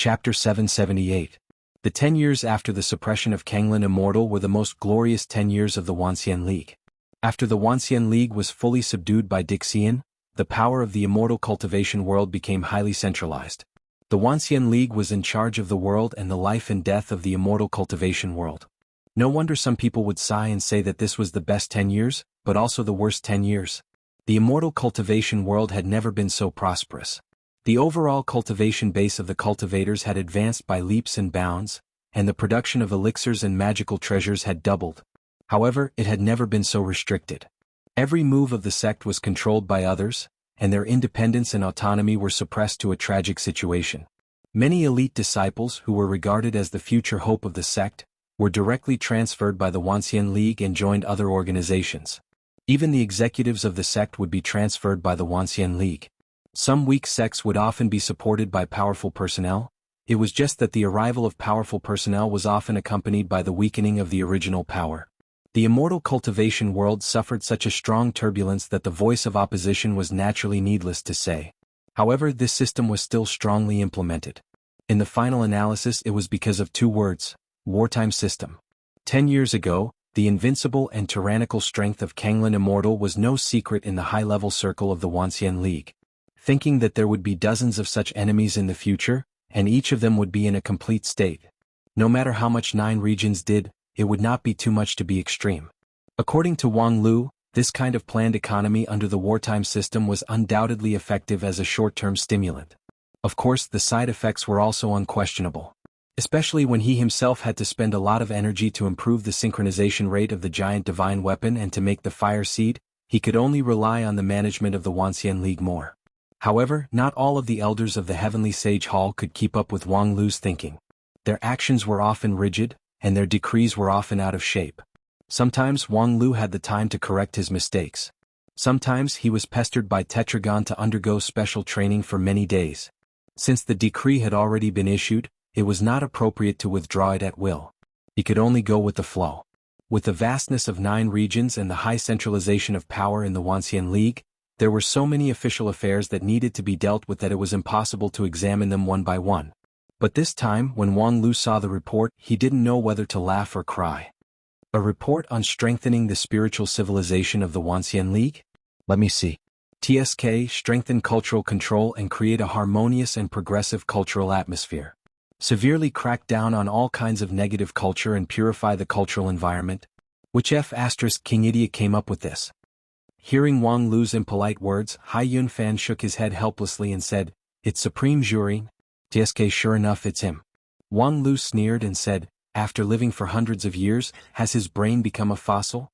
Chapter 778. The 10 years after the suppression of Kanglan Immortal were the most glorious 10 years of the Wanxian League. After the Wanxian League was fully subdued by Dixian, the power of the immortal cultivation world became highly centralized. The Wanxian League was in charge of the world and the life and death of the immortal cultivation world. No wonder some people would sigh and say that this was the best 10 years, but also the worst 10 years. The immortal cultivation world had never been so prosperous. The overall cultivation base of the cultivators had advanced by leaps and bounds, and the production of elixirs and magical treasures had doubled. However, it had never been so restricted. Every move of the sect was controlled by others, and their independence and autonomy were suppressed to a tragic situation. Many elite disciples who were regarded as the future hope of the sect were directly transferred by the Wanxian League and joined other organizations. Even the executives of the sect would be transferred by the Wanxian League. Some weak sects would often be supported by powerful personnel. It was just that the arrival of powerful personnel was often accompanied by the weakening of the original power. The immortal cultivation world suffered such a strong turbulence that the voice of opposition was naturally needless to say. However, this system was still strongly implemented. In the final analysis, it was because of two words: wartime system. 10 years ago, the invincible and tyrannical strength of Kanglan Immortal was no secret in the high-level circle of the Wanxian League. Thinking that there would be dozens of such enemies in the future, and each of them would be in a complete state. No matter how much 9 regions did, it would not be too much to be extreme. According to Wang Lu, this kind of planned economy under the wartime system was undoubtedly effective as a short-term stimulant. Of course, the side effects were also unquestionable. Especially when he himself had to spend a lot of energy to improve the synchronization rate of the giant divine weapon and to make the fire seed, he could only rely on the management of the Wanxian League more. However, not all of the elders of the Heavenly Sage Hall could keep up with Wang Lu's thinking. Their actions were often rigid, and their decrees were often out of shape. Sometimes Wang Lu had the time to correct his mistakes. Sometimes he was pestered by Tetragon to undergo special training for many days. Since the decree had already been issued, it was not appropriate to withdraw it at will. He could only go with the flow. With the vastness of 9 regions and the high centralization of power in the Wanxian League, there were so many official affairs that needed to be dealt with that it was impossible to examine them one by one. But this time, when Wang Lu saw the report, he didn't know whether to laugh or cry. A report on strengthening the spiritual civilization of the Wanxian League? Let me see. TSK, strengthen cultural control and create a harmonious and progressive cultural atmosphere. Severely crack down on all kinds of negative culture and purify the cultural environment. Which King Idiot came up with this? Hearing Wang Lu's impolite words, Hai Yunfan shook his head helplessly and said, "It's Supreme Jury. TSK, sure enough, it's him." Wang Lu sneered and said, "After living for hundreds of years, has his brain become a fossil?"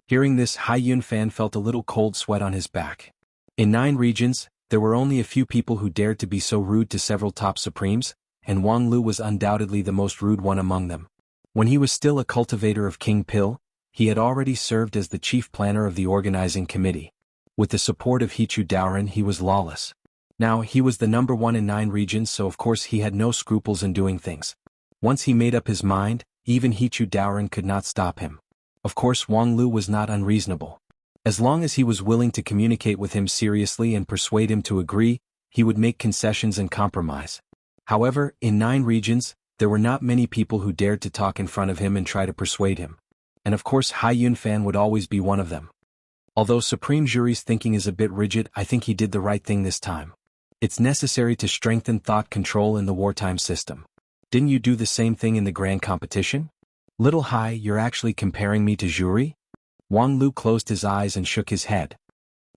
Hearing this, Hai Yunfan felt a little cold sweat on his back. In 9 regions, there were only a few people who dared to be so rude to several top supremes, and Wang Lu was undoubtedly the most rude one among them. When he was still a cultivator of King Pill, he had already served as the chief planner of the organizing committee. With the support of Hichu Daoren, he was lawless. Now, he was the number 1 in 9 regions, so of course he had no scruples in doing things. Once he made up his mind, even Hichu Daoren could not stop him. Of course, Wang Lu was not unreasonable. As long as he was willing to communicate with him seriously and persuade him to agree, he would make concessions and compromise. However, in 9 regions, there were not many people who dared to talk in front of him and try to persuade him. And of course, Hai Yunfan would always be one of them. Although Supreme Jury's thinking is a bit rigid, I think he did the right thing this time. It's necessary to strengthen thought control in the wartime system. Didn't you do the same thing in the grand competition? Little Hai, you're actually comparing me to Jury? Wang Lu closed his eyes and shook his head.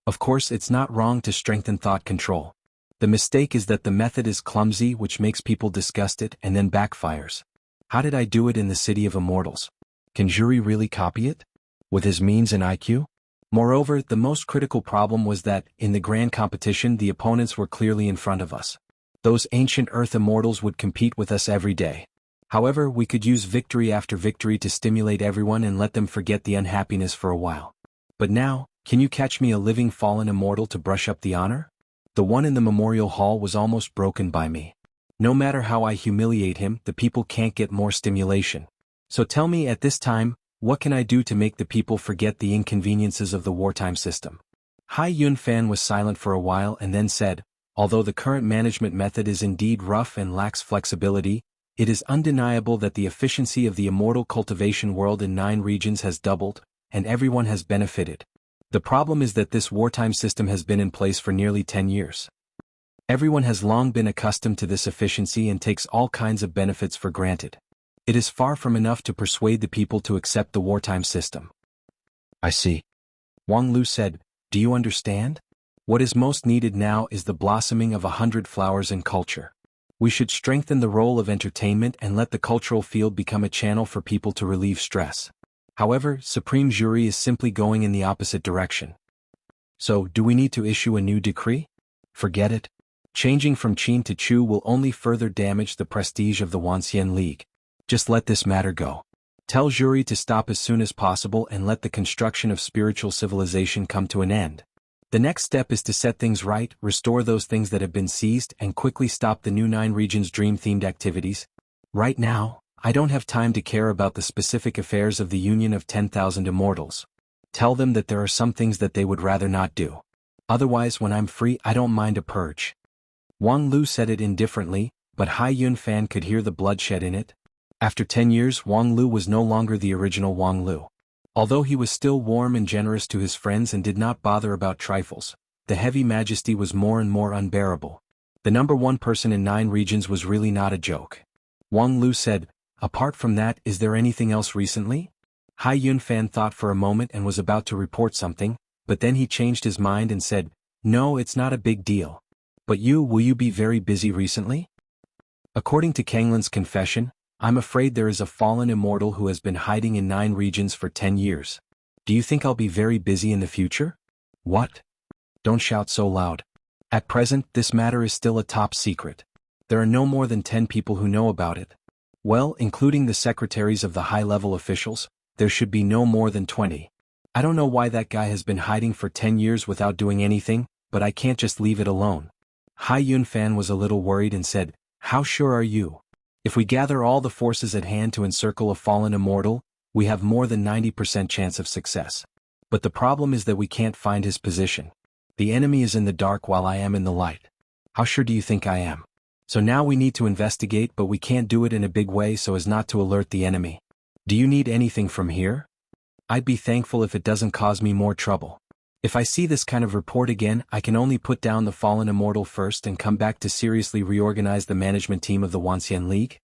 Of course, it's not wrong to strengthen thought control. The mistake is that the method is clumsy, which makes people disgusted and then backfires. How did I do it in the City of Immortals? Can Jury really copy it? With his means and IQ? Moreover, the most critical problem was that, in the grand competition, the opponents were clearly in front of us. Those ancient Earth immortals would compete with us every day. However, we could use victory after victory to stimulate everyone and let them forget the unhappiness for a while. But now, can you catch me a living fallen immortal to brush up the honor? The one in the memorial hall was almost broken by me. No matter how I humiliate him, the people can't get more stimulation. So tell me at this time, what can I do to make the people forget the inconveniences of the wartime system? Hai Yunfan was silent for a while and then said, Although the current management method is indeed rough and lacks flexibility, it is undeniable that the efficiency of the immortal cultivation world in 9 regions has doubled, and everyone has benefited. The problem is that this wartime system has been in place for nearly 10 years. Everyone has long been accustomed to this efficiency and takes all kinds of benefits for granted. It is far from enough to persuade the people to accept the wartime system. I see. Wang Lu said, "Do you understand? What is most needed now is the blossoming of 100 flowers in culture. We should strengthen the role of entertainment and let the cultural field become a channel for people to relieve stress. However, Supreme Jury is simply going in the opposite direction. So, do we need to issue a new decree? Forget it. Changing from Qin to Chu will only further damage the prestige of the Wanxian League. Just let this matter go. Tell Jury to stop as soon as possible and let the construction of spiritual civilization come to an end. The next step is to set things right, restore those things that have been seized, and quickly stop the new 9 regions' dream-themed activities. Right now, I don't have time to care about the specific affairs of the Union of 10,000 Immortals. Tell them that there are some things that they would rather not do. Otherwise, when I'm free, I don't mind a purge." Wang Lu said it indifferently, but Hai Yunfan could hear the bloodshed in it. After 10 years, Wang Lu was no longer the original Wang Lu. Although he was still warm and generous to his friends and did not bother about trifles, the heavy majesty was more and more unbearable. The number 1 person in 9 regions was really not a joke. Wang Lu said, "Apart from that, is there anything else recently?" Hai Yunfan thought for a moment and was about to report something, but then he changed his mind and said, "No, it's not a big deal. But will you be very busy recently?" According to Kanglin's confession, "I'm afraid there is a fallen immortal who has been hiding in 9 regions for 10 years. Do you think I'll be very busy in the future?" "What? Don't shout so loud. At present, this matter is still a top secret. There are no more than 10 people who know about it. Well, including the secretaries of the high-level officials, there should be no more than 20. I don't know why that guy has been hiding for 10 years without doing anything, but I can't just leave it alone." Hai Yunfan was a little worried and said, "How sure are you? If we gather all the forces at hand to encircle a fallen immortal, we have more than 90% chance of success. But the problem is that we can't find his position. The enemy is in the dark while I am in the light. How sure do you think I am? So now we need to investigate, but we can't do it in a big way so as not to alert the enemy. Do you need anything from here? I'd be thankful if it doesn't cause me more trouble. If I see this kind of report again, I can only put down the fallen immortal first and come back to seriously reorganize the management team of the Wanxian League."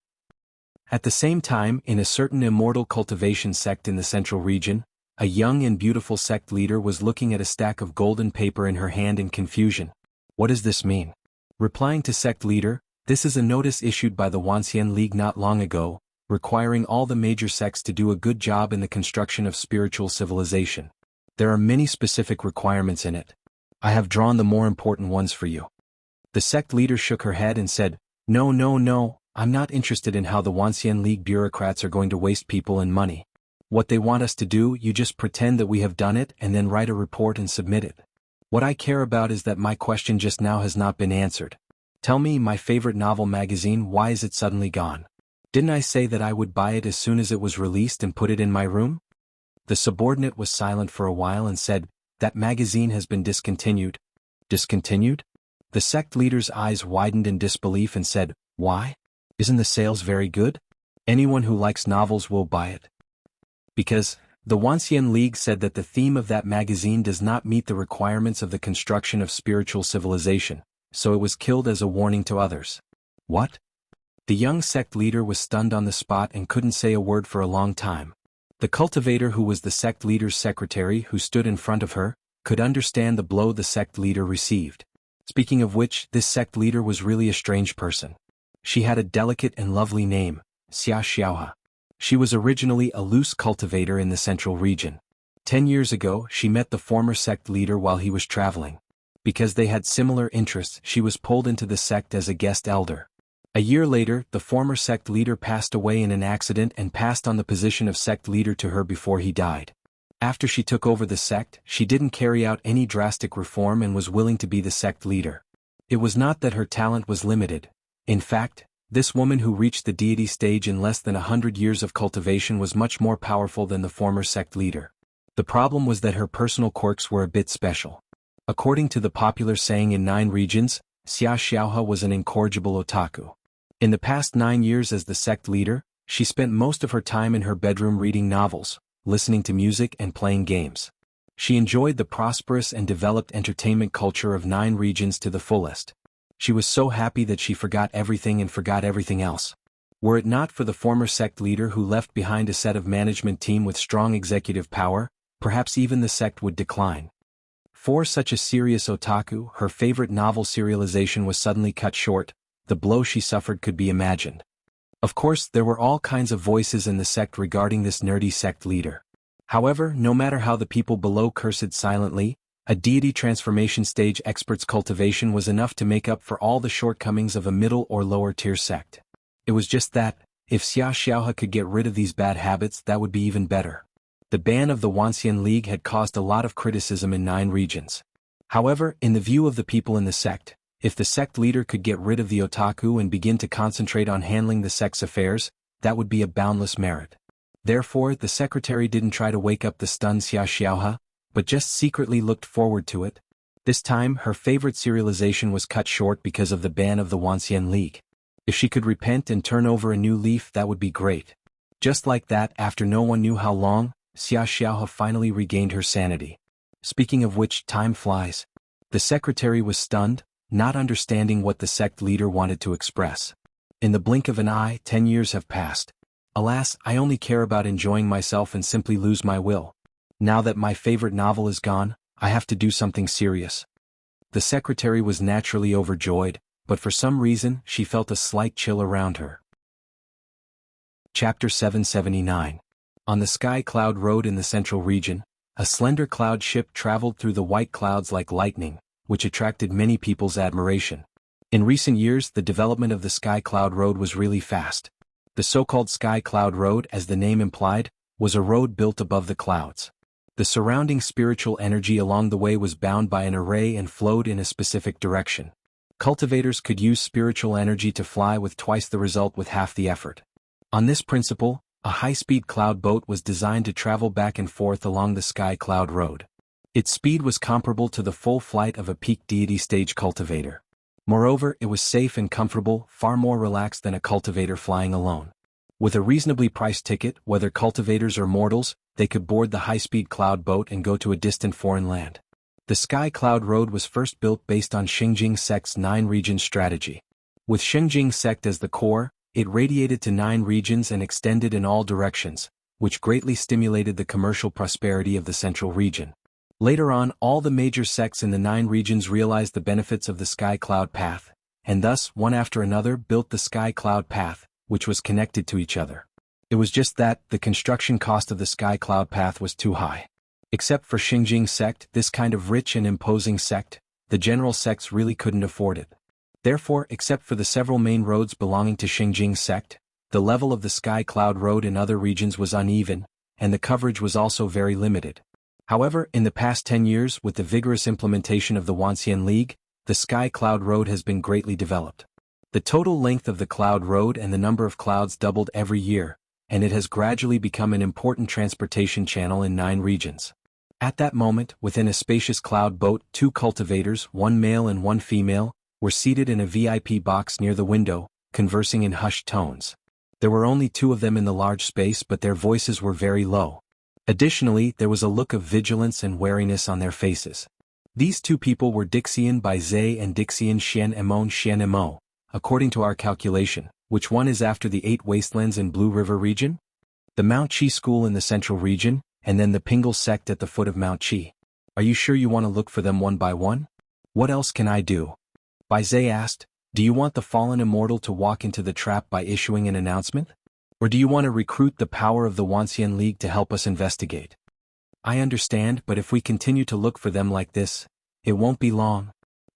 At the same time, in a certain immortal cultivation sect in the central region, a young and beautiful sect leader was looking at a stack of golden paper in her hand in confusion. "What does this mean?" Replying to sect leader, "This is a notice issued by the Wanxian League not long ago, requiring all the major sects to do a good job in the construction of spiritual civilization. There are many specific requirements in it. I have drawn the more important ones for you." The sect leader shook her head and said, No, I'm not interested in how the Wanxian League bureaucrats are going to waste people and money. What they want us to do, you just pretend that we have done it and then write a report and submit it. What I care about is that my question just now has not been answered. Tell me, my favorite novel magazine, why is it suddenly gone? Didn't I say that I would buy it as soon as it was released and put it in my room?" The subordinate was silent for a while and said, "That magazine has been discontinued." "Discontinued?" The sect leader's eyes widened in disbelief and said, "Why? Isn't the sales very good? Anyone who likes novels will buy it." "Because the Wanxian League said that the theme of that magazine does not meet the requirements of the construction of spiritual civilization, so it was killed as a warning to others." "What?" The young sect leader was stunned on the spot and couldn't say a word for a long time. The cultivator, who was the sect leader's secretary who stood in front of her, could understand the blow the sect leader received. Speaking of which, this sect leader was really a strange person. She had a delicate and lovely name, Xia Xiaohe. She was originally a loose cultivator in the central region. 10 years ago, she met the former sect leader while he was traveling. Because they had similar interests, she was pulled into the sect as a guest elder. A year later, the former sect leader passed away in an accident and passed on the position of sect leader to her before he died. After she took over the sect, she didn't carry out any drastic reform and was willing to be the sect leader. It was not that her talent was limited. In fact, this woman who reached the deity stage in less than 100 years of cultivation was much more powerful than the former sect leader. The problem was that her personal quirks were a bit special. According to the popular saying in 9 regions, Xia Xiaohe was an incorrigible otaku. In the past 9 years as the sect leader, she spent most of her time in her bedroom reading novels, listening to music and playing games. She enjoyed the prosperous and developed entertainment culture of 9 regions to the fullest. She was so happy that she forgot everything and forgot everything else. Were it not for the former sect leader who left behind a set of management team with strong executive power, perhaps even the sect would decline. For such a serious otaku, her favorite novel serialization was suddenly cut short. The blow she suffered could be imagined. Of course, there were all kinds of voices in the sect regarding this nerdy sect leader. However, no matter how the people below cursed silently, a deity transformation stage expert's cultivation was enough to make up for all the shortcomings of a middle or lower tier sect. It was just that, if Xia Xiaohe could get rid of these bad habits, that would be even better. The ban of the Wanxian League had caused a lot of criticism in 9 regions. However, in the view of the people in the sect, if the sect leader could get rid of the otaku and begin to concentrate on handling the sect's affairs, that would be a boundless merit. Therefore, the secretary didn't try to wake up the stunned Xia Xiaohe, but just secretly looked forward to it. This time, her favorite serialization was cut short because of the ban of the Wanxian League. If she could repent and turn over a new leaf, that would be great. Just like that, after no one knew how long, Xia Xiaohe finally regained her sanity. Speaking of which, time flies. The secretary was stunned, not understanding what the sect leader wanted to express. In the blink of an eye, 10 years have passed. Alas, I only care about enjoying myself and simply lose my will. Now that my favorite novel is gone, I have to do something serious. The secretary was naturally overjoyed, but for some reason, she felt a slight chill around her. Chapter 779. On the Sky Cloud Road in the Central Region, a slender cloud ship traveled through the white clouds like lightning, which attracted many people's admiration. In recent years, the development of the Sky Cloud Road was really fast. The so-called Sky Cloud Road, as the name implied, was a road built above the clouds. The surrounding spiritual energy along the way was bound by an array and flowed in a specific direction. Cultivators could use spiritual energy to fly with twice the result with half the effort. On this principle, a high-speed cloud boat was designed to travel back and forth along the Sky Cloud Road. Its speed was comparable to the full flight of a peak deity stage cultivator. Moreover, it was safe and comfortable, far more relaxed than a cultivator flying alone. With a reasonably priced ticket, whether cultivators or mortals, they could board the high-speed cloud boat and go to a distant foreign land. The Sky Cloud Road was first built based on Xingjing Sect's 9-region strategy. With Xingjing Sect as the core, it radiated to 9 regions and extended in all directions, which greatly stimulated the commercial prosperity of the central region. Later on, all the major sects in the 9 regions realized the benefits of the Sky Cloud Path, and thus, one after another, built the Sky Cloud Path, which was connected to each other. It was just that, the construction cost of the Sky Cloud Path was too high. Except for Xingjing Sect, this kind of rich and imposing sect, the general sects really couldn't afford it. Therefore, except for the several main roads belonging to Xingjing Sect, the level of the Sky Cloud Road in other regions was uneven, and the coverage was also very limited. However, in the past 10 years, with the vigorous implementation of the Wanxian League, the Sky Cloud Road has been greatly developed. The total length of the Cloud Road and the number of clouds doubled every year, and it has gradually become an important transportation channel in 9 regions. At that moment, within a spacious cloud boat, 2 cultivators, one male and one female, were seated in a VIP box near the window, conversing in hushed tones. There were only 2 of them in the large space, but their voices were very low. Additionally, there was a look of vigilance and wariness on their faces. These 2 people were Dixian Baizhe and Dixian Xian Emo. According to our calculation, which one is after the 8 wastelands in Blue River region? The Mount Qi School in the central region, and then the Pingle sect at the foot of Mount Qi. Are you sure you want to look for them one by one? What else can I do? Baizhe asked, do you want the fallen immortal to walk into the trap by issuing an announcement? Or do you want to recruit the power of the Wanxian League to help us investigate? I understand, but if we continue to look for them like this, it won't be long.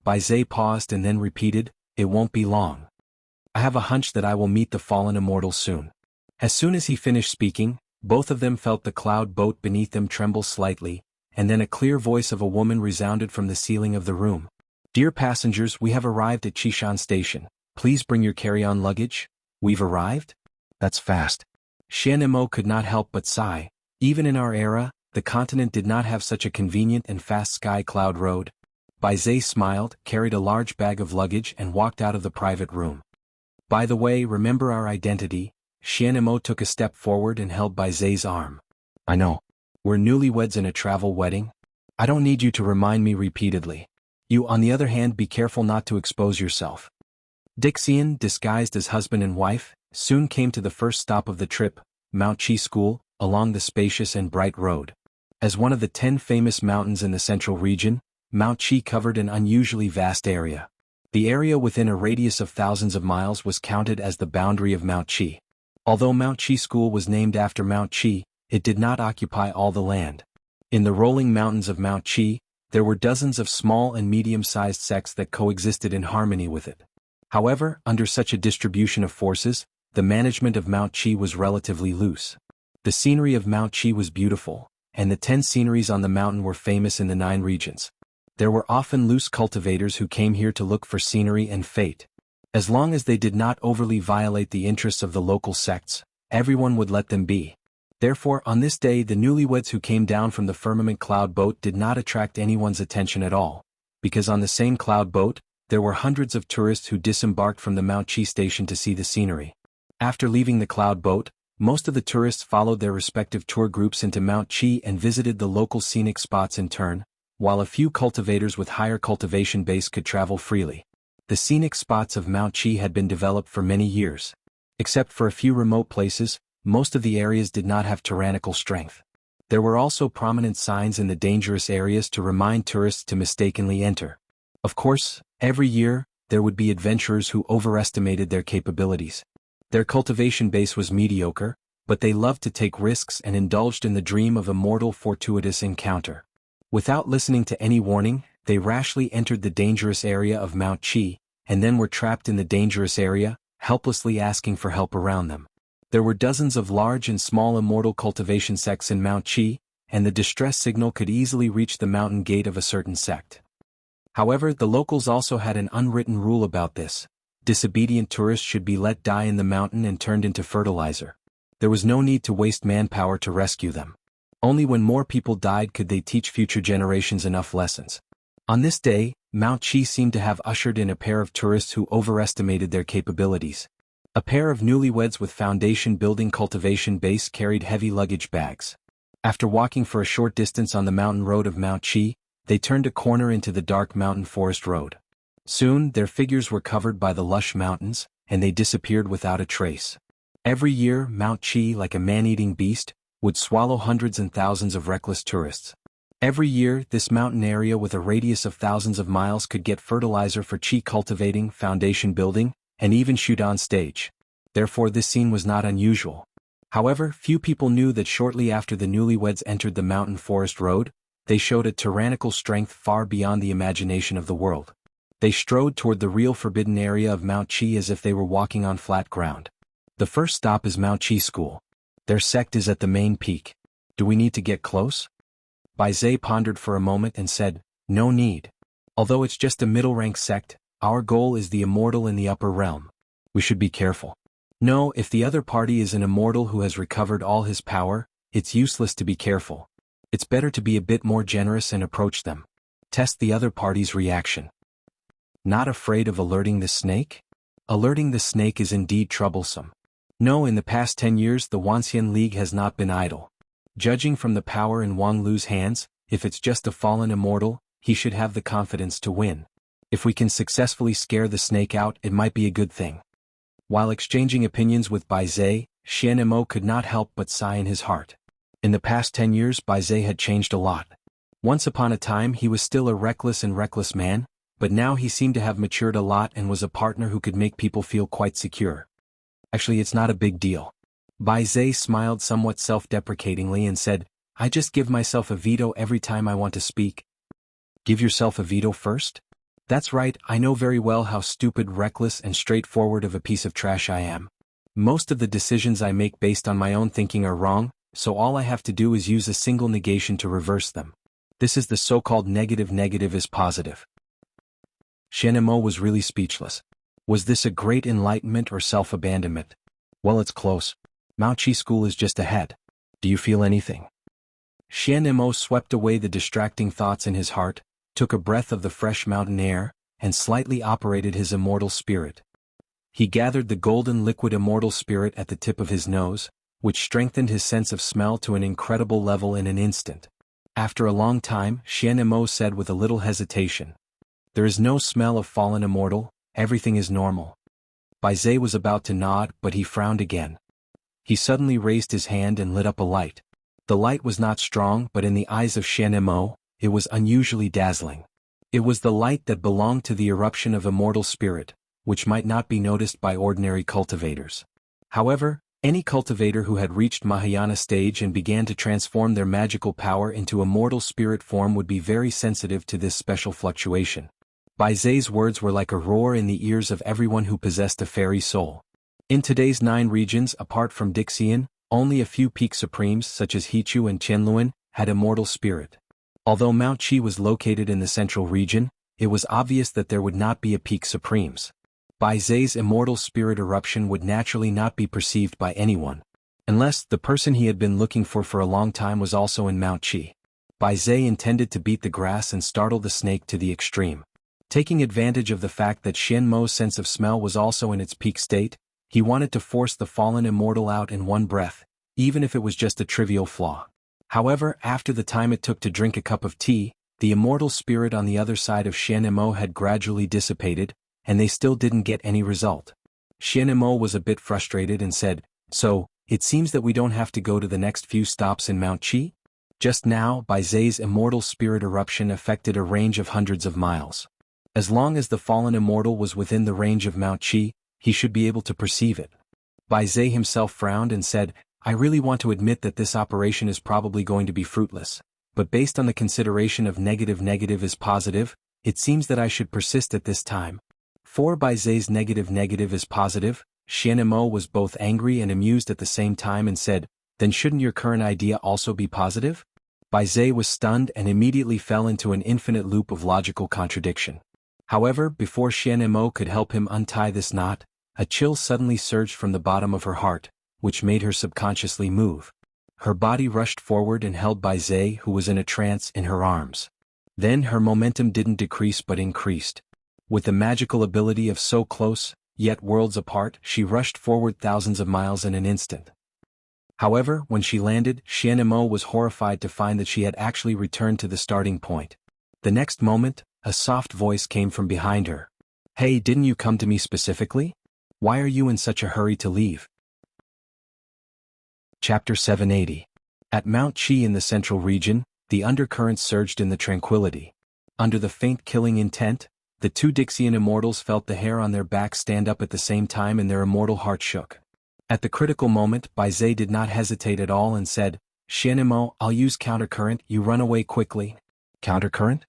Baizhe paused and then repeated, it won't be long. I have a hunch that I will meet the fallen immortal soon. As soon as he finished speaking, both of them felt the cloud boat beneath them tremble slightly, and then a clear voice of a woman resounded from the ceiling of the room. Dear passengers, we have arrived at Qishan Station. Please bring your carry-on luggage. We've arrived? That's fast. Xian Emo could not help but sigh. Even in our era, the continent did not have such a convenient and fast sky cloud road. Bai Zhe smiled, carried a large bag of luggage and walked out of the private room. By the way, remember our identity? Xianemo took a step forward and held Bai Zhe's arm. I know. We're newlyweds in a travel wedding. I don't need you to remind me repeatedly. You, on the other hand, be careful not to expose yourself. Dixian, disguised as husband and wife, soon came to the first stop of the trip, Mount Qi School, along the spacious and bright road. As one of the 10 famous mountains in the central region, Mount Qi covered an unusually vast area. The area within a radius of thousands of miles was counted as the boundary of Mount Qi. Although Mount Qi School was named after Mount Qi, it did not occupy all the land. In the rolling mountains of Mount Qi, there were dozens of small and medium-sized sects that coexisted in harmony with it. However, under such a distribution of forces, the management of Mount Qi was relatively loose. The scenery of Mount Qi was beautiful, and the 10 sceneries on the mountain were famous in the 9 regions. There were often loose cultivators who came here to look for scenery and fate. As long as they did not overly violate the interests of the local sects, everyone would let them be. Therefore, on this day the newlyweds who came down from the firmament cloud boat did not attract anyone's attention at all, because on the same cloud boat, there were hundreds of tourists who disembarked from the Mount Qi station to see the scenery. After leaving the cloud boat, most of the tourists followed their respective tour groups into Mount Qi and visited the local scenic spots in turn, while a few cultivators with higher cultivation base could travel freely. The scenic spots of Mount Qi had been developed for many years. Except for a few remote places, most of the areas did not have tyrannical strength. There were also prominent signs in the dangerous areas to remind tourists to mistakenly enter. Of course, every year, there would be adventurers who overestimated their capabilities. Their cultivation base was mediocre, but they loved to take risks and indulged in the dream of a mortal fortuitous encounter. Without listening to any warning, they rashly entered the dangerous area of Mount Qi, and then were trapped in the dangerous area, helplessly asking for help around them. There were dozens of large and small immortal cultivation sects in Mount Qi, and the distress signal could easily reach the mountain gate of a certain sect. However, the locals also had an unwritten rule about this. Disobedient tourists should be let die in the mountain and turned into fertilizer. There was no need to waste manpower to rescue them. Only when more people died could they teach future generations enough lessons. On this day, Mount Qi seemed to have ushered in a pair of tourists who overestimated their capabilities. A pair of newlyweds with foundation-building cultivation base carried heavy luggage bags. After walking for a short distance on the mountain road of Mount Qi, they turned a corner into the dark mountain forest road. Soon, their figures were covered by the lush mountains, and they disappeared without a trace. Every year, Mount Qi, like a man-eating beast, would swallow hundreds and thousands of reckless tourists. Every year, this mountain area with a radius of thousands of miles could get fertilizer for Qi cultivating, foundation building, and even shoot on stage. Therefore, this scene was not unusual. However, few people knew that shortly after the newlyweds entered the mountain forest road, they showed a tyrannical strength far beyond the imagination of the world. They strode toward the real forbidden area of Mount Qi as if they were walking on flat ground. The first stop is Mount Qi School. Their sect is at the main peak. Do we need to get close? Bai Zhe pondered for a moment and said, no need. Although it's just a middle-rank sect, our goal is the immortal in the upper realm. We should be careful. No, if the other party is an immortal who has recovered all his power, it's useless to be careful. It's better to be a bit more generous and approach them. Test the other party's reaction. Not afraid of alerting the snake? Alerting the snake is indeed troublesome. No, in the past 10 years the Wuxia League has not been idle. Judging from the power in Wang Lu's hands, if it's just a fallen immortal, he should have the confidence to win. If we can successfully scare the snake out, it might be a good thing. While exchanging opinions with Bai Zhe, Xianemo could not help but sigh in his heart. In the past 10 years Bai Zhe had changed a lot. Once upon a time he was still a reckless man, but now he seemed to have matured a lot and was a partner who could make people feel quite secure. Actually, it's not a big deal. Bai Zhe smiled somewhat self-deprecatingly and said, I just give myself a veto every time I want to speak. Give yourself a veto first? That's right, I know very well how stupid, reckless, and straightforward of a piece of trash I am. Most of the decisions I make based on my own thinking are wrong, so all I have to do is use a single negation to reverse them. This is the so-called negative is positive. Xianemo was really speechless. Was this a great enlightenment or self-abandonment? Well, it's close. Mount Qi School is just ahead. Do you feel anything? Xianemo swept away the distracting thoughts in his heart, took a breath of the fresh mountain air, and slightly operated his immortal spirit. He gathered the golden liquid immortal spirit at the tip of his nose, which strengthened his sense of smell to an incredible level in an instant. After a long time, Xian Mo said with a little hesitation, "There is no smell of fallen immortal, everything is normal." Bai Zhe was about to nod, but he frowned again. He suddenly raised his hand and lit up a light. The light was not strong, but in the eyes of Xian Mo, it was unusually dazzling. It was the light that belonged to the eruption of immortal spirit, which might not be noticed by ordinary cultivators. However, any cultivator who had reached Mahayana stage and began to transform their magical power into immortal spirit form would be very sensitive to this special fluctuation. Bai Zhe's words were like a roar in the ears of everyone who possessed a fairy soul. In today's 9 regions apart from Dixian, only a few peak supremes such as Hichu and Qianluan had immortal spirit. Although Mount Qi was located in the central region, it was obvious that there would not be a peak supremes. Bai Zhe's immortal spirit eruption would naturally not be perceived by anyone, unless the person he had been looking for a long time was also in Mount Qi. Bai Zhe intended to beat the grass and startle the snake to the extreme. Taking advantage of the fact that Xian Mo's sense of smell was also in its peak state, he wanted to force the fallen immortal out in one breath, even if it was just a trivial flaw. However, after the time it took to drink a cup of tea, the immortal spirit on the other side of Xian Mo had gradually dissipated, and they still didn't get any result. Xian Mo was a bit frustrated and said, "So, it seems that we don't have to go to the next few stops in Mount Qi?" Just now, Bai Zhe's immortal spirit eruption affected a range of hundreds of miles. As long as the fallen immortal was within the range of Mount Qi, he should be able to perceive it. Bai Zhe himself frowned and said, "I really want to admit that this operation is probably going to be fruitless, but based on the consideration of negative is positive, it seems that I should persist at this time." For Bai Zhe's negative is positive, Xian Mo was both angry and amused at the same time and said, "Then shouldn't your current idea also be positive?" Bai Zhe was stunned and immediately fell into an infinite loop of logical contradiction. However, before Xian Mo could help him untie this knot, a chill suddenly surged from the bottom of her heart, which made her subconsciously move. Her body rushed forward and held Bai Zhe, who was in a trance, in her arms. Then her momentum didn't decrease but increased. With the magical ability of so close, yet worlds apart, she rushed forward thousands of miles in an instant. However, when she landed, Xian Mo was horrified to find that she had actually returned to the starting point. The next moment, a soft voice came from behind her. "Hey, didn't you come to me specifically? Why are you in such a hurry to leave?" Chapter 780. At Mount Qi in the central region, the undercurrent surged in the tranquility. Under the faint killing intent, the 2 Dixian immortals felt the hair on their backs stand up at the same time and their immortal heart shook. At the critical moment, Bai Zhe did not hesitate at all and said, "Xian Mo, I'll use countercurrent, you run away quickly." "Countercurrent?"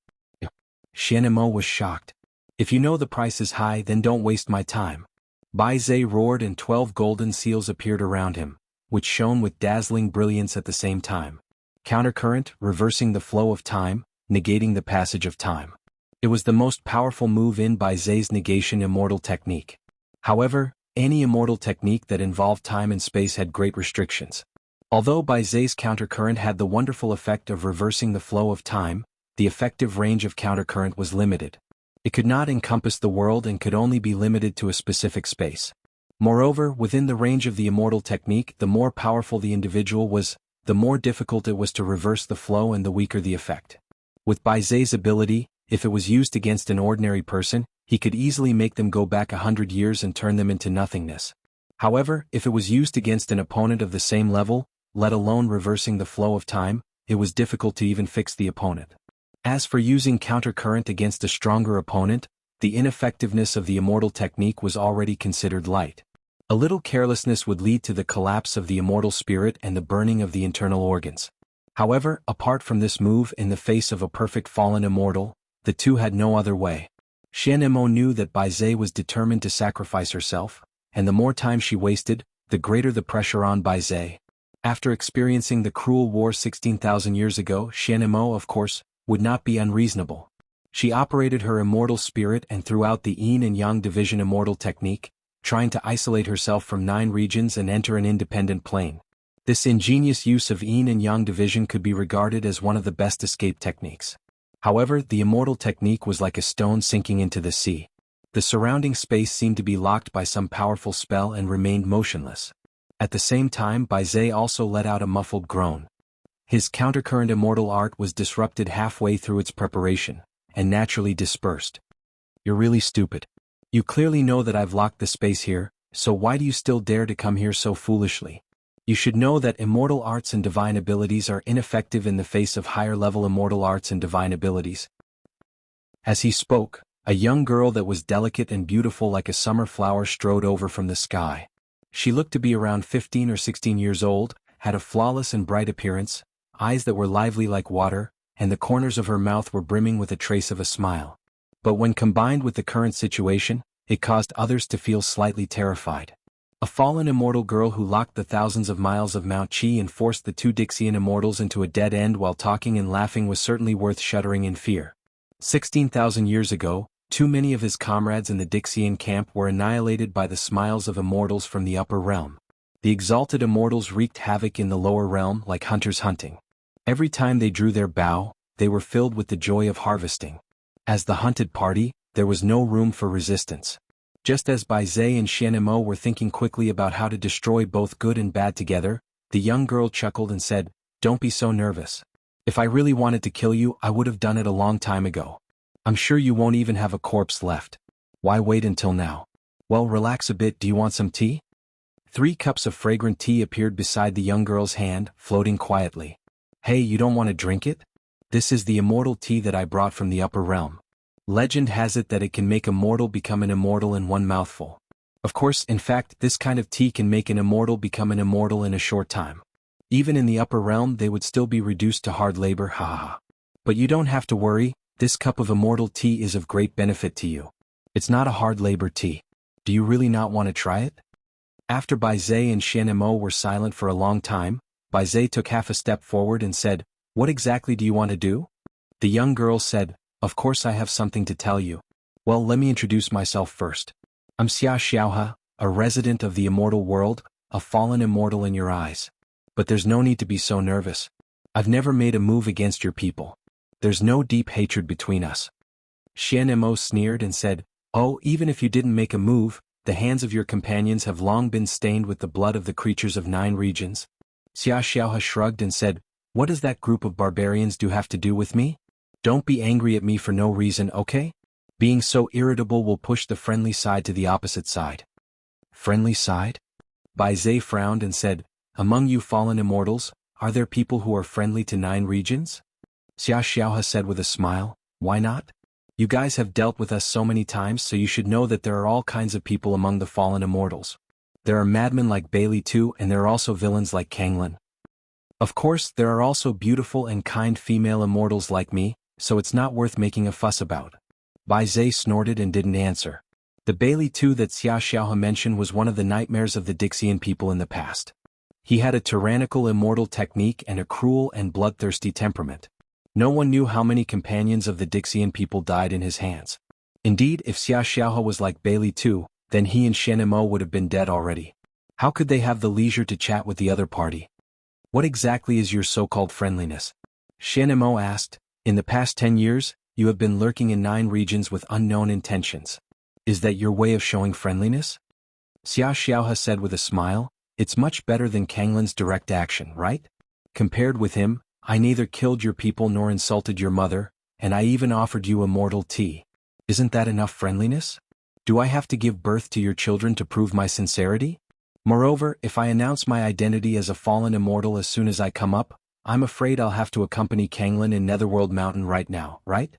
Xian Mo was shocked. "If you know the price is high, then don't waste my time." Bai Zhe roared and 12 golden seals appeared around him, which shone with dazzling brilliance at the same time. Countercurrent, reversing the flow of time, negating the passage of time. It was the most powerful move in Bai Zhe's negation immortal technique. However, any immortal technique that involved time and space had great restrictions. Although Bai Zhe's countercurrent had the wonderful effect of reversing the flow of time, the effective range of countercurrent was limited. It could not encompass the world and could only be limited to a specific space. Moreover, within the range of the immortal technique, the more powerful the individual was, the more difficult it was to reverse the flow and the weaker the effect. With Bai Zhe's ability, if it was used against an ordinary person, he could easily make them go back 100 years and turn them into nothingness. However, if it was used against an opponent of the same level, let alone reversing the flow of time, it was difficult to even fix the opponent. As for using countercurrent against a stronger opponent, the ineffectiveness of the immortal technique was already considered light. A little carelessness would lead to the collapse of the immortal spirit and the burning of the internal organs. However, apart from this move in the face of a perfect fallen immortal, the two had no other way. Xian Mo knew that Bai Zhe was determined to sacrifice herself, and the more time she wasted, the greater the pressure on Bai Zhe. After experiencing the cruel war 16,000 years ago, Xian Mo, of course, would not be unreasonable. She operated her immortal spirit and throughout the yin and yang division immortal technique, trying to isolate herself from 9 regions and enter an independent plane. This ingenious use of yin and yang division could be regarded as one of the best escape techniques. However, the immortal technique was like a stone sinking into the sea. The surrounding space seemed to be locked by some powerful spell and remained motionless. At the same time, Bai Zhe also let out a muffled groan. His countercurrent immortal art was disrupted halfway through its preparation, and naturally dispersed. You're really stupid. You clearly know that I've locked the space here, so why do you still dare to come here so foolishly? You should know that immortal arts and divine abilities are ineffective in the face of higher-level immortal arts and divine abilities. As he spoke, a young girl that was delicate and beautiful like a summer flower strode over from the sky. She looked to be around 15 or 16 years old, had a flawless and bright appearance, eyes that were lively like water, and the corners of her mouth were brimming with a trace of a smile. But when combined with the current situation, it caused others to feel slightly terrified. A fallen immortal girl who locked the thousands of miles of Mount Qi and forced the two Dixian immortals into a dead end while talking and laughing was certainly worth shuddering in fear. 16,000 years ago, too many of his comrades in the Dixian camp were annihilated by the smiles of immortals from the upper realm. The exalted immortals wreaked havoc in the lower realm like hunters hunting. Every time they drew their bow, they were filled with the joy of harvesting. As the hunted party, there was no room for resistance. Just as Bai Zhe and Xianemo were thinking quickly about how to destroy both good and bad together, the young girl chuckled and said, "Don't be so nervous. If I really wanted to kill you, I would have done it a long time ago. I'm sure you won't even have a corpse left. Why wait until now? Well, relax a bit. Do you want some tea?" 3 cups of fragrant tea appeared beside the young girl's hand, floating quietly. "Hey, you don't want to drink it? This is the immortal tea that I brought from the upper realm. Legend has it that it can make a mortal become an immortal in one mouthful. Of course, in fact, this kind of tea can make an immortal become an immortal in a short time. Even in the upper realm they would still be reduced to hard labor, haha. But you don't have to worry, this cup of immortal tea is of great benefit to you. It's not a hard labor tea. Do you really not want to try it?" After Bai Zhe and Xianemo were silent for a long time, Bai Zhe took half a step forward and said, "What exactly do you want to do?" The young girl said, "Of course I have something to tell you. Well, let me introduce myself first. I'm Xia Xiaohe, a resident of the immortal world, a fallen immortal in your eyes. But there's no need to be so nervous. I've never made a move against your people. There's no deep hatred between us." Xianemo sneered and said, "Oh, even if you didn't make a move, the hands of your companions have long been stained with the blood of the creatures of 9 regions." Xia Xiaohe shrugged and said, "What does that group of barbarians have to do with me? Don't be angry at me for no reason, okay? Being so irritable will push the friendly side to the opposite side." "Friendly side?" Bai Zhe frowned and said, "Among you fallen immortals, are there people who are friendly to 9 regions?" Xia Xiaohe said with a smile, "Why not? You guys have dealt with us so many times, so you should know that there are all kinds of people among the fallen immortals. There are madmen like Bailey too, and there are also villains like Kanglin. Of course, there are also beautiful and kind female immortals like me, so it's not worth making a fuss about." Bai Zhe snorted and didn't answer. The Bailey too that Xia Xiaohe mentioned was one of the nightmares of the Dixian people in the past. He had a tyrannical immortal technique and a cruel and bloodthirsty temperament. No one knew how many companions of the Dixian people died in his hands. Indeed, if Xia Xiaohe was like Bailey too, then he and Xianemo would have been dead already. How could they have the leisure to chat with the other party? "What exactly is your so-called friendliness?" Xianemo asked. "In the past 10 years, you have been lurking in 9 regions with unknown intentions. Is that your way of showing friendliness?" Xia Xiaohe said with a smile, "It's much better than Kanglin's direct action, right? Compared with him, I neither killed your people nor insulted your mother, and I even offered you immortal tea. Isn't that enough friendliness? Do I have to give birth to your children to prove my sincerity? Moreover, if I announce my identity as a fallen immortal as soon as I come up, I'm afraid I'll have to accompany Kanglin in Netherworld Mountain right now, right?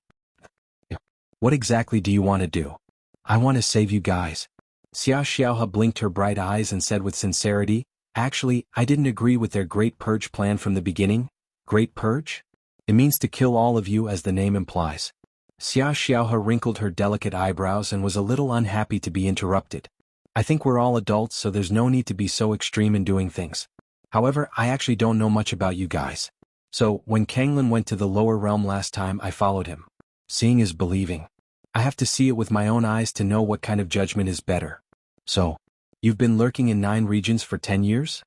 What exactly do you want to do?" "I want to save you guys." Xia Xiaohe blinked her bright eyes and said with sincerity, "Actually, I didn't agree with their Great Purge plan from the beginning." "Great Purge? It means to kill all of you as the name implies." Xia Xiaohe wrinkled her delicate eyebrows and was a little unhappy to be interrupted. "I think we're all adults, so there's no need to be so extreme in doing things. However, I actually don't know much about you guys. So, when Kanglin went to the lower realm last time, I followed him. Seeing is believing. I have to see it with my own eyes to know what kind of judgment is better." "So, you've been lurking in 9 regions for 10 years?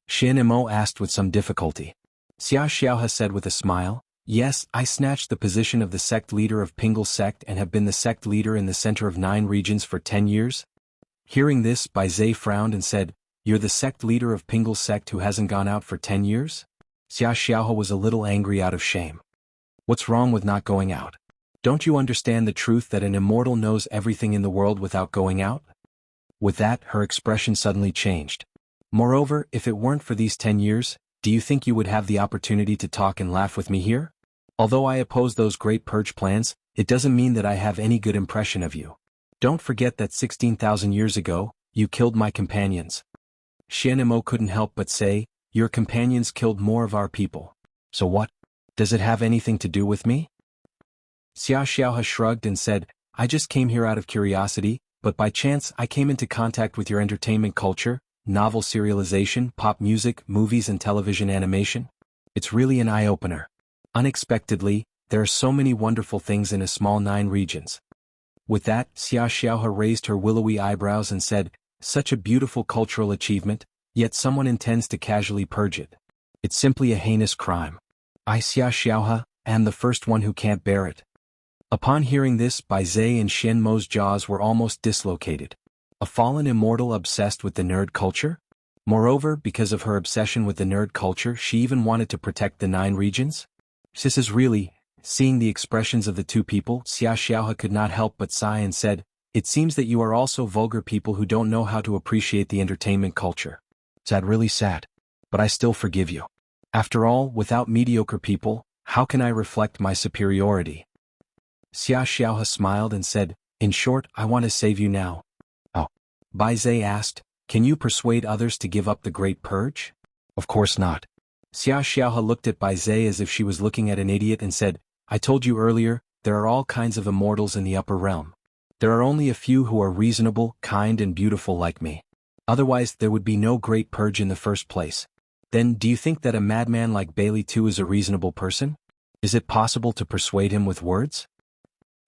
Xianemo asked with some difficulty. Xia Xiaohe said with a smile, Yes, I snatched the position of the sect leader of Pingle sect and have been the sect leader in the center of 9 regions for 10 years. Hearing this, Bai Zhe frowned and said, "You're the sect leader of Pingle sect who hasn't gone out for 10 years? Xia Xiaohe was a little angry out of shame. What's wrong with not going out? Don't you understand the truth that an immortal knows everything in the world without going out?" With that, her expression suddenly changed. "Moreover, if it weren't for these 10 years, do you think you would have the opportunity to talk and laugh with me here? Although I oppose those great purge plans, it doesn't mean that I have any good impression of you. Don't forget that 16,000 years ago, you killed my companions." Xianemo couldn't help but say, "Your companions killed more of our people. So what? Does it have anything to do with me?" Xia Xiaohe shrugged and said, "I just came here out of curiosity, but by chance I came into contact with your entertainment culture, novel serialization, pop music, movies and television animation. It's really an eye-opener. Unexpectedly, there are so many wonderful things in a small 9 regions." With that, Xia Xiaohe raised her willowy eyebrows and said, "Such a beautiful cultural achievement, yet someone intends to casually purge it. It's simply a heinous crime. I, Xia Xiaohe, am the first one who can't bear it." Upon hearing this, Bai Zhe and Xian Mo's jaws were almost dislocated. A fallen immortal obsessed with the nerd culture? Moreover, because of her obsession with the nerd culture, she even wanted to protect the 9 regions? This is really... Seeing the expressions of the two people, Xia Xiaohe could not help but sigh and said, "It seems that you are also vulgar people who don't know how to appreciate the entertainment culture. Sad, really sad. But I still forgive you. After all, without mediocre people, how can I reflect my superiority?" Xia Xiaohe smiled and said, "In short, I want to save you now." "Oh." Bai Zhe asked, "Can you persuade others to give up the Great Purge?" "Of course not." Xia Xiaohe looked at Bai Zhe as if she was looking at an idiot and said, "I told you earlier, there are all kinds of immortals in the upper realm. There are only a few who are reasonable, kind and beautiful like me. Otherwise there would be no Great Purge in the first place. Then do you think that a madman like Bailey too is a reasonable person? Is it possible to persuade him with words?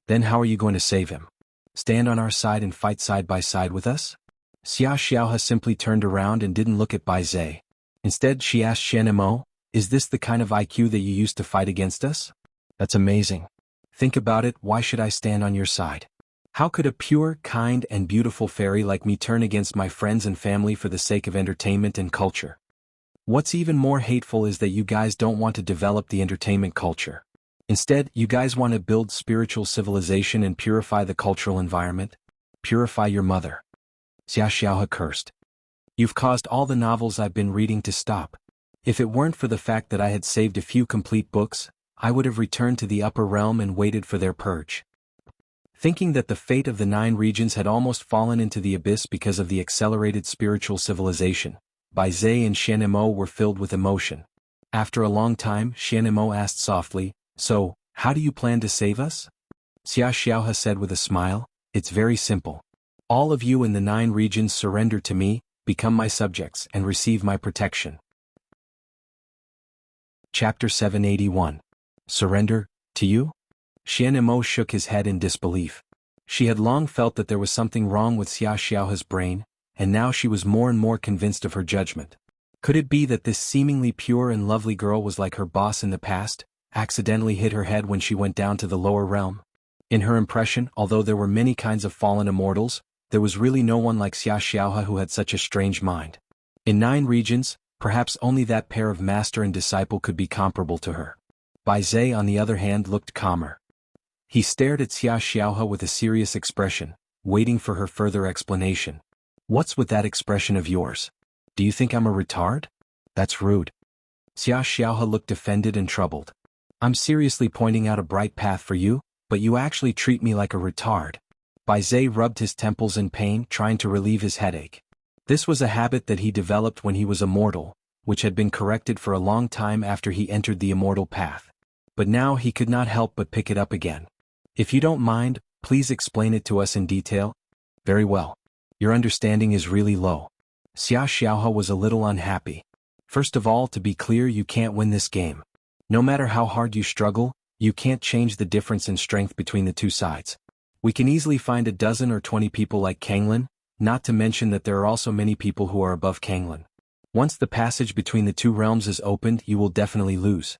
Then how are you going to save him? Stand on our side and fight side by side with us?" Xia Xiaohe simply turned around and didn't look at Bai Zhe. Instead she asked Xianemo, "Is this the kind of IQ that you used to fight against us? That's amazing. Think about it, why should I stand on your side? How could a pure, kind and beautiful fairy like me turn against my friends and family for the sake of entertainment and culture? What's even more hateful is that you guys don't want to develop the entertainment culture. Instead, you guys want to build spiritual civilization and purify the cultural environment. Purify your mother." Xia Xiaohe cursed. "You've caused all the novels I've been reading to stop. If it weren't for the fact that I had saved a few complete books, I would have returned to the upper realm and waited for their purge." Thinking that the fate of the 9 regions had almost fallen into the abyss because of the accelerated spiritual civilization, Bai Zhe and Xianemo were filled with emotion. After a long time, Xianemo asked softly, "So, how do you plan to save us?" Xia Xiaohe said with a smile, "It's very simple. All of you in the 9 regions surrender to me, become my subjects and receive my protection." Chapter 781. Surrender, to you? Xianemo shook his head in disbelief. She had long felt that there was something wrong with Xia Xiaohe's brain, and now she was more and more convinced of her judgment. Could it be that this seemingly pure and lovely girl was like her boss in the past, accidentally hit her head when she went down to the lower realm? In her impression, although there were many kinds of fallen immortals, there was really no one like Xia Xiaohe who had such a strange mind. In 9 regions, perhaps only that pair of master and disciple could be comparable to her. Bai Zhe, on the other hand, looked calmer. He stared at Xia Xiaohe with a serious expression, waiting for her further explanation. "What's with that expression of yours? Do you think I'm a retard? That's rude." Xia Xiaohe looked offended and troubled. "I'm seriously pointing out a bright path for you, but you actually treat me like a retard." Bai Zhe rubbed his temples in pain, trying to relieve his headache. This was a habit that he developed when he was a mortal, which had been corrected for a long time after he entered the immortal path. But now he could not help but pick it up again. "If you don't mind, please explain it to us in detail." "Very well. Your understanding is really low." Xia Xiaohe was a little unhappy. "First of all, to be clear, you can't win this game. No matter how hard you struggle, you can't change the difference in strength between the two sides. We can easily find a dozen or 20 people like Kanglin, not to mention that there are also many people who are above Kanglin. Once the passage between the two realms is opened, you will definitely lose."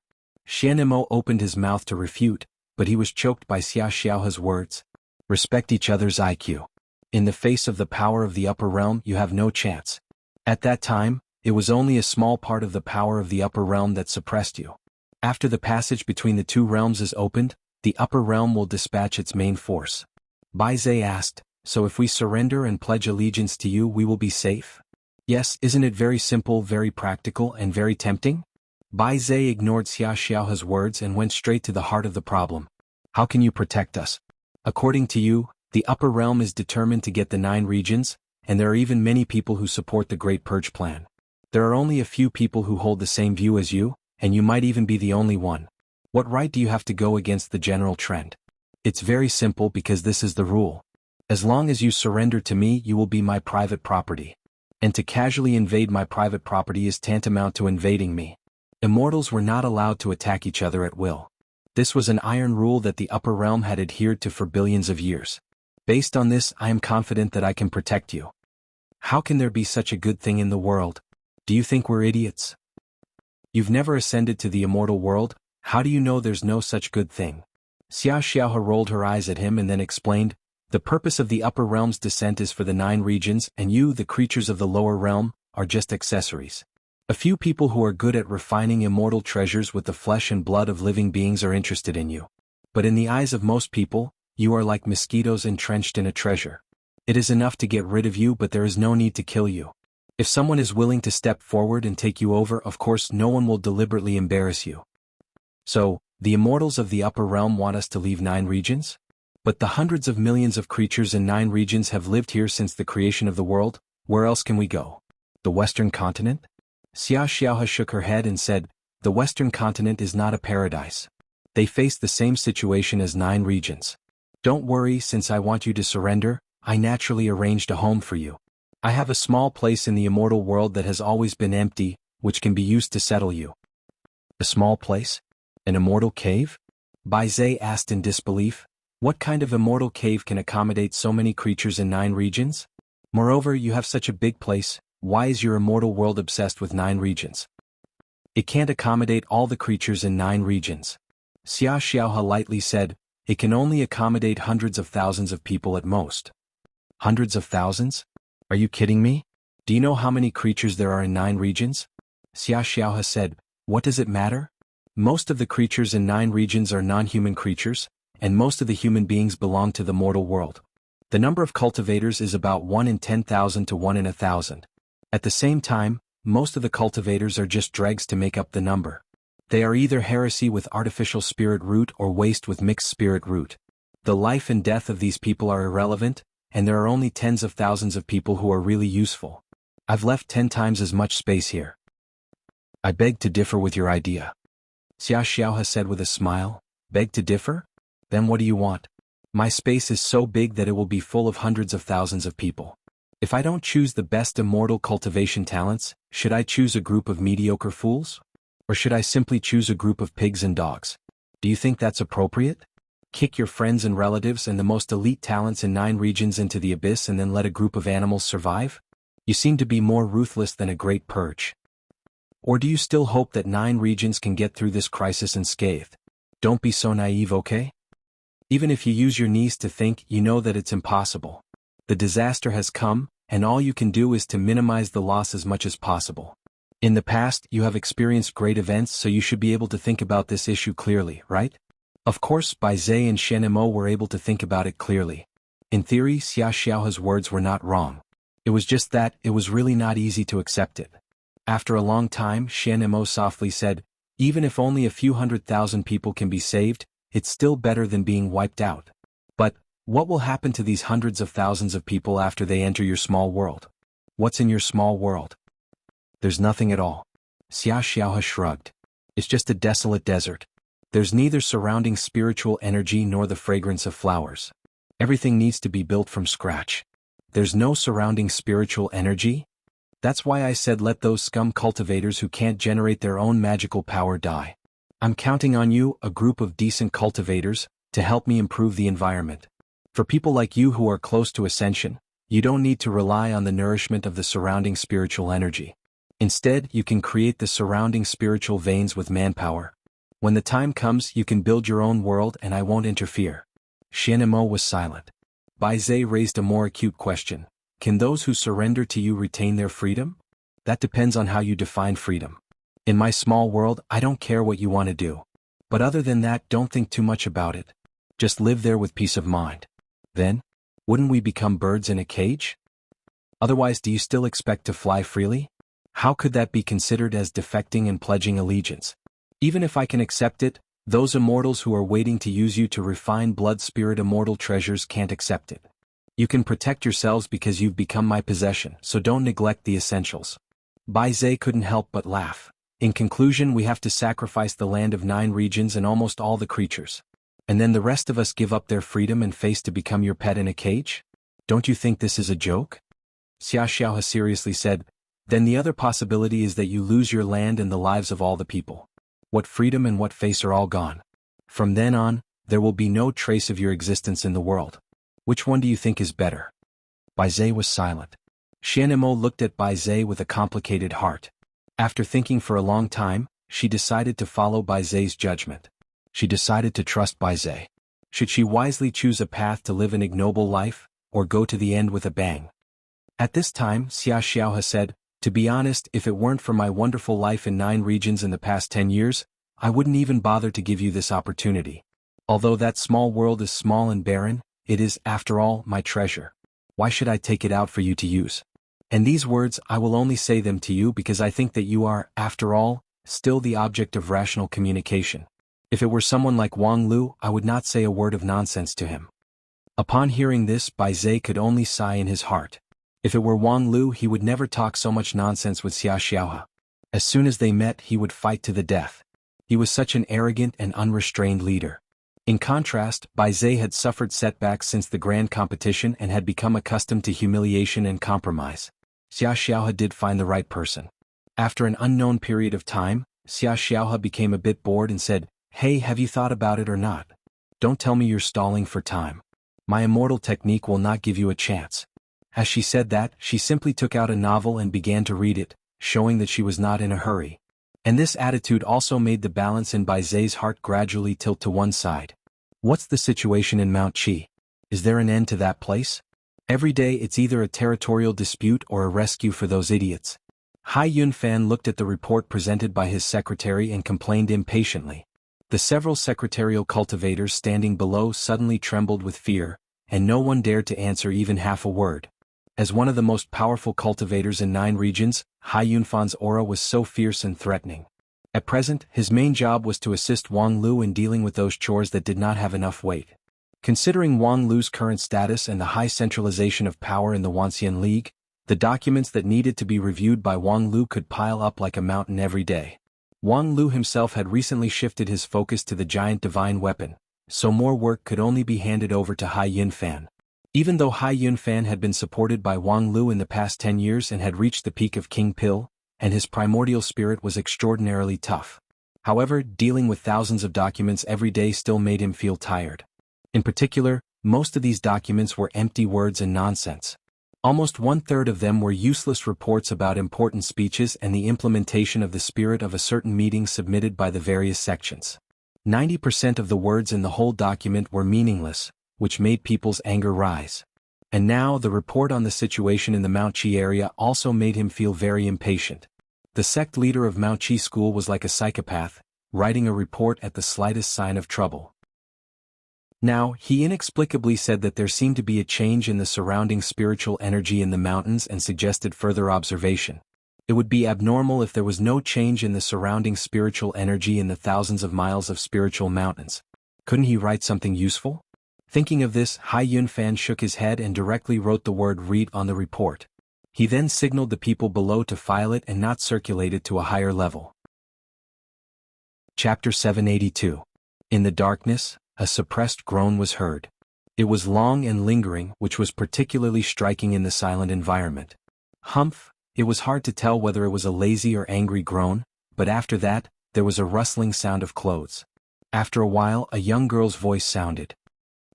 Xianemo opened his mouth to refute, but he was choked by Xia Xiaohe's words. Respect each other's IQ. In the face of the power of the upper realm, you have no chance. At that time, it was only a small part of the power of the upper realm that suppressed you. After the passage between the two realms is opened, the upper realm will dispatch its main force. Bai Zhe asked, so if we surrender and pledge allegiance to you, we will be safe? Yes, isn't it very simple, very practical, and very tempting? Bai Zhe ignored Xia Xiaohe's words and went straight to the heart of the problem. How can you protect us? According to you, the upper realm is determined to get the 9 regions, and there are even many people who support the Great Purge plan. There are only a few people who hold the same view as you, and you might even be the only one. What right do you have to go against the general trend? It's very simple because this is the rule. As long as you surrender to me, you will be my private property. And to casually invade my private property is tantamount to invading me. Immortals were not allowed to attack each other at will. This was an iron rule that the upper realm had adhered to for billions of years. Based on this, I am confident that I can protect you. How can there be such a good thing in the world? Do you think we're idiots? You've never ascended to the immortal world, how do you know there's no such good thing? Xia Xiaohe rolled her eyes at him and then explained, the purpose of the upper realm's descent is for the 9 regions, and you, the creatures of the lower realm, are just accessories. A few people who are good at refining immortal treasures with the flesh and blood of living beings are interested in you. But in the eyes of most people, you are like mosquitoes entrenched in a treasure. It is enough to get rid of you, but there is no need to kill you. If someone is willing to step forward and take you over, of course no one will deliberately embarrass you. So, the immortals of the upper realm want us to leave 9 regions? But the hundreds of millions of creatures in 9 regions have lived here since the creation of the world, where else can we go? The Western continent? Xia Xiaohe shook her head and said, the Western continent is not a paradise. They face the same situation as 9 regions. Don't worry, since I want you to surrender, I naturally arranged a home for you. I have a small place in the immortal world that has always been empty, which can be used to settle you. A small place? An immortal cave? Bai Zhe asked in disbelief. What kind of immortal cave can accommodate so many creatures in 9 regions? Moreover, you have such a big place, why is your immortal world obsessed with 9 regions? It can't accommodate all the creatures in 9 regions. Xia Xiaohe lightly said, it can only accommodate hundreds of thousands of people at most. Hundreds of thousands? Are you kidding me? Do you know how many creatures there are in 9 regions? Xia Xiaohe said, what does it matter? Most of the creatures in 9 regions are non-human creatures, and most of the human beings belong to the mortal world. The number of cultivators is about 1 in 10,000 to 1 in 1,000. At the same time, most of the cultivators are just dregs to make up the number. They are either heresy with artificial spirit root or waste with mixed spirit root. The life and death of these people are irrelevant, and there are only tens of thousands of people who are really useful. I've left 10 times as much space here. I beg to differ with your idea. Xia Xiaohe said with a smile, beg to differ? Then what do you want? My space is so big that it will be full of hundreds of thousands of people. If I don't choose the best immortal cultivation talents, should I choose a group of mediocre fools? Or should I simply choose a group of pigs and dogs? Do you think that's appropriate? Kick your friends and relatives and the most elite talents in 9 regions into the abyss and then let a group of animals survive? You seem to be more ruthless than a great purge. Or do you still hope that 9 regions can get through this crisis unscathed? Don't be so naive, okay? Even if you use your knees to think, you know that it's impossible. The disaster has come, and all you can do is to minimize the loss as much as possible. In the past, you have experienced great events, so you should be able to think about this issue clearly, right? Of course, Bai Zhe and Xianemo were able to think about it clearly. In theory, Xia Xiaohe's words were not wrong. It was just that, it was really not easy to accept it. After a long time, Xianemo softly said, even if only a few 100,000 people can be saved, it's still better than being wiped out. But, what will happen to these hundreds of thousands of people after they enter your small world? What's in your small world? There's nothing at all. Xia Xiaohe shrugged. It's just a desolate desert. There's neither surrounding spiritual energy nor the fragrance of flowers. Everything needs to be built from scratch. There's no surrounding spiritual energy? That's why I said let those scum cultivators who can't generate their own magical power die. I'm counting on you, a group of decent cultivators, to help me improve the environment. For people like you who are close to ascension, you don't need to rely on the nourishment of the surrounding spiritual energy. Instead, you can create the surrounding spiritual veins with manpower. When the time comes, you can build your own world and I won't interfere. Xianemo was silent. Bai Zhe raised a more acute question. Can those who surrender to you retain their freedom? That depends on how you define freedom. In my small world, I don't care what you want to do. But other than that, don't think too much about it. Just live there with peace of mind. Then, wouldn't we become birds in a cage? Otherwise, do you still expect to fly freely? How could that be considered as defecting and pledging allegiance? Even if I can accept it, those immortals who are waiting to use you to refine blood-spirit immortal treasures can't accept it. You can protect yourselves because you've become my possession, so don't neglect the essentials. Bai Zhe couldn't help but laugh. In conclusion, we have to sacrifice the land of 9 regions and almost all the creatures. And then the rest of us give up their freedom and face to become your pet in a cage? Don't you think this is a joke? Xia Xiaohe seriously said, then the other possibility is that you lose your land and the lives of all the people. What freedom and what face are all gone. From then on, there will be no trace of your existence in the world. Which one do you think is better? Bai Zhe was silent. Xianemo looked at Bai Zhe with a complicated heart. After thinking for a long time, she decided to follow Bai Zhe's judgment. She decided to trust Bai Zhe. Should she wisely choose a path to live an ignoble life, or go to the end with a bang? At this time, Xia Xiaohe said, to be honest, if it weren't for my wonderful life in 9 regions in the past 10 years, I wouldn't even bother to give you this opportunity. Although that small world is small and barren, it is, after all, my treasure. Why should I take it out for you to use? And these words, I will only say them to you because I think that you are, after all, still the object of rational communication. If it were someone like Wang Lu, I would not say a word of nonsense to him. Upon hearing this, Bai Zhe could only sigh in his heart. If it were Wang Lu, he would never talk so much nonsense with Xia Xiaohe. As soon as they met, he would fight to the death. He was such an arrogant and unrestrained leader. In contrast, Bai Zhe had suffered setbacks since the grand competition and had become accustomed to humiliation and compromise. Xia Xiaohe did find the right person. After an unknown period of time, Xia Xiaohe became a bit bored and said, "Hey, have you thought about it or not? Don't tell me you're stalling for time. My immortal technique will not give you a chance." As she said that, she simply took out a novel and began to read it, showing that she was not in a hurry. And this attitude also made the balance in Bai Zhe's heart gradually tilt to one side. What's the situation in Mount Qi? Is there an end to that place? Every day it's either a territorial dispute or a rescue for those idiots. Hai Yunfan looked at the report presented by his secretary and complained impatiently. The several secretarial cultivators standing below suddenly trembled with fear, and no one dared to answer even half a word. As one of the most powerful cultivators in 9 regions, Hai Yunfan's aura was so fierce and threatening. At present, his main job was to assist Wang Lu in dealing with those chores that did not have enough weight. Considering Wang Lu's current status and the high centralization of power in the Wuxia League, the documents that needed to be reviewed by Wang Lu could pile up like a mountain every day. Wang Lu himself had recently shifted his focus to the giant divine weapon, so more work could only be handed over to Hai Yunfan. Even though Hai Yunfan had been supported by Wang Lu in the past 10 years and had reached the peak of King Pill, and his primordial spirit was extraordinarily tough. However, dealing with thousands of documents every day still made him feel tired. In particular, most of these documents were empty words and nonsense. Almost 1/3 of them were useless reports about important speeches and the implementation of the spirit of a certain meeting submitted by the various sections. 90% of the words in the whole document were meaningless, which made people's anger rise. And now the report on the situation in the Mount Qi area also made him feel very impatient. The sect leader of Mount Qi school was like a psychopath, writing a report at the slightest sign of trouble. Now, he inexplicably said that there seemed to be a change in the surrounding spiritual energy in the mountains and suggested further observation. It would be abnormal if there was no change in the surrounding spiritual energy in the thousands of miles of spiritual mountains. Couldn't he write something useful? Thinking of this, Hai Yunfan shook his head and directly wrote the word "read" on the report. He then signaled the people below to file it and not circulate it to a higher level. Chapter 782. In the darkness, a suppressed groan was heard. It was long and lingering, which was particularly striking in the silent environment. Humph, it was hard to tell whether it was a lazy or angry groan, but after that, there was a rustling sound of clothes. After a while, a young girl's voice sounded.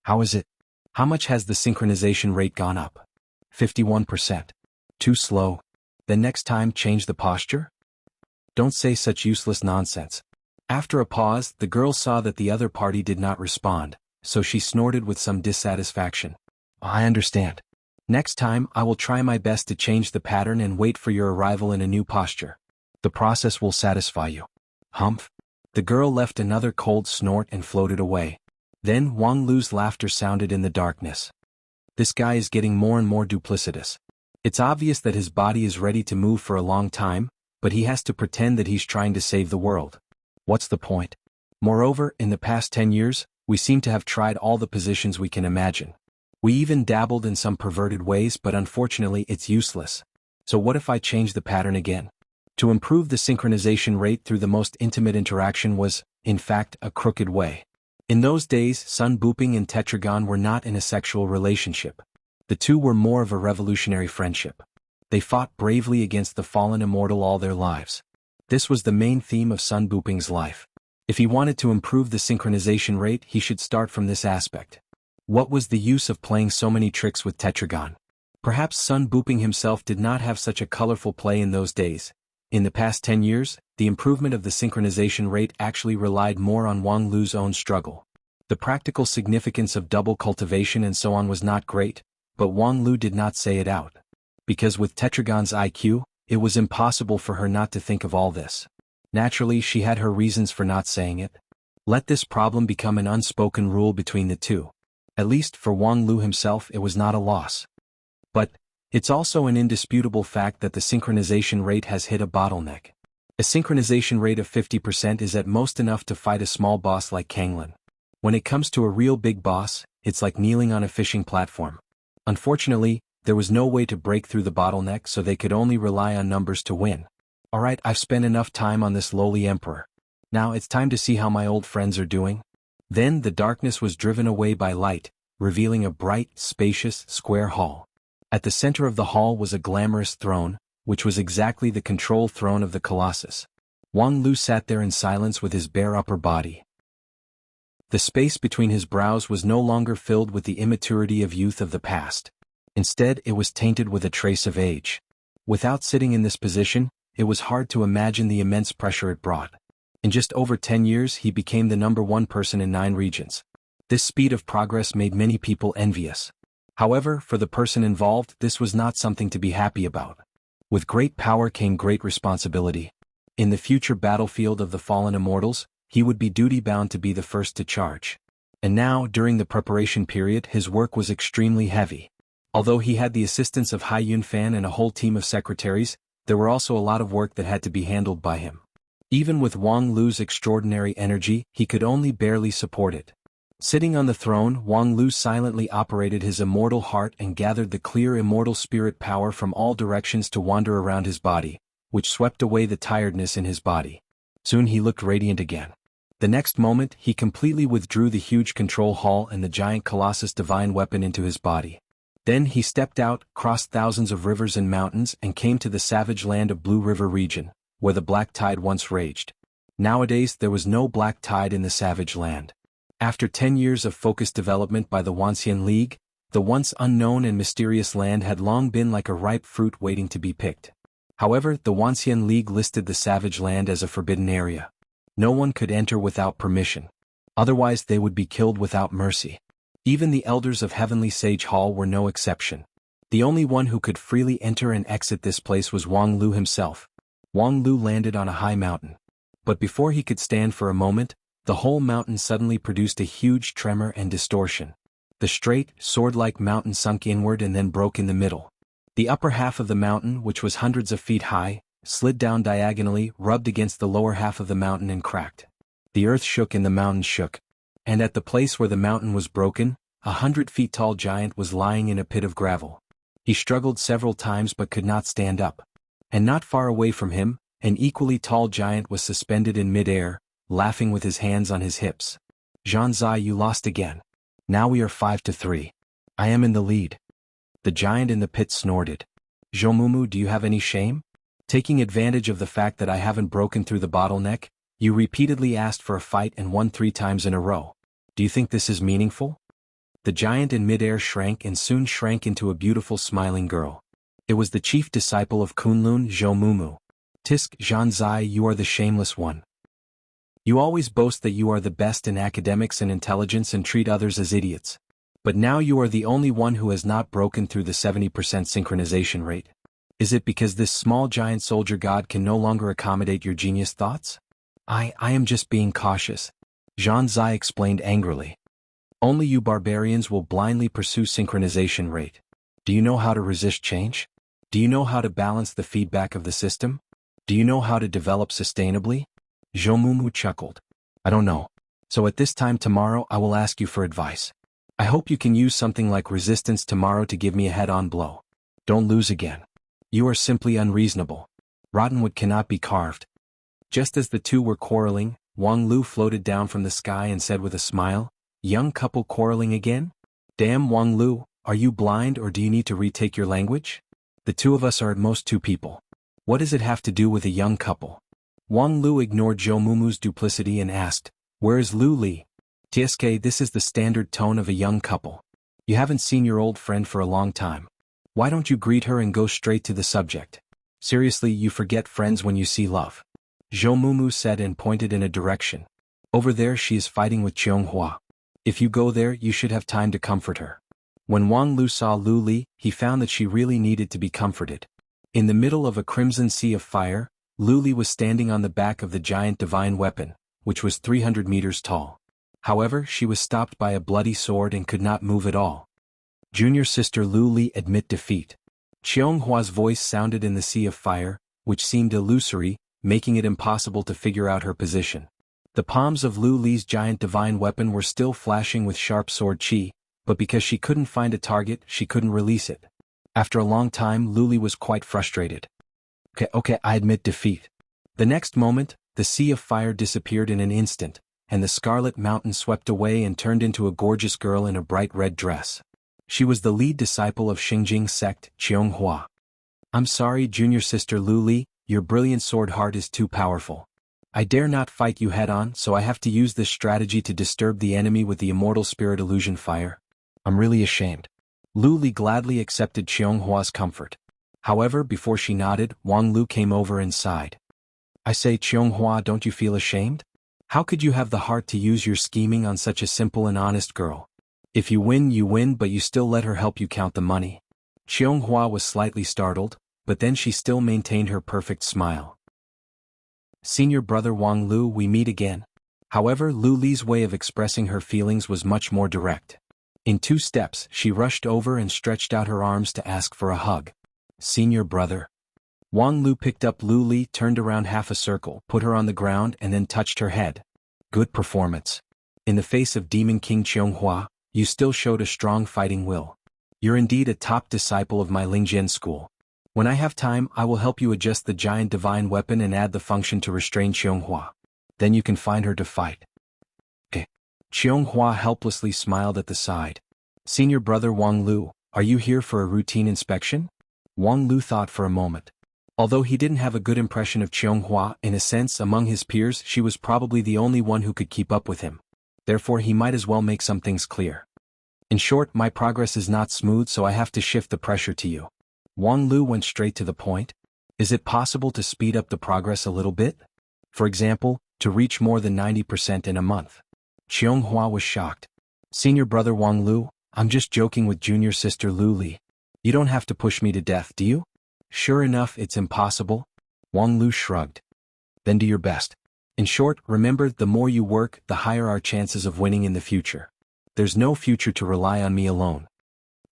"How is it? How much has the synchronization rate gone up?" 51%. Too slow. Then next time change the posture? Don't say such useless nonsense. After a pause, the girl saw that the other party did not respond, so she snorted with some dissatisfaction. I understand. Next time, I will try my best to change the pattern and wait for your arrival in a new posture. The process will satisfy you. Humph. The girl left another cold snort and floated away. Then Wang Lu's laughter sounded in the darkness. This guy is getting more and more duplicitous. It's obvious that his body is ready to move for a long time, but he has to pretend that he's trying to save the world. What's the point? Moreover, in the past 10 years, we seem to have tried all the positions we can imagine. We even dabbled in some perverted ways, but unfortunately it's useless. So what if I change the pattern again? To improve the synchronization rate through the most intimate interaction was, in fact, a crooked way. In those days, Sun Booping and Tetragon were not in a sexual relationship. The two were more of a revolutionary friendship. They fought bravely against the fallen immortal all their lives. This was the main theme of Sun Booping's life. If he wanted to improve the synchronization rate, he should start from this aspect. What was the use of playing so many tricks with Tetragon? Perhaps Sun Booping himself did not have such a colorful play in those days. In the past 10 years, the improvement of the synchronization rate actually relied more on Wang Lu's own struggle. The practical significance of double cultivation and so on was not great, but Wang Lu did not say it out. Because with Tetragon's IQ, it was impossible for her not to think of all this. Naturally, she had her reasons for not saying it. Let this problem become an unspoken rule between the two. At least for Wang Lu himself, it was not a loss. But it's also an indisputable fact that the synchronization rate has hit a bottleneck. A synchronization rate of 50% is at most enough to fight a small boss like Kanglin. When it comes to a real big boss, it's like kneeling on a fishing platform. Unfortunately, there was no way to break through the bottleneck, so they could only rely on numbers to win. Alright, I've spent enough time on this lowly emperor. Now it's time to see how my old friends are doing. Then the darkness was driven away by light, revealing a bright, spacious, square hall. At the center of the hall was a glamorous throne, which was exactly the control throne of the Colossus. Wang Lu sat there in silence with his bare upper body. The space between his brows was no longer filled with the immaturity of youth of the past. Instead, it was tainted with a trace of age. Without sitting in this position, it was hard to imagine the immense pressure it brought. In just over 10 years, he became the #1 person in 9 regions. This speed of progress made many people envious. However, for the person involved, this was not something to be happy about. With great power came great responsibility. In the future battlefield of the fallen immortals, he would be duty-bound to be the first to charge. And now, during the preparation period, his work was extremely heavy. Although he had the assistance of Hai Yunfan and a whole team of secretaries, there were also a lot of work that had to be handled by him. Even with Wang Lu's extraordinary energy, he could only barely support it. Sitting on the throne, Wang Lu silently operated his immortal heart and gathered the clear immortal spirit power from all directions to wander around his body, which swept away the tiredness in his body. Soon he looked radiant again. The next moment, he completely withdrew the huge control hall and the giant Colossus divine weapon into his body. Then he stepped out, crossed thousands of rivers and mountains, and came to the savage land of Blue River region, where the black tide once raged. Nowadays there was no black tide in the savage land. After 10 years of focused development by the Wuxia League, the once unknown and mysterious land had long been like a ripe fruit waiting to be picked. However, the Wuxia League listed the savage land as a forbidden area. No one could enter without permission. Otherwise they would be killed without mercy. Even the elders of Heavenly Sage Hall were no exception. The only one who could freely enter and exit this place was Wang Lu himself. Wang Lu landed on a high mountain. But before he could stand for a moment, the whole mountain suddenly produced a huge tremor and distortion. The straight, sword-like mountain sunk inward and then broke in the middle. The upper half of the mountain, which was hundreds of feet high, slid down diagonally, rubbed against the lower half of the mountain and cracked. The earth shook and the mountain shook. And at the place where the mountain was broken, 100 feet tall giant was lying in a pit of gravel. He struggled several times but could not stand up. And not far away from him, an equally tall giant was suspended in mid-air, laughing with his hands on his hips. Zhanzai, you lost again. Now we are 5-3. I am in the lead. The giant in the pit snorted. Zhomumu, do you have any shame? Taking advantage of the fact that I haven't broken through the bottleneck, you repeatedly asked for a fight and won 3 times in a row. Do you think this is meaningful? The giant in midair shrank and soon shrank into a beautiful smiling girl. It was the chief disciple of Kunlun, Zhomumu. Tisk, Zhanzai, you are the shameless one. You always boast that you are the best in academics and intelligence and treat others as idiots. But now you are the only one who has not broken through the 70% synchronization rate. Is it because this small giant soldier god can no longer accommodate your genius thoughts? I am just being cautious. Zhan Zai explained angrily. Only you barbarians will blindly pursue synchronization rate. Do you know how to resist change? Do you know how to balance the feedback of the system? Do you know how to develop sustainably? Zhou chuckled. I don't know. So at this time tomorrow I will ask you for advice. I hope you can use something like resistance tomorrow to give me a head-on blow. Don't lose again. You are simply unreasonable. Rotten wood cannot be carved. Just as the two were quarreling, Wang Lu floated down from the sky and said with a smile, Young couple quarreling again? Damn Wang Lu, are you blind or do you need to retake your language? The two of us are at most two people. What does it have to do with a young couple? Wang Lu ignored Zhou Mumu's duplicity and asked, Where is Lu Li? TSK, this is the standard tone of a young couple. You haven't seen your old friend for a long time. Why don't you greet her and go straight to the subject? Seriously, you forget friends when you see love. Zhou Mumu said and pointed in a direction. Over there she is fighting with Qianghua. If you go there you should have time to comfort her. When Wang Lu saw Lu Li, he found that she really needed to be comforted. In the middle of a crimson sea of fire, Lu Li was standing on the back of the giant divine weapon, which was 300 meters tall. However, she was stopped by a bloody sword and could not move at all. Junior sister Lu Li admit defeat. Qianghua's voice sounded in the sea of fire, which seemed illusory, making it impossible to figure out her position. The palms of Lu Li's giant divine weapon were still flashing with sharp sword chi, but because she couldn't find a target, she couldn't release it. After a long time, Lu Li was quite frustrated. Okay, I admit defeat. The next moment, the sea of fire disappeared in an instant, and the scarlet mountain swept away and turned into a gorgeous girl in a bright red dress. She was the lead disciple of Xingjing sect, Qianghua. I'm sorry, junior sister Lu Li, your brilliant sword heart is too powerful. I dare not fight you head-on, so I have to use this strategy to disturb the enemy with the immortal spirit illusion fire. I'm really ashamed. Lu Li gladly accepted Qianghua's comfort. However, before she nodded, Wang Lu came over and sighed. I say, Qianghua, don't you feel ashamed? How could you have the heart to use your scheming on such a simple and honest girl? If you win, but you still let her help you count the money. Qianghua was slightly startled, but then she still maintained her perfect smile. Senior brother Wang Lu, we meet again. However, Lu Li's way of expressing her feelings was much more direct. In 2 steps, she rushed over and stretched out her arms to ask for a hug. Senior brother. Wang Lu picked up Lu Li, turned around half a circle, put her on the ground and then touched her head. Good performance. In the face of Demon King Qianghua, you still showed a strong fighting will. You're indeed a top disciple of my Lingjian school. When I have time, I will help you adjust the giant divine weapon and add the function to restrain Qianghua. Then you can find her to fight. Qianghua helplessly smiled at the side. Senior brother Wang Lu, are you here for a routine inspection? Wang Lu thought for a moment. Although he didn't have a good impression of Qianghua, in a sense among his peers she was probably the only one who could keep up with him. Therefore he might as well make some things clear. In short, my progress is not smooth, so I have to shift the pressure to you. Wang Lu went straight to the point. Is it possible to speed up the progress a little bit? For example, to reach more than 90% in a month. Qianghua was shocked. Senior brother Wang Lu, I'm just joking with junior sister Lu Li. You don't have to push me to death, do you? Sure enough, it's impossible. Wang Lu shrugged. Then do your best. In short, remember, the more you work, the higher our chances of winning in the future. There's no future to rely on me alone.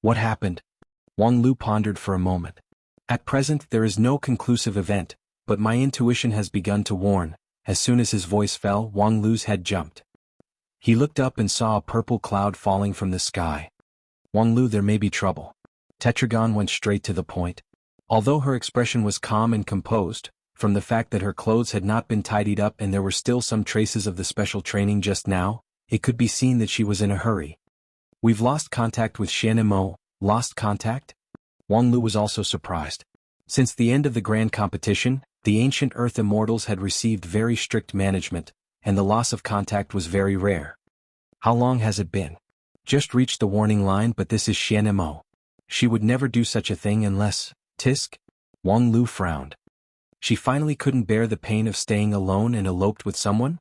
What happened? Wang Lu pondered for a moment. At present, there is no conclusive event, but my intuition has begun to warn. As soon as his voice fell, Wang Lu's head jumped. He looked up and saw a purple cloud falling from the sky. Wang Lu, there may be trouble. Tetragon went straight to the point. Although her expression was calm and composed, from the fact that her clothes had not been tidied up and there were still some traces of the special training just now, it could be seen that she was in a hurry. We've lost contact with Xianemo. Lost contact? Wang Lu was also surprised. Since the end of the grand competition, the ancient Earth Immortals had received very strict management, and the loss of contact was very rare. How long has it been? Just reached the warning line, but this is Xianemo. She would never do such a thing unless... Tisk? Wang Lu frowned. She finally couldn't bear the pain of staying alone and eloped with someone?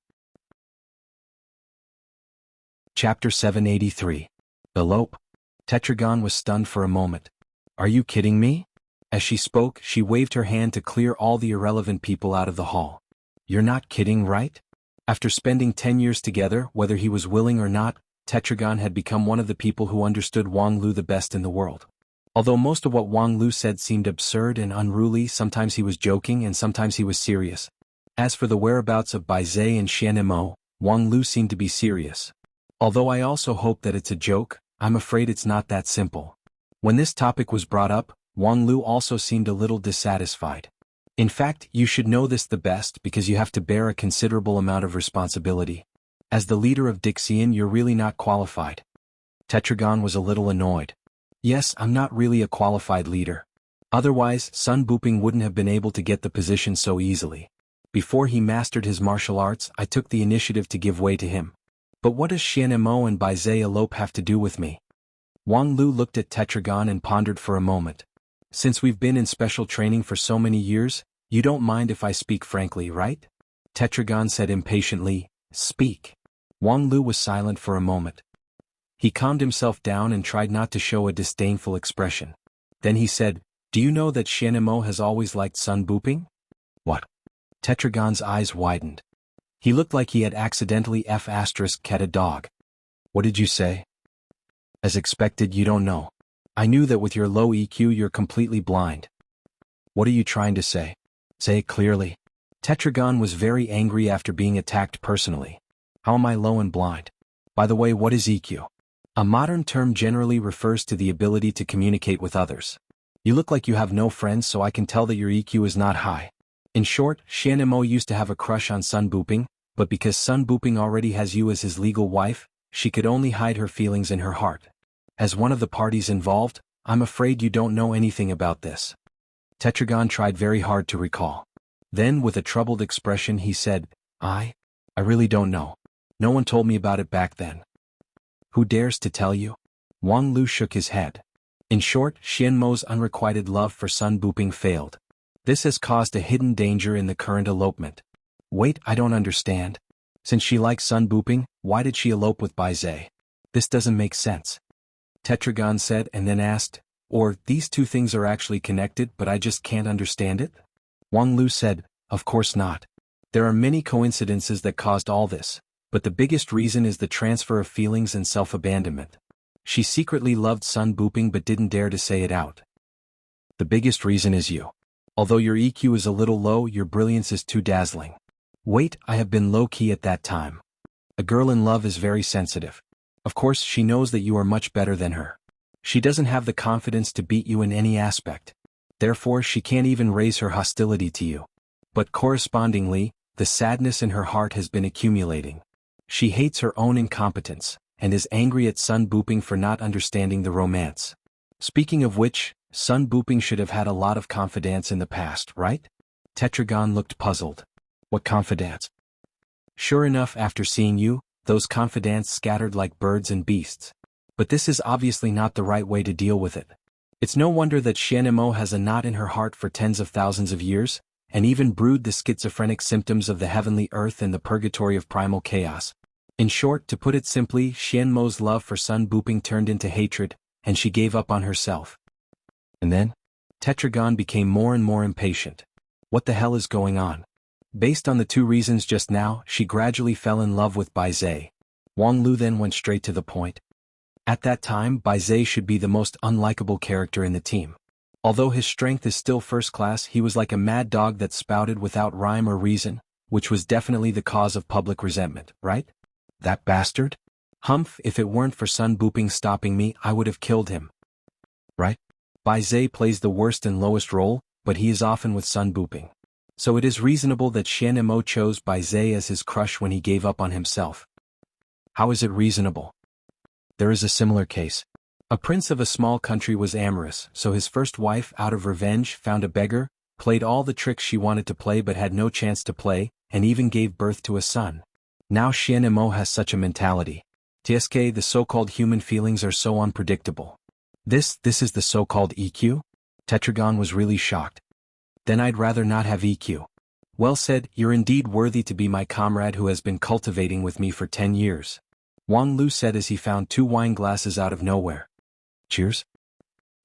Chapter 783. Elope. Tetragon was stunned for a moment. Are you kidding me? As she spoke, she waved her hand to clear all the irrelevant people out of the hall. You're not kidding, right? After spending 10 years together, whether he was willing or not, Tetragon had become one of the people who understood Wang Lu the best in the world. Although most of what Wang Lu said seemed absurd and unruly, sometimes he was joking and sometimes he was serious. As for the whereabouts of Bai Zhe and Xian Mo, Wang Lu seemed to be serious. Although I also hope that it's a joke, I'm afraid it's not that simple. When this topic was brought up, Wang Lu also seemed a little dissatisfied. In fact, you should know this the best because you have to bear a considerable amount of responsibility. As the leader of Dixian, you're really not qualified. Tetragon was a little annoyed. Yes, I'm not really a qualified leader. Otherwise, Sun Buping wouldn't have been able to get the position so easily. Before he mastered his martial arts, I took the initiative to give way to him. But what does Xian Mo and Bai Zhe Elope have to do with me? Wang Lu looked at Tetragon and pondered for a moment. Since we've been in special training for so many years, you don't mind if I speak frankly, right? Tetragon said impatiently, Speak. Wang Lu was silent for a moment. He calmed himself down and tried not to show a disdainful expression. Then he said, Do you know that Xian Mo has always liked Sun Buping? What? Tetragon's eyes widened. He looked like he had accidentally cat a dog. What did you say? As expected, you don't know. I knew that with your low EQ you're completely blind. What are you trying to say? Say it clearly. Tetragon was very angry after being attacked personally. How am I low and blind? By the way, what is EQ? A modern term generally refers to the ability to communicate with others. You look like you have no friends, so I can tell that your EQ is not high. In short, Xian Mo used to have a crush on Sun Buping, but because Sun Buping already has you as his legal wife, she could only hide her feelings in her heart. As one of the parties involved, I'm afraid you don't know anything about this. Tetragon tried very hard to recall. Then, with a troubled expression, he said, I really don't know. No one told me about it back then. Who dares to tell you? Wang Lu shook his head. In short, Xian Mo's unrequited love for Sun Buping failed. This has caused a hidden danger in the current elopement. Wait, I don't understand. Since she likes Sun Buping, why did she elope with Bai Zhe? This doesn't make sense. Tetragon said and then asked, Or, these two things are actually connected but I just can't understand it? Wang Lu said, Of course not. There are many coincidences that caused all this, but the biggest reason is the transfer of feelings and self-abandonment. She secretly loved Sun Buping but didn't dare to say it out. The biggest reason is you. Although your EQ is a little low, your brilliance is too dazzling. Wait, I have been low-key at that time. A girl in love is very sensitive. Of course, she knows that you are much better than her. She doesn't have the confidence to beat you in any aspect. Therefore, she can't even raise her hostility to you. But correspondingly, the sadness in her heart has been accumulating. She hates her own incompetence, and is angry at Sun Buping for not understanding the romance. Speaking of which, Sun Buping should have had a lot of confidence in the past, right? Tetragon looked puzzled. What confidence? Sure enough, after seeing you, those confidants scattered like birds and beasts. But this is obviously not the right way to deal with it. It's no wonder that Xian Mo has a knot in her heart for tens of thousands of years, and even brewed the schizophrenic symptoms of the heavenly earth and the purgatory of primal chaos. In short, to put it simply, Xian Mo's love for Sun Buping turned into hatred, and she gave up on herself. And then? Tetragon became more and more impatient. What the hell is going on? Based on the two reasons just now, she gradually fell in love with Bai Zhe. Wang Lu then went straight to the point. At that time, Bai Zhe should be the most unlikable character in the team. Although his strength is still first class, he was like a mad dog that spouted without rhyme or reason, which was definitely the cause of public resentment, right? That bastard? Humph, if it weren't for Sun Buping stopping me, I would have killed him. Right? Bai Zhe plays the worst and lowest role, but he is often with Sun Buping. So it is reasonable that Xian Mo chose Bai Zhe as his crush when he gave up on himself. How is it reasonable? There is a similar case. A prince of a small country was amorous, so his first wife, out of revenge, found a beggar, played all the tricks she wanted to play but had no chance to play, and even gave birth to a son. Now Xian Mo has such a mentality. TSK, the so-called human feelings are so unpredictable. This is the so-called EQ? Tetragon was really shocked. Then I'd rather not have EQ. Well said, you're indeed worthy to be my comrade who has been cultivating with me for 10 years. Wang Lu said as he found 2 wine glasses out of nowhere. Cheers?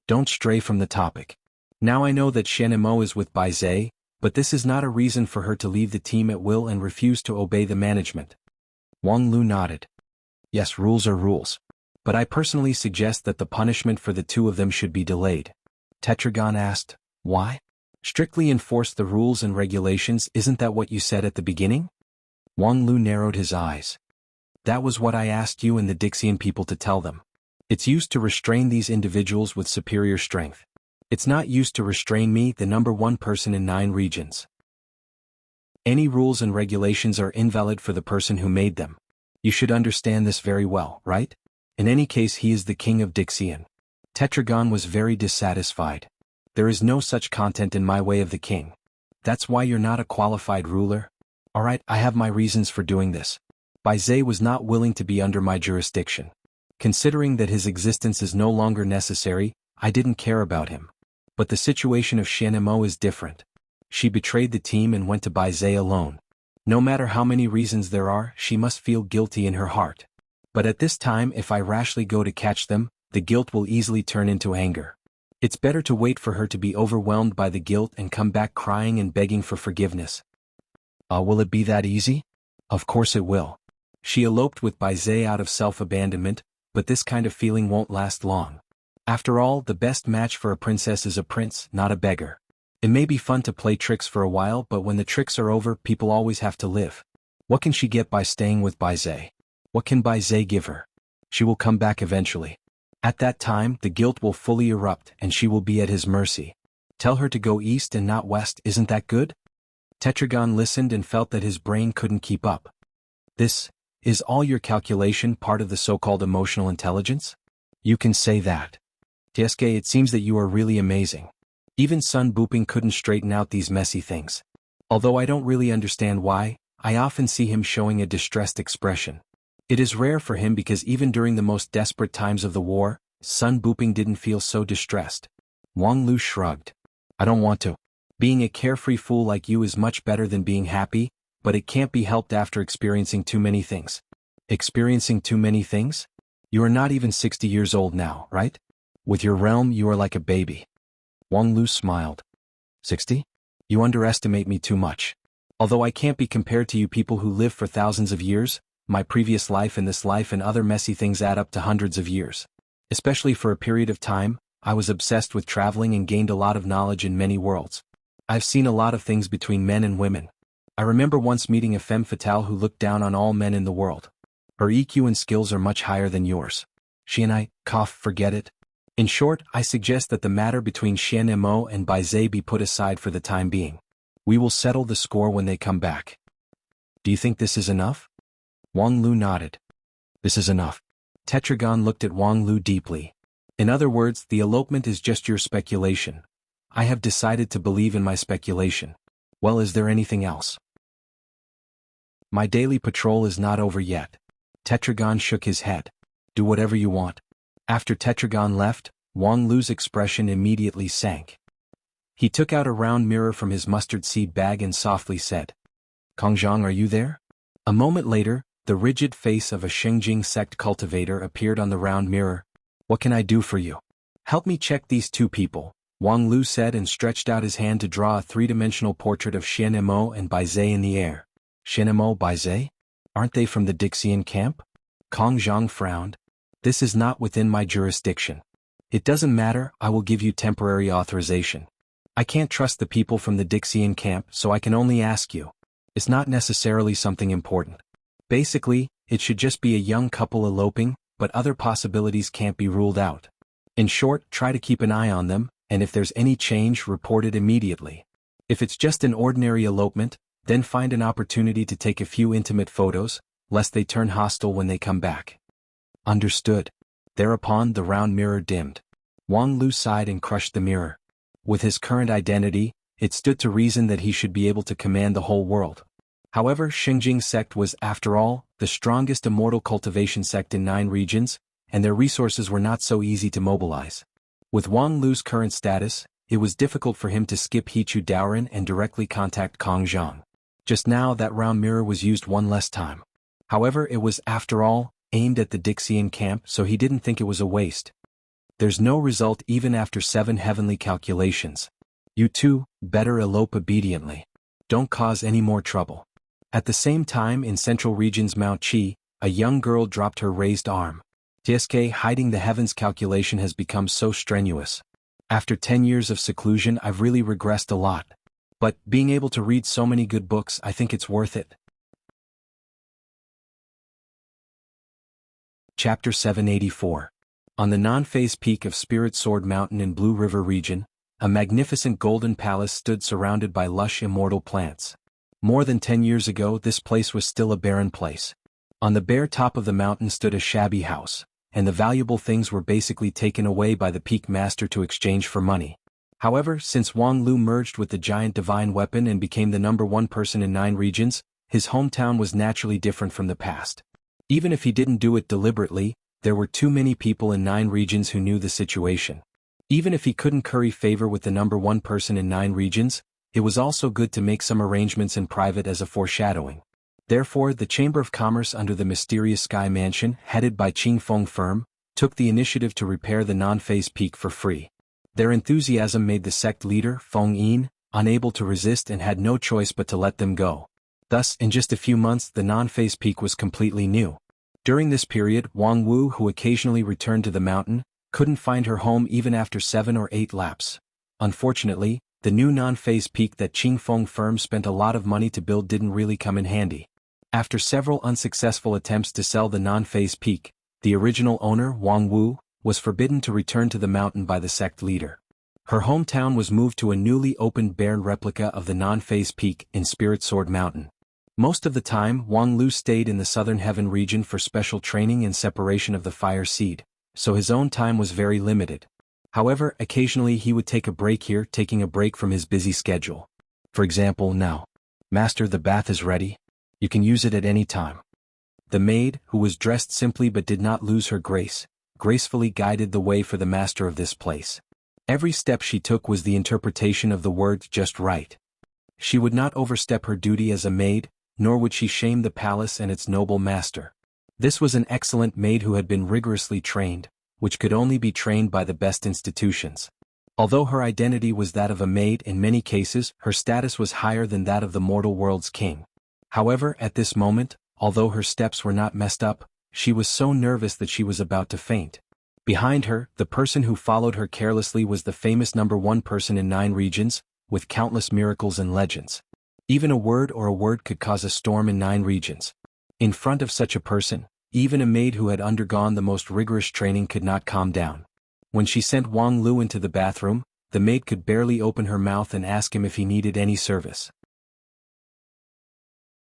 Don't stray from the topic. Now I know that Shen is with Bai Zhe, but this is not a reason for her to leave the team at will and refuse to obey the management. Wang Lu nodded. Yes, rules are rules. But I personally suggest that the punishment for the 2 of them should be delayed. Tetragon asked, why? Strictly enforce the rules and regulations, isn't that what you said at the beginning? Wang Lu narrowed his eyes. That was what I asked you and the Dixian people to tell them. It's used to restrain these individuals with superior strength. It's not used to restrain me, the number 1 person in 9 regions. Any rules and regulations are invalid for the person who made them. You should understand this very well, right? In any case, he is the king of Dixian. Tetragon was very dissatisfied. There is no such content in my way of the king. That's why you're not a qualified ruler? Alright, I have my reasons for doing this. Bai Zhe was not willing to be under my jurisdiction. Considering that his existence is no longer necessary, I didn't care about him. But the situation of Shen is different. She betrayed the team and went to Bai Zhe alone. No matter how many reasons there are, she must feel guilty in her heart. But at this time, if I rashly go to catch them, the guilt will easily turn into anger. It's better to wait for her to be overwhelmed by the guilt and come back crying and begging for forgiveness. Will it be that easy? Of course it will. She eloped with Bai Zhe out of self-abandonment, but this kind of feeling won't last long. After all, the best match for a princess is a prince, not a beggar. It may be fun to play tricks for a while, but when the tricks are over, people always have to live. What can she get by staying with Bai Zhe? What can Bai Zhe give her? She will come back eventually. At that time, the guilt will fully erupt and she will be at his mercy. Tell her to go east and not west, isn't that good? Tetragon listened and felt that his brain couldn't keep up. This is all your calculation, part of the so-called emotional intelligence? You can say that. Tieske, it seems that you are really amazing. Even Sun Buping couldn't straighten out these messy things. Although I don't really understand why, I often see him showing a distressed expression. It is rare for him because even during the most desperate times of the war, Sun Buping didn't feel so distressed. Wang Lu shrugged. I don't want to. Being a carefree fool like you is much better than being happy, but it can't be helped after experiencing too many things. Experiencing too many things? You are not even 60 years old now, right? With your realm, you are like a baby. Wang Lu smiled. 60? You underestimate me too much. Although I can't be compared to you people who live for thousands of years, my previous life and this life and other messy things add up to hundreds of years. Especially for a period of time, I was obsessed with traveling and gained a lot of knowledge in many worlds. I've seen a lot of things between men and women. I remember once meeting a femme fatale who looked down on all men in the world. Her EQ and skills are much higher than yours. She and I, forget it. In short, I suggest that the matter between Shen Mo and Bai Zhe be put aside for the time being. We will settle the score when they come back. Do you think this is enough? Wang Lu nodded. This is enough. Tetragon looked at Wang Lu deeply. In other words, the elopement is just your speculation. I have decided to believe in my speculation. Well, is there anything else? My daily patrol is not over yet. Tetragon shook his head. Do whatever you want. After Tetragon left, Wang Lu's expression immediately sank. He took out a round mirror from his mustard seed bag and softly said, Kongzhang, are you there? A moment later, the rigid face of a Shengjing sect cultivator appeared on the round mirror. What can I do for you? Help me check these 2 people, Wang Lu said and stretched out his hand to draw a 3-dimensional portrait of Shen Mo and Bai Zhe in the air. Shen Mo, Bai Zhe? Aren't they from the Dixian camp? Kongzhang frowned. This is not within my jurisdiction. It doesn't matter, I will give you temporary authorization. I can't trust the people from the Dixian camp, so I can only ask you. It's not necessarily something important. Basically, it should just be a young couple eloping, but other possibilities can't be ruled out. In short, try to keep an eye on them, and if there's any change, report it immediately. If it's just an ordinary elopement, then find an opportunity to take a few intimate photos, lest they turn hostile when they come back. Understood. Thereupon the round mirror dimmed. Wang Lu sighed and crushed the mirror. With his current identity, it stood to reason that he should be able to command the whole world. However, Shengjing sect was, after all, the strongest immortal cultivation sect in 9 regions, and their resources were not so easy to mobilize. With Wang Lu's current status, it was difficult for him to skip Hichu Daoren and directly contact Kongzhang. Just now that round mirror was used one less time. However, it was, after all, aimed at the Dixian camp, so he didn't think it was a waste. There's no result even after 7 heavenly calculations. You two, better elope obediently. Don't cause any more trouble. At the same time, in Central Region's Mount Chi, a young girl dropped her raised arm. TSK hiding the heavens calculation has become so strenuous. After 10 years of seclusion, I've really regressed a lot. But, being able to read so many good books, I think it's worth it. Chapter 784. On the non-phase peak of Spirit Sword Mountain in Blue River region, a magnificent golden palace stood surrounded by lush immortal plants. More than 10 years ago, this place was still a barren place. On the bare top of the mountain stood a shabby house, and the valuable things were basically taken away by the peak master to exchange for money. However, since Wang Lu merged with the giant divine weapon and became the #1 person in 9 regions, his hometown was naturally different from the past. Even if he didn't do it deliberately, there were too many people in 9 regions who knew the situation. Even if he couldn't curry favor with the #1 person in 9 regions, it was also good to make some arrangements in private as a foreshadowing. Therefore, the Chamber of Commerce under the mysterious Sky Mansion, headed by Qing Feng firm, took the initiative to repair the non-phase peak for free. Their enthusiasm made the sect leader, Feng Yin, unable to resist and had no choice but to let them go. Thus, in just a few months, the non-phase peak was completely new. During this period, Wang Wu, who occasionally returned to the mountain, couldn't find her home even after 7 or 8 laps. Unfortunately, the new non-phase peak that Qing Feng firm spent a lot of money to build didn't really come in handy. After several unsuccessful attempts to sell the non-phase peak, the original owner, Wang Wu, was forbidden to return to the mountain by the sect leader. Her hometown was moved to a newly opened barren replica of the non-phase peak in Spirit Sword Mountain. Most of the time, Wang Lu stayed in the Southern Heaven region for special training and separation of the fire seed, so his own time was very limited. However, occasionally he would take a break here, taking a break from his busy schedule. For example, now. Master, the bath is ready. You can use it at any time. The maid, who was dressed simply but did not lose her grace, gracefully guided the way for the master of this place. Every step she took was the interpretation of the word just right. She would not overstep her duty as a maid, nor would she shame the palace and its noble master. This was an excellent maid who had been rigorously trained, which could only be trained by the best institutions. Although her identity was that of a maid, in many cases, her status was higher than that of the mortal world's king. However, at this moment, although her steps were not messed up, she was so nervous that she was about to faint. Behind her, the person who followed her carelessly was the famous #1 person in 9 regions, with countless miracles and legends. Even a word could cause a storm in 9 regions. In front of such a person, even a maid who had undergone the most rigorous training could not calm down. When she sent Wang Lu into the bathroom, the maid could barely open her mouth and ask him if he needed any service.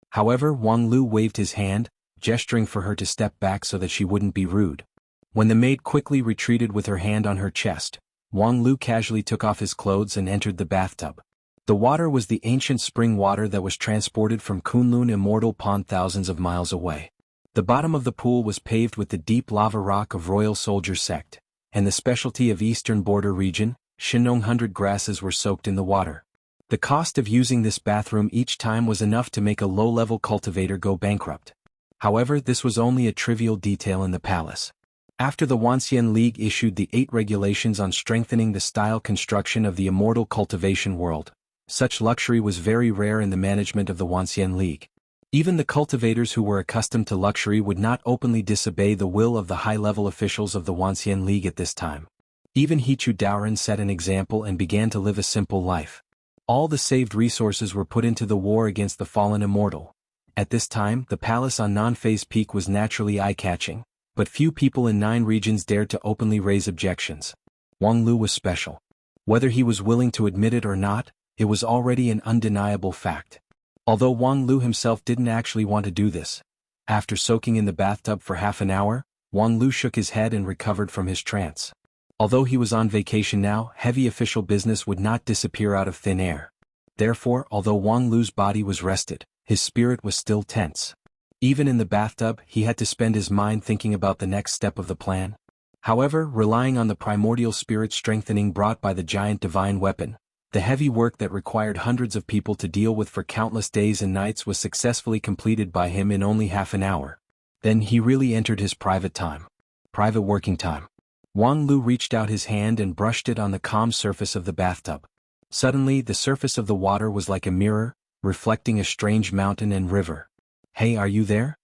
However, Wang Lu waved his hand, gesturing for her to step back so that she wouldn't be rude. When the maid quickly retreated with her hand on her chest, Wang Lu casually took off his clothes and entered the bathtub. The water was the ancient spring water that was transported from Kunlun Immortal Pond thousands of miles away. The bottom of the pool was paved with the deep lava rock of Royal Soldier Sect, and the specialty of Eastern Border region, Shinong 100 grasses were soaked in the water. The cost of using this bathroom each time was enough to make a low-level cultivator go bankrupt. However, this was only a trivial detail in the palace. After the Wanxian League issued the 8 regulations on strengthening the style construction of the immortal cultivation world, such luxury was very rare in the management of the Wanxian League. Even the cultivators who were accustomed to luxury would not openly disobey the will of the high-level officials of the Wanxian League at this time. Even Hichu Daoren set an example and began to live a simple life. All the saved resources were put into the war against the fallen immortal. At this time, the palace on Non-Phase Peak was naturally eye-catching, but few people in 9 regions dared to openly raise objections. Wang Lu was special. Whether he was willing to admit it or not, it was already an undeniable fact. Although Wang Lu himself didn't actually want to do this. After soaking in the bathtub for half an hour, Wang Lu shook his head and recovered from his trance. Although he was on vacation now, heavy official business would not disappear out of thin air. Therefore, although Wang Lu's body was rested, his spirit was still tense. Even in the bathtub, he had to spend his mind thinking about the next step of the plan. However, relying on the primordial spirit strengthening brought by the giant divine weapon, the heavy work that required hundreds of people to deal with for countless days and nights was successfully completed by him in only half an hour. Then he really entered his private time. Private working time. Wang Lu reached out his hand and brushed it on the calm surface of the bathtub. Suddenly, the surface of the water was like a mirror, reflecting a strange mountain and river. "Hey, are you there?"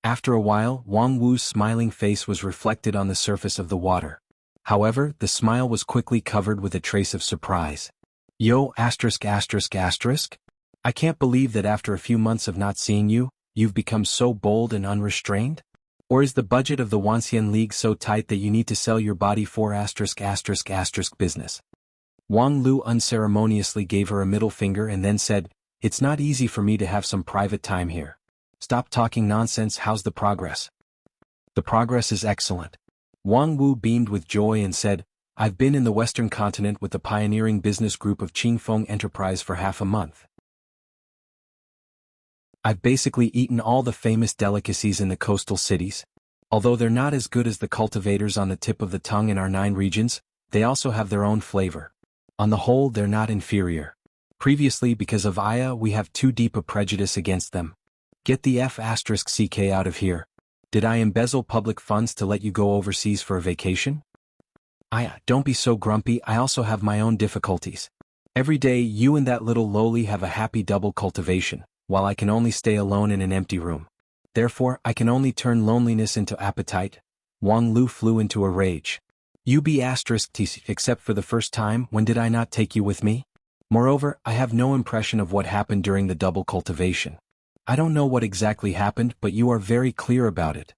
After a while, Wang Wu's smiling face was reflected on the surface of the water. However, the smile was quickly covered with a trace of surprise. "Yo, asterisk asterisk asterisk? I can't believe that after a few months of not seeing you, you've become so bold and unrestrained? Or is the budget of the Wanxian League so tight that you need to sell your body for asterisk asterisk asterisk business?" Wang Lu unceremoniously gave her a middle finger and then said, "It's not easy for me to have some private time here. Stop talking nonsense. How's the progress?" "The progress is excellent." Wang Wu beamed with joy and said, "I've been in the Western continent with the pioneering business group of Qingfeng Enterprise for half a month. I've basically eaten all the famous delicacies in the coastal cities. Although they're not as good as the cultivators on the tip of the tongue in our 9 regions, they also have their own flavor. On the whole, they're not inferior. Previously, because of Aya, we have too deep a prejudice against them. Get the F***ck out of here. Did I embezzle public funds to let you go overseas for a vacation? Aya, don't be so grumpy. I also have my own difficulties. Every day you and that little lowly have a happy double cultivation, while I can only stay alone in an empty room. Therefore, I can only turn loneliness into appetite." Wang Lu flew into a rage. "You be asterisk tc, except for the first time. When did I not take you with me? Moreover, I have no impression of what happened during the double cultivation. I don't know what exactly happened, but you are very clear about it."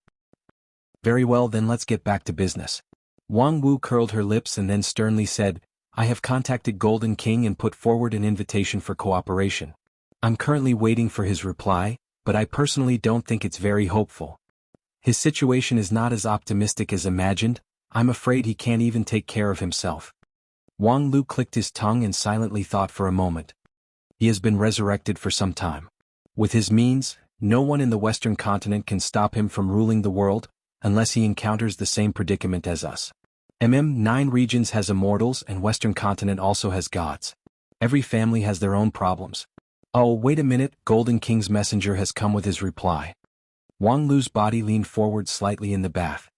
"Very well, then let's get back to business." Wang Wu curled her lips and then sternly said, "I have contacted Golden King and put forward an invitation for cooperation. I'm currently waiting for his reply, but I personally don't think it's very hopeful. His situation is not as optimistic as imagined. I'm afraid he can't even take care of himself." Wang Lu clicked his tongue and silently thought for a moment. He has been resurrected for some time. With his means, no one in the Western continent can stop him from ruling the world, unless he encounters the same predicament as us. 9 regions has immortals and Western continent also has gods. Every family has their own problems. Oh, wait a minute, Golden King's messenger has come with his reply. Wang Lu's body leaned forward slightly in the bath.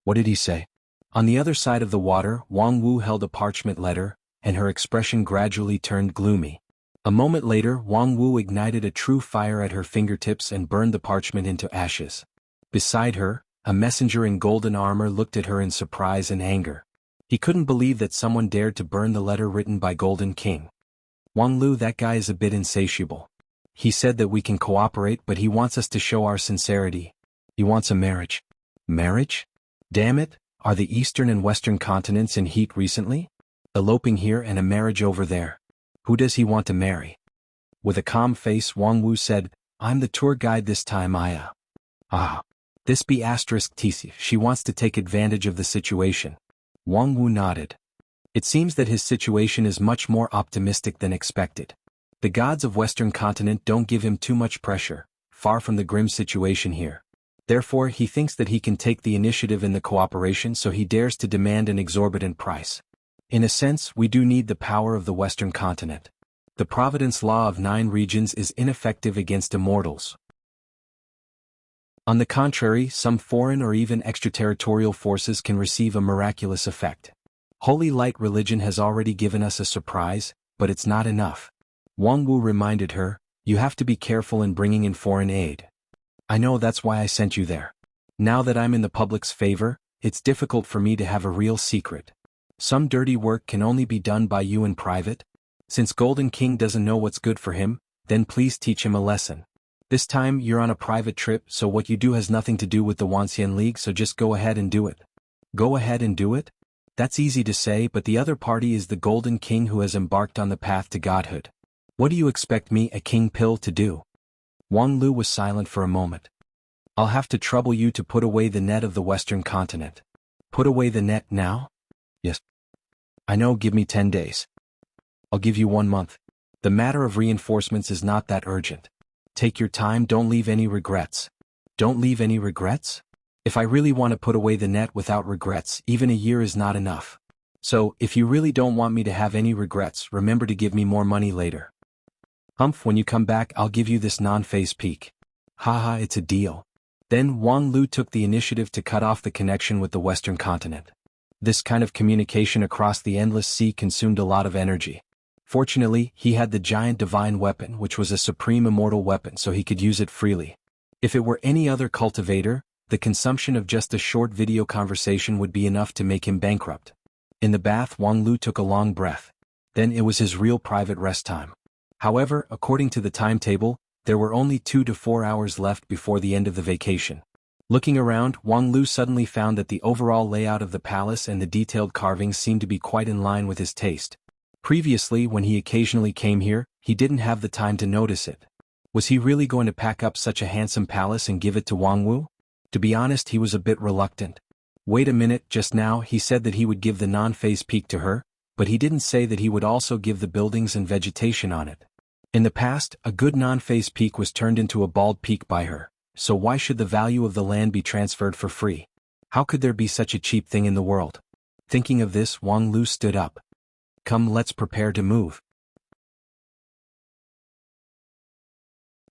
What did he say? On the other side of the water, Wang Wu held a parchment letter, and her expression gradually turned gloomy. A moment later, Wang Wu ignited a true fire at her fingertips and burned the parchment into ashes. Beside her, a messenger in golden armor looked at her in surprise and anger. He couldn't believe that someone dared to burn the letter written by Golden King. "Wang Lu, that guy is a bit insatiable. He said that we can cooperate, but he wants us to show our sincerity. He wants a marriage." "Marriage? Damn it, are the Eastern and Western continents in heat recently? Eloping here and a marriage over there. Who does he want to marry?" With a calm face, Wang Wu said, "I'm the tour guide this time, Aya." "Ah. This be asterisk TC, she wants to take advantage of the situation." Wang Wu nodded. It seems that his situation is much more optimistic than expected. The gods of Western continent don't give him too much pressure, far from the grim situation here. Therefore, he thinks that he can take the initiative in the cooperation, so he dares to demand an exorbitant price. In a sense, we do need the power of the Western continent. The providence law of 9 regions is ineffective against immortals. On the contrary, some foreign or even extraterritorial forces can receive a miraculous effect. Holy Light religion has already given us a surprise, but it's not enough. Wang Wu reminded her, "You have to be careful in bringing in foreign aid." "I know, that's why I sent you there. Now that I'm in the public's favor, it's difficult for me to have a real secret. Some dirty work can only be done by you in private. Since Golden King doesn't know what's good for him, then please teach him a lesson. This time you're on a private trip, so what you do has nothing to do with the Wanxian League, so just go ahead and do it." "Go ahead and do it?" That's easy to say, but the other party is the Golden King who has embarked on the path to godhood. What do you expect me, a king pill, to do? Wang Lu was silent for a moment. "I'll have to trouble you to put away the net of the Western continent." "Put away the net now?" "Yes." "I know, give me 10 days. I'll give you 1 month. The matter of reinforcements is not that urgent. Take your time, don't leave any regrets." "Don't leave any regrets?" "If I really want to put away the net without regrets, even a year is not enough. So, if you really don't want me to have any regrets, remember to give me more money later. When you come back, I'll give you this non-face peak." "Haha, it's a deal." Then Wang Lu took the initiative to cut off the connection with the Western continent. This kind of communication across the endless sea consumed a lot of energy. Fortunately, he had the giant divine weapon, which was a supreme immortal weapon, so he could use it freely. If it were any other cultivator, the consumption of just a short video conversation would be enough to make him bankrupt. In the bath, Wang Lu took a long breath. Then it was his real private rest time. However, according to the timetable, there were only 2 to 4 hours left before the end of the vacation. Looking around, Wang Lu suddenly found that the overall layout of the palace and the detailed carvings seemed to be quite in line with his taste. Previously, when he occasionally came here, he didn't have the time to notice it. Was he really going to pack up such a handsome palace and give it to Wang Wu? To be honest, he was a bit reluctant. Wait a minute, just now he said that he would give the non-phase peak to her, but he didn't say that he would also give the buildings and vegetation on it. In the past, a good non-phase peak was turned into a bald peak by her, so why should the value of the land be transferred for free? How could there be such a cheap thing in the world? Thinking of this, Wang Lu stood up. Come, let's prepare to move.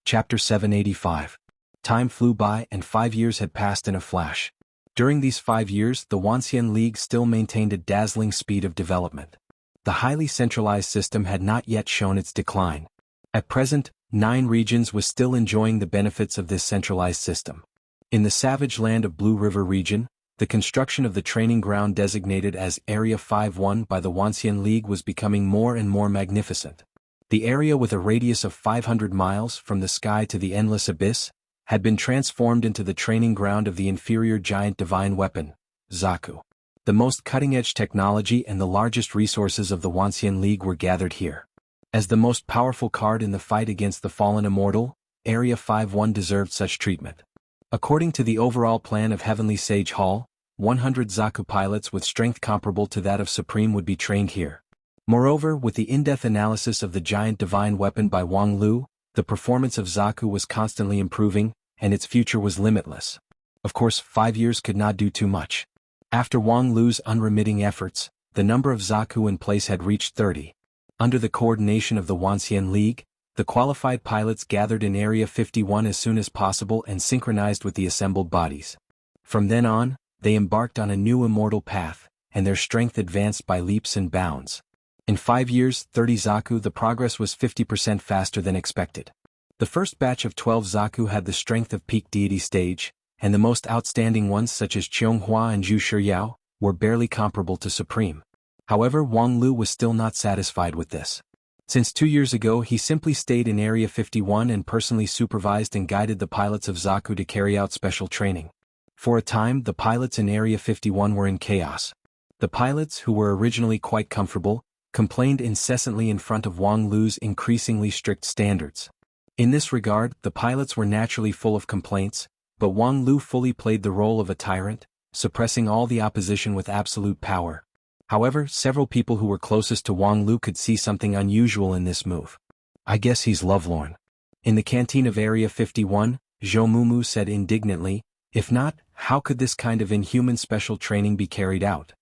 Chapter 785. Time flew by and 5 years had passed in a flash. During these 5 years, the Wanxian League still maintained a dazzling speed of development. The highly centralized system had not yet shown its decline. At present, 9 regions was still enjoying the benefits of this centralized system. In the savage land of Blue River region, the construction of the training ground designated as Area 51 by the Wanxian League was becoming more and more magnificent. The area, with a radius of 500 miles from the sky to the endless abyss, had been transformed into the training ground of the inferior giant divine weapon, Zaku. The most cutting-edge technology and the largest resources of the Wanxian League were gathered here. As the most powerful card in the fight against the fallen immortal, Area 51 deserved such treatment. According to the overall plan of Heavenly Sage Hall, 100 Zaku pilots with strength comparable to that of Supreme would be trained here. Moreover, with the in-depth analysis of the giant divine weapon by Wang Lu, the performance of Zaku was constantly improving, and its future was limitless. Of course, 5 years could not do too much. After Wang Lu's unremitting efforts, the number of Zaku in place had reached 30. Under the coordination of the Wanxian League, the qualified pilots gathered in Area 51 as soon as possible and synchronized with the assembled bodies. From then on, they embarked on a new immortal path, and their strength advanced by leaps and bounds. In 5 years, 30 Zaku, the progress was 50% faster than expected. The first batch of 12 Zaku had the strength of peak deity stage, and the most outstanding ones such as Qianghua and Zhu Shiyao were barely comparable to Supreme. However, Wang Lu was still not satisfied with this. Since 2 years ago, he simply stayed in Area 51 and personally supervised and guided the pilots of Zaku to carry out special training. For a time, the pilots in Area 51 were in chaos. The pilots, who were originally quite comfortable, complained incessantly in front of Wang Lu's increasingly strict standards. In this regard, the pilots were naturally full of complaints, but Wang Lu fully played the role of a tyrant, suppressing all the opposition with absolute power. However, several people who were closest to Wang Lu could see something unusual in this move. I guess he's lovelorn. In the canteen of Area 51, Zhou Mumu said indignantly, if not, how could this kind of inhuman special training be carried out?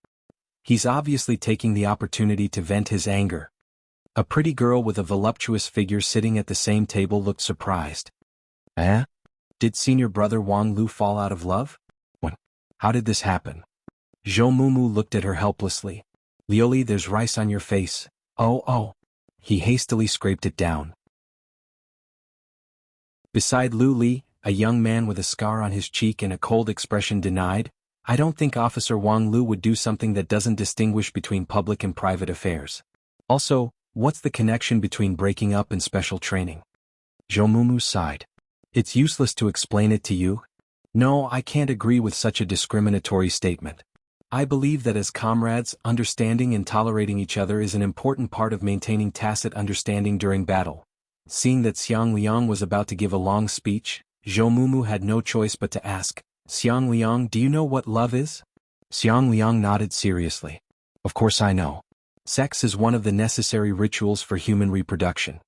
He's obviously taking the opportunity to vent his anger. A pretty girl with a voluptuous figure sitting at the same table looked surprised. Eh? Did senior brother Wang Lu fall out of love? When? How did this happen? Zhou Mumu looked at her helplessly. Lioli, there's rice on your face. Oh. He hastily scraped it down. Beside Lu Li, a young man with a scar on his cheek and a cold expression denied, I don't think Officer Wang Lu would do something that doesn't distinguish between public and private affairs. Also, what's the connection between breaking up and special training? Zhou Mumu sighed. It's useless to explain it to you. No, I can't agree with such a discriminatory statement. I believe that as comrades, understanding and tolerating each other is an important part of maintaining tacit understanding during battle. Seeing that Xiang Liang was about to give a long speech, Zhou Mumu had no choice but to ask, Xiang Liang, do you know what love is? Xiang Liang nodded seriously. Of course I know. Sex is one of the necessary rituals for human reproduction.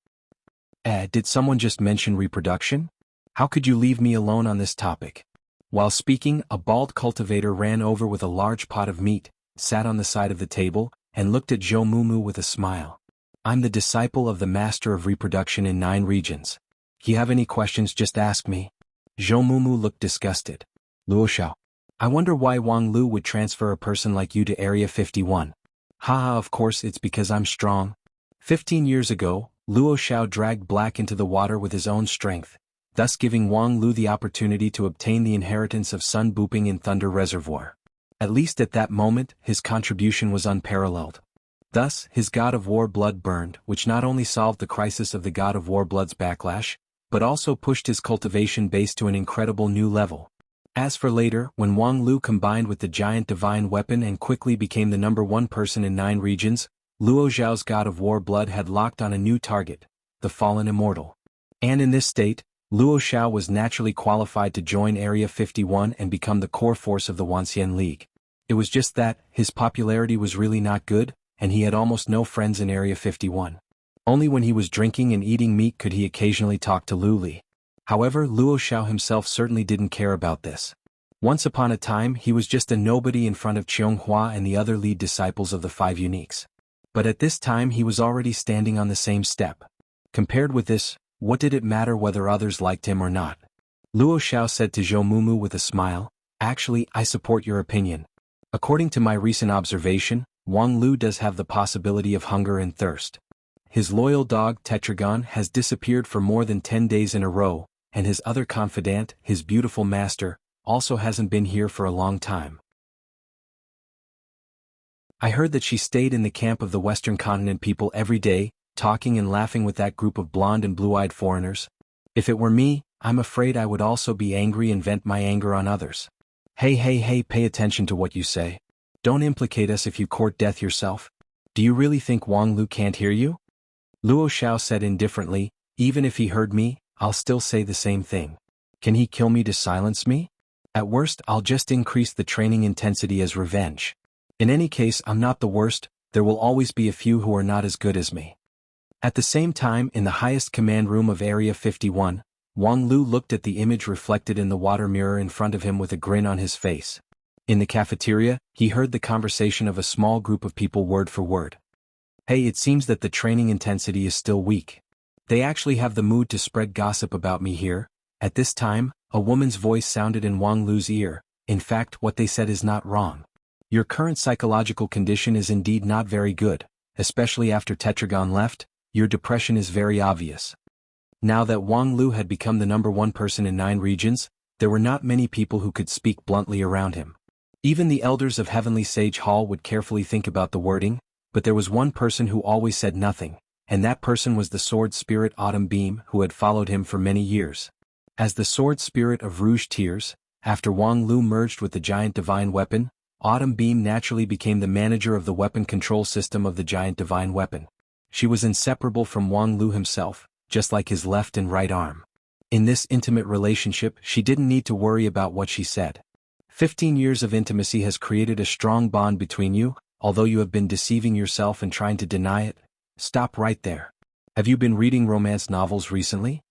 Did someone just mention reproduction? How could you leave me alone on this topic? While speaking, a bald cultivator ran over with a large pot of meat, sat on the side of the table, and looked at Zhou Mumu with a smile. I'm the disciple of the master of reproduction in 9 regions. You have any questions, just ask me. Zhou Mumu looked disgusted. Luo Xiao. I wonder why Wang Lu would transfer a person like you to Area 51. Haha, of course it's because I'm strong. 15 years ago, Luo Xiao dragged Black into the water with his own strength, thus giving Wang Lu the opportunity to obtain the inheritance of Sun Booping in Thunder Reservoir. At least at that moment, his contribution was unparalleled. Thus, his God of War blood burned, which not only solved the crisis of the God of War blood's backlash, but also pushed his cultivation base to an incredible new level. As for later, when Wang Lu combined with the giant divine weapon and quickly became the #1 person in 9 regions, Luo Xiao's God of War blood had locked on a new target, the fallen immortal. And in this state, Luo Xiao was naturally qualified to join Area 51 and become the core force of the Wanxian League. It was just that, his popularity was really not good, and he had almost no friends in Area 51. Only when he was drinking and eating meat could he occasionally talk to Lu Li. However, Luo Xiao himself certainly didn't care about this. Once upon a time he was just a nobody in front of Qianghua and the other lead disciples of the 5 Uniques. But at this time he was already standing on the same step. Compared with this, what did it matter whether others liked him or not? Luo Xiao said to Zhou Mumu with a smile, actually I support your opinion. According to my recent observation, Wang Lu does have the possibility of hunger and thirst. His loyal dog Tetragon has disappeared for more than 10 days in a row, and his other confidant, his beautiful master, also hasn't been here for a long time. I heard that she stayed in the camp of the Western Continent people every day, talking and laughing with that group of blonde and blue-eyed foreigners. If it were me, I'm afraid I would also be angry and vent my anger on others. Hey, pay attention to what you say. Don't implicate us if you court death yourself. Do you really think Wang Lu can't hear you? Luo Xiao said indifferently, even if he heard me, I'll still say the same thing. Can he kill me to silence me? At worst, I'll just increase the training intensity as revenge. In any case, I'm not the worst, there will always be a few who are not as good as me. At the same time, in the highest command room of Area 51, Wang Lu looked at the image reflected in the water mirror in front of him with a grin on his face. In the cafeteria, he heard the conversation of a small group of people word for word. Hey, it seems that the training intensity is still weak. They actually have the mood to spread gossip about me here. At this time, a woman's voice sounded in Wang Lu's ear. In fact, what they said is not wrong. Your current psychological condition is indeed not very good, especially after Tetragon left, your depression is very obvious. Now that Wang Lu had become the #1 person in 9 regions, there were not many people who could speak bluntly around him. Even the elders of Heavenly Sage Hall would carefully think about the wording, but there was one person who always said nothing, and that person was the sword spirit Autumn Beam who had followed him for many years. As the sword spirit of Rouge Tears, after Wang Lu merged with the giant divine weapon, Autumn Beam naturally became the manager of the weapon control system of the giant divine weapon. She was inseparable from Wang Lu himself, just like his left and right arm. In this intimate relationship, she didn't need to worry about what she said. 15 years of intimacy has created a strong bond between you, although you have been deceiving yourself and trying to deny it. Stop right there. Have you been reading romance novels recently?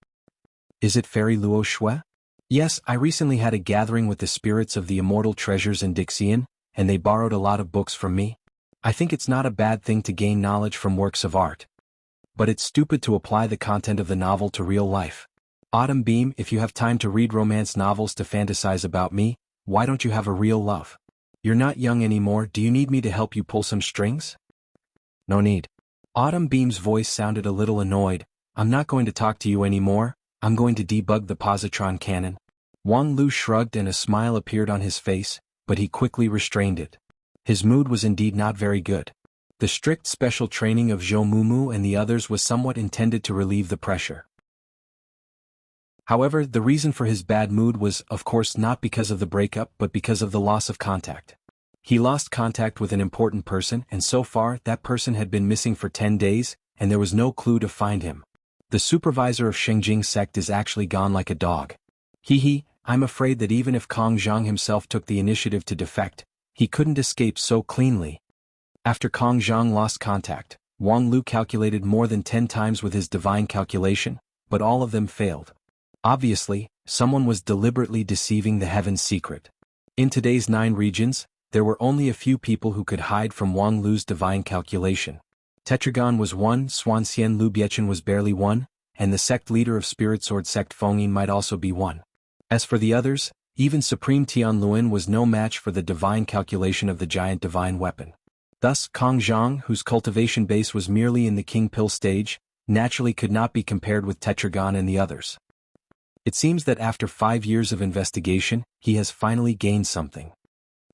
Is it Fairy Luo Shui? Yes, I recently had a gathering with the spirits of the immortal treasures in Dixian, and they borrowed a lot of books from me. I think it's not a bad thing to gain knowledge from works of art. But it's stupid to apply the content of the novel to real life. Autumn Beam, if you have time to read romance novels to fantasize about me, why don't you have a real love? You're not young anymore, do you need me to help you pull some strings? No need. Autumn Beam's voice sounded a little annoyed. I'm not going to talk to you anymore, I'm going to debug the positron cannon. Wang Lu shrugged and a smile appeared on his face, but he quickly restrained it. His mood was indeed not very good. The strict special training of Zhou Mumu and the others was somewhat intended to relieve the pressure. However, the reason for his bad mood was, of course, not because of the breakup but because of the loss of contact. He lost contact with an important person, and so far that person had been missing for 10 days, and there was no clue to find him. The supervisor of Shengjing sect is actually gone like a dog. I'm afraid that even if Kong Zhang himself took the initiative to defect, he couldn't escape so cleanly. After Kong Zhang lost contact, Wang Lu calculated more than 10 times with his divine calculation, but all of them failed. Obviously, someone was deliberately deceiving the Heaven's secret. In today's 9 regions, there were only a few people who could hide from Wang Lu's divine calculation. Tetragon was one, Swanxian Lu Biechen was barely one, and the sect leader of Spirit Sword sect Fengyin might also be one. As for the others, even Supreme Tianluan was no match for the divine calculation of the giant divine weapon. Thus, Kong Zhang, whose cultivation base was merely in the King Pill stage, naturally could not be compared with Tetragon and the others. It seems that after 5 years of investigation, he has finally gained something.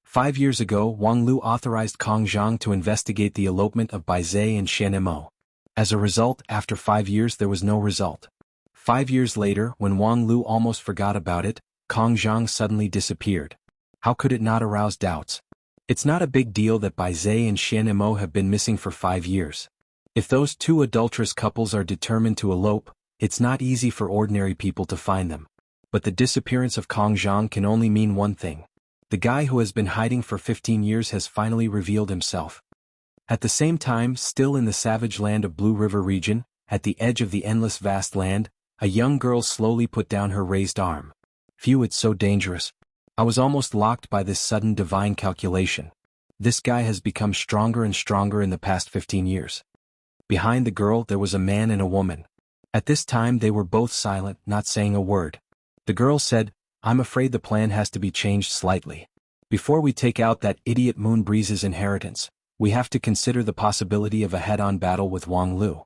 5 years ago, Wang Lu authorized Kong Zhang to investigate the elopement of Bai Zhe and Xian Mo. As a result, after 5 years there was no result. 5 years later, when Wang Lu almost forgot about it, Kong Zhang suddenly disappeared. How could it not arouse doubts? It's not a big deal that Bai Zhe and Xian Mo have been missing for 5 years. If those two adulterous couples are determined to elope, it's not easy for ordinary people to find them. But the disappearance of Kong Zhang can only mean one thing. The guy who has been hiding for 15 years has finally revealed himself. At the same time, still in the savage land of Blue River region, at the edge of the endless vast land, a young girl slowly put down her raised arm. Phew, it's so dangerous. I was almost locked by this sudden divine calculation. This guy has become stronger and stronger in the past 15 years. Behind the girl there was a man and a woman. At this time they were both silent, not saying a word. The girl said, "I'm afraid the plan has to be changed slightly. Before we take out that idiot Moon Breeze's inheritance, we have to consider the possibility of a head-on battle with Wang Lu."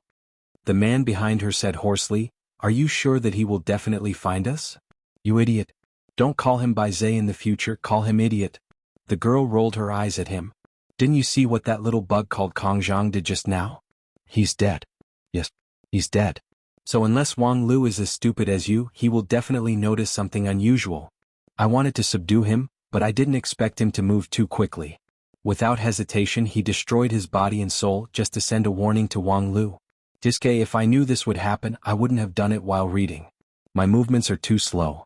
The man behind her said hoarsely, "Are you sure that he will definitely find us? You idiot. Don't call him Bai Zhe in the future, call him idiot." The girl rolled her eyes at him. "Didn't you see what that little bug called Kong Zhang did just now? He's dead." "Yes, he's dead. So unless Wang Lu is as stupid as you, he will definitely notice something unusual. I wanted to subdue him, but I didn't expect him to move too quickly." Without hesitation he destroyed his body and soul just to send a warning to Wang Lu. "Diske, if I knew this would happen, I wouldn't have done it while reading. My movements are too slow."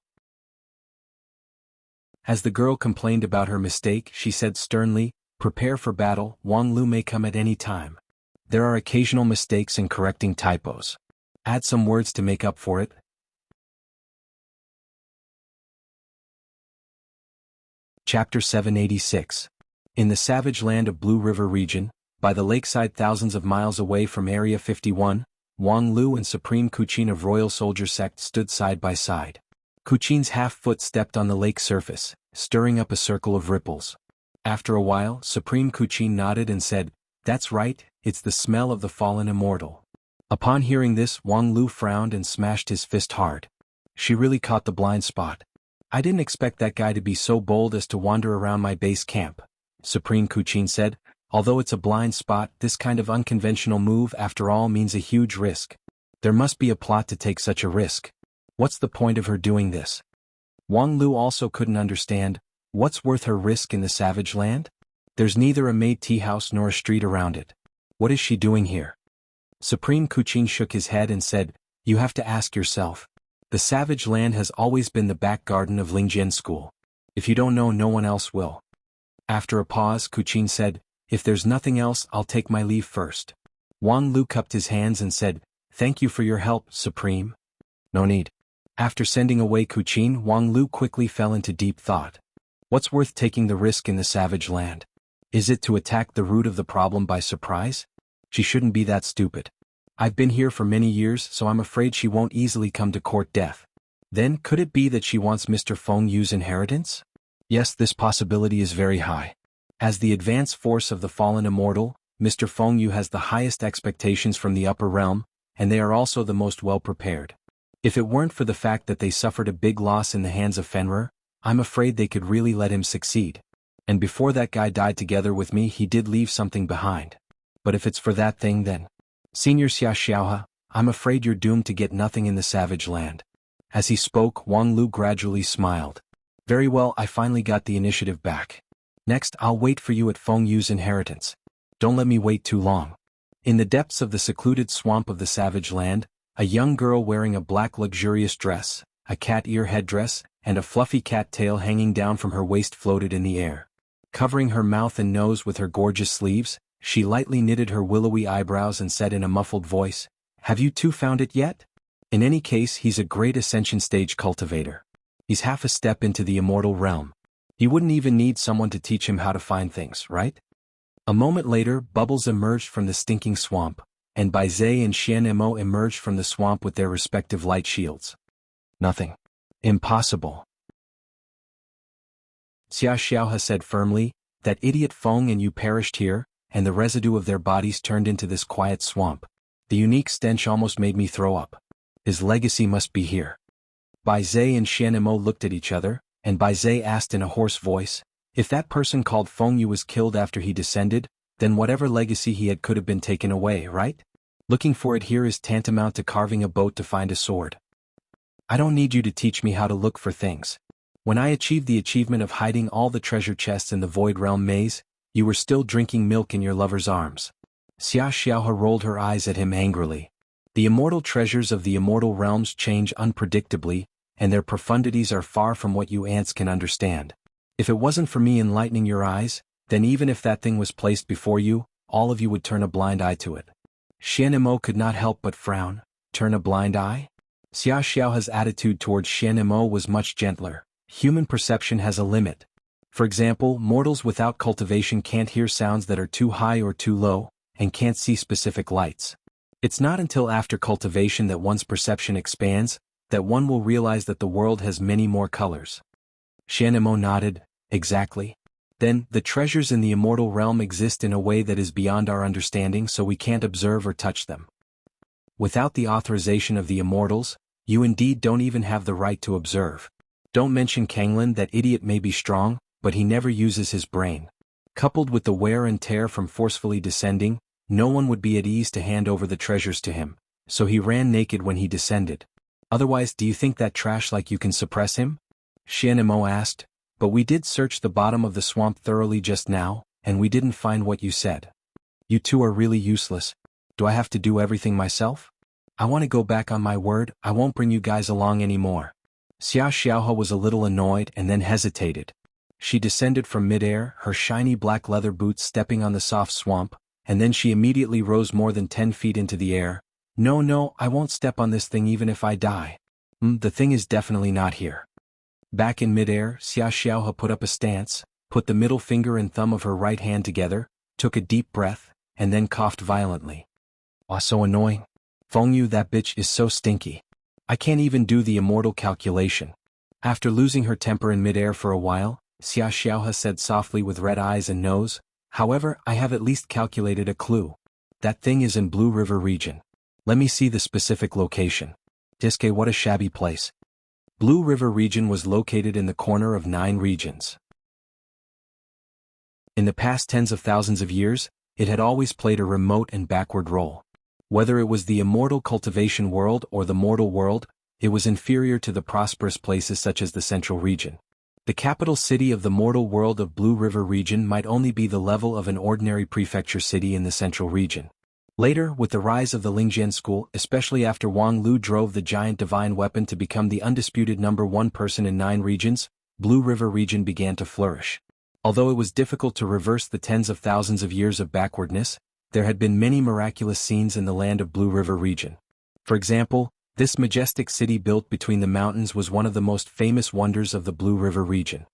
As the girl complained about her mistake, she said sternly, "Prepare for battle, Wang Lu may come at any time. There are occasional mistakes in correcting typos. Add some words to make up for it." Chapter 786. In the savage land of Blue River region, by the lakeside thousands of miles away from Area 51, Wang Lu and Supreme Kuchin of Royal Soldier Sect stood side by side. Kuchin's half-foot stepped on the lake surface, stirring up a circle of ripples. After a while, Supreme Kuchin nodded and said, "That's right, it's the smell of the fallen immortal." Upon hearing this, Wang Lu frowned and smashed his fist hard. She really caught the blind spot. "I didn't expect that guy to be so bold as to wander around my base camp," Supreme Kuchin said. "Although it's a blind spot, this kind of unconventional move after all means a huge risk. There must be a plot to take such a risk. What's the point of her doing this?" Wang Lu also couldn't understand. What's worth her risk in the savage land? There's neither a made tea house nor a street around it. What is she doing here? Supreme Kuchin shook his head and said, "You have to ask yourself. The savage land has always been the back garden of Lingjian School. If you don't know, no one else will." After a pause, Kuchin said, "If there's nothing else, I'll take my leave first." Wang Lu cupped his hands and said, "Thank you for your help, Supreme." "No need." After sending away Kuchin, Wang Lu quickly fell into deep thought. What's worth taking the risk in the savage land? Is it to attack the root of the problem by surprise? She shouldn't be that stupid. I've been here for many years, so I'm afraid she won't easily come to court death. Then, could it be that she wants Mr. Feng Yu's inheritance? Yes, this possibility is very high. As the advance force of the fallen immortal, Mr. Feng Yu has the highest expectations from the upper realm, and they are also the most well-prepared. If it weren't for the fact that they suffered a big loss in the hands of Fenrir, I'm afraid they could really let him succeed. And before that guy died together with me, he did leave something behind. But if it's for that thing, then, Senior Xia Xiaohe, I'm afraid you're doomed to get nothing in the savage land." As he spoke, Wang Lu gradually smiled. "Very well, I finally got the initiative back. Next, I'll wait for you at Feng Yu's inheritance. Don't let me wait too long." In the depths of the secluded swamp of the savage land, a young girl wearing a black luxurious dress, a cat ear headdress, and a fluffy cat tail hanging down from her waist floated in the air. Covering her mouth and nose with her gorgeous sleeves, she lightly knitted her willowy eyebrows and said in a muffled voice, "Have you two found it yet? In any case, he's a great ascension stage cultivator. He's half a step into the immortal realm. He wouldn't even need someone to teach him how to find things, right?" A moment later, bubbles emerged from the stinking swamp, and Bai Zhe and Xian Mo emerged from the swamp with their respective light shields. "Nothing. Impossible. Xia Xiaohe said firmly, that idiot Feng and you perished here, and the residue of their bodies turned into this quiet swamp. The unique stench almost made me throw up. His legacy must be here. Bai Zhe and Xianemo looked at each other, and Bai Zhe asked in a hoarse voice, if that person called Feng Yu was killed after he descended, then whatever legacy he had could have been taken away, right? Looking for it here is tantamount to carving a boat to find a sword. I don't need you to teach me how to look for things. When I achieved the achievement of hiding all the treasure chests in the Void Realm maze, you were still drinking milk in your lover's arms. Xia Xiaohe rolled her eyes at him angrily. The immortal treasures of the immortal realms change unpredictably, and their profundities are far from what you ants can understand. If it wasn't for me enlightening your eyes, then even if that thing was placed before you, all of you would turn a blind eye to it. Xianemo could not help but frown. Turn a blind eye? Xia Xiaohe's attitude towards Xianemo was much gentler. Human perception has a limit. For example, mortals without cultivation can't hear sounds that are too high or too low, and can't see specific lights. It's not until after cultivation that one's perception expands, that one will realize that the world has many more colors. Xianemo nodded, exactly. Then, the treasures in the immortal realm exist in a way that is beyond our understanding, so we can't observe or touch them. Without the authorization of the immortals, you indeed don't even have the right to observe. Don't mention Kanglin, that idiot may be strong, but he never uses his brain. Coupled with the wear and tear from forcefully descending, no one would be at ease to hand over the treasures to him, so he ran naked when he descended. Otherwise, do you think that trash like you can suppress him? Xianemo asked, but we did search the bottom of the swamp thoroughly just now, and we didn't find what you said. You two are really useless. Do I have to do everything myself? I want to go back on my word, I won't bring you guys along anymore. Xia Xiaohe was a little annoyed and then hesitated. She descended from midair, her shiny black leather boots stepping on the soft swamp, and then she immediately rose more than 10 feet into the air. No, I won't step on this thing even if I die. The thing is definitely not here. Back in midair, Xia Xiaohe put up a stance, put the middle finger and thumb of her right hand together, took a deep breath, and then coughed violently. Aw, so annoying. Feng Yu, that bitch is so stinky. I can't even do the immortal calculation. After losing her temper in midair for a while, Xia Xiaohe said softly with red eyes and nose, however, I have at least calculated a clue. That thing is in Blue River region. Let me see the specific location. Diske, what a shabby place. Blue River region was located in the corner of 9 regions. In the past tens of thousands of years, it had always played a remote and backward role. Whether it was the immortal cultivation world or the mortal world, it was inferior to the prosperous places such as the central region. The capital city of the mortal world of Blue River region might only be the level of an ordinary prefecture city in the central region. Later, with the rise of the Lingjian school, especially after Wang Lu drove the giant divine weapon to become the undisputed #1 person in 9 regions, Blue River region began to flourish. Although it was difficult to reverse the tens of thousands of years of backwardness, there had been many miraculous scenes in the land of Blue River region. For example, this majestic city built between the mountains was one of the most famous wonders of the Blue River region.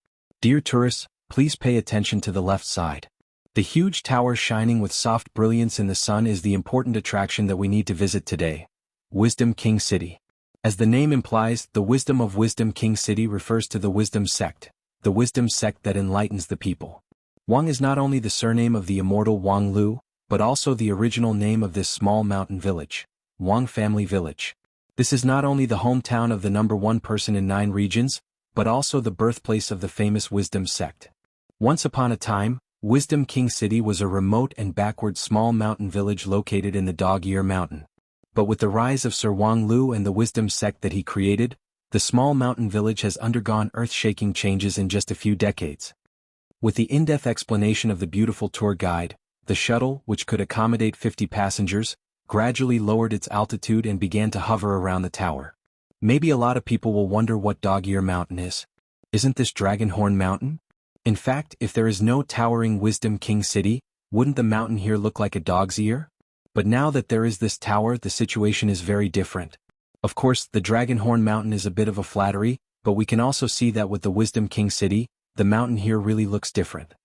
Dear tourists, please pay attention to the left side. The huge tower shining with soft brilliance in the sun is the important attraction that we need to visit today. Wisdom King City. As the name implies, the wisdom of Wisdom King City refers to the wisdom sect, the wisdom sect that enlightens the people. Wang is not only the surname of the immortal Wang Lu, but also the original name of this small mountain village, Wang Family Village. This is not only the hometown of the #1 person in 9 regions, but also the birthplace of the famous wisdom sect. Once upon a time, Wisdom King City was a remote and backward small mountain village located in the Dog-Ear Mountain. But with the rise of Sir Wang Lu and the wisdom sect that he created, the small mountain village has undergone earth-shaking changes in just a few decades. With the in-depth explanation of the beautiful tour guide, the shuttle, which could accommodate 50 passengers, gradually lowered its altitude and began to hover around the tower. Maybe a lot of people will wonder what Dog-Ear Mountain is. Isn't this Dragonhorn Mountain? In fact, if there is no towering Wisdom King City, wouldn't the mountain here look like a dog's ear? But now that there is this tower, the situation is very different. Of course, the Dragonhorn Mountain is a bit of a flattery, but we can also see that with the Wisdom King City, the mountain here really looks different.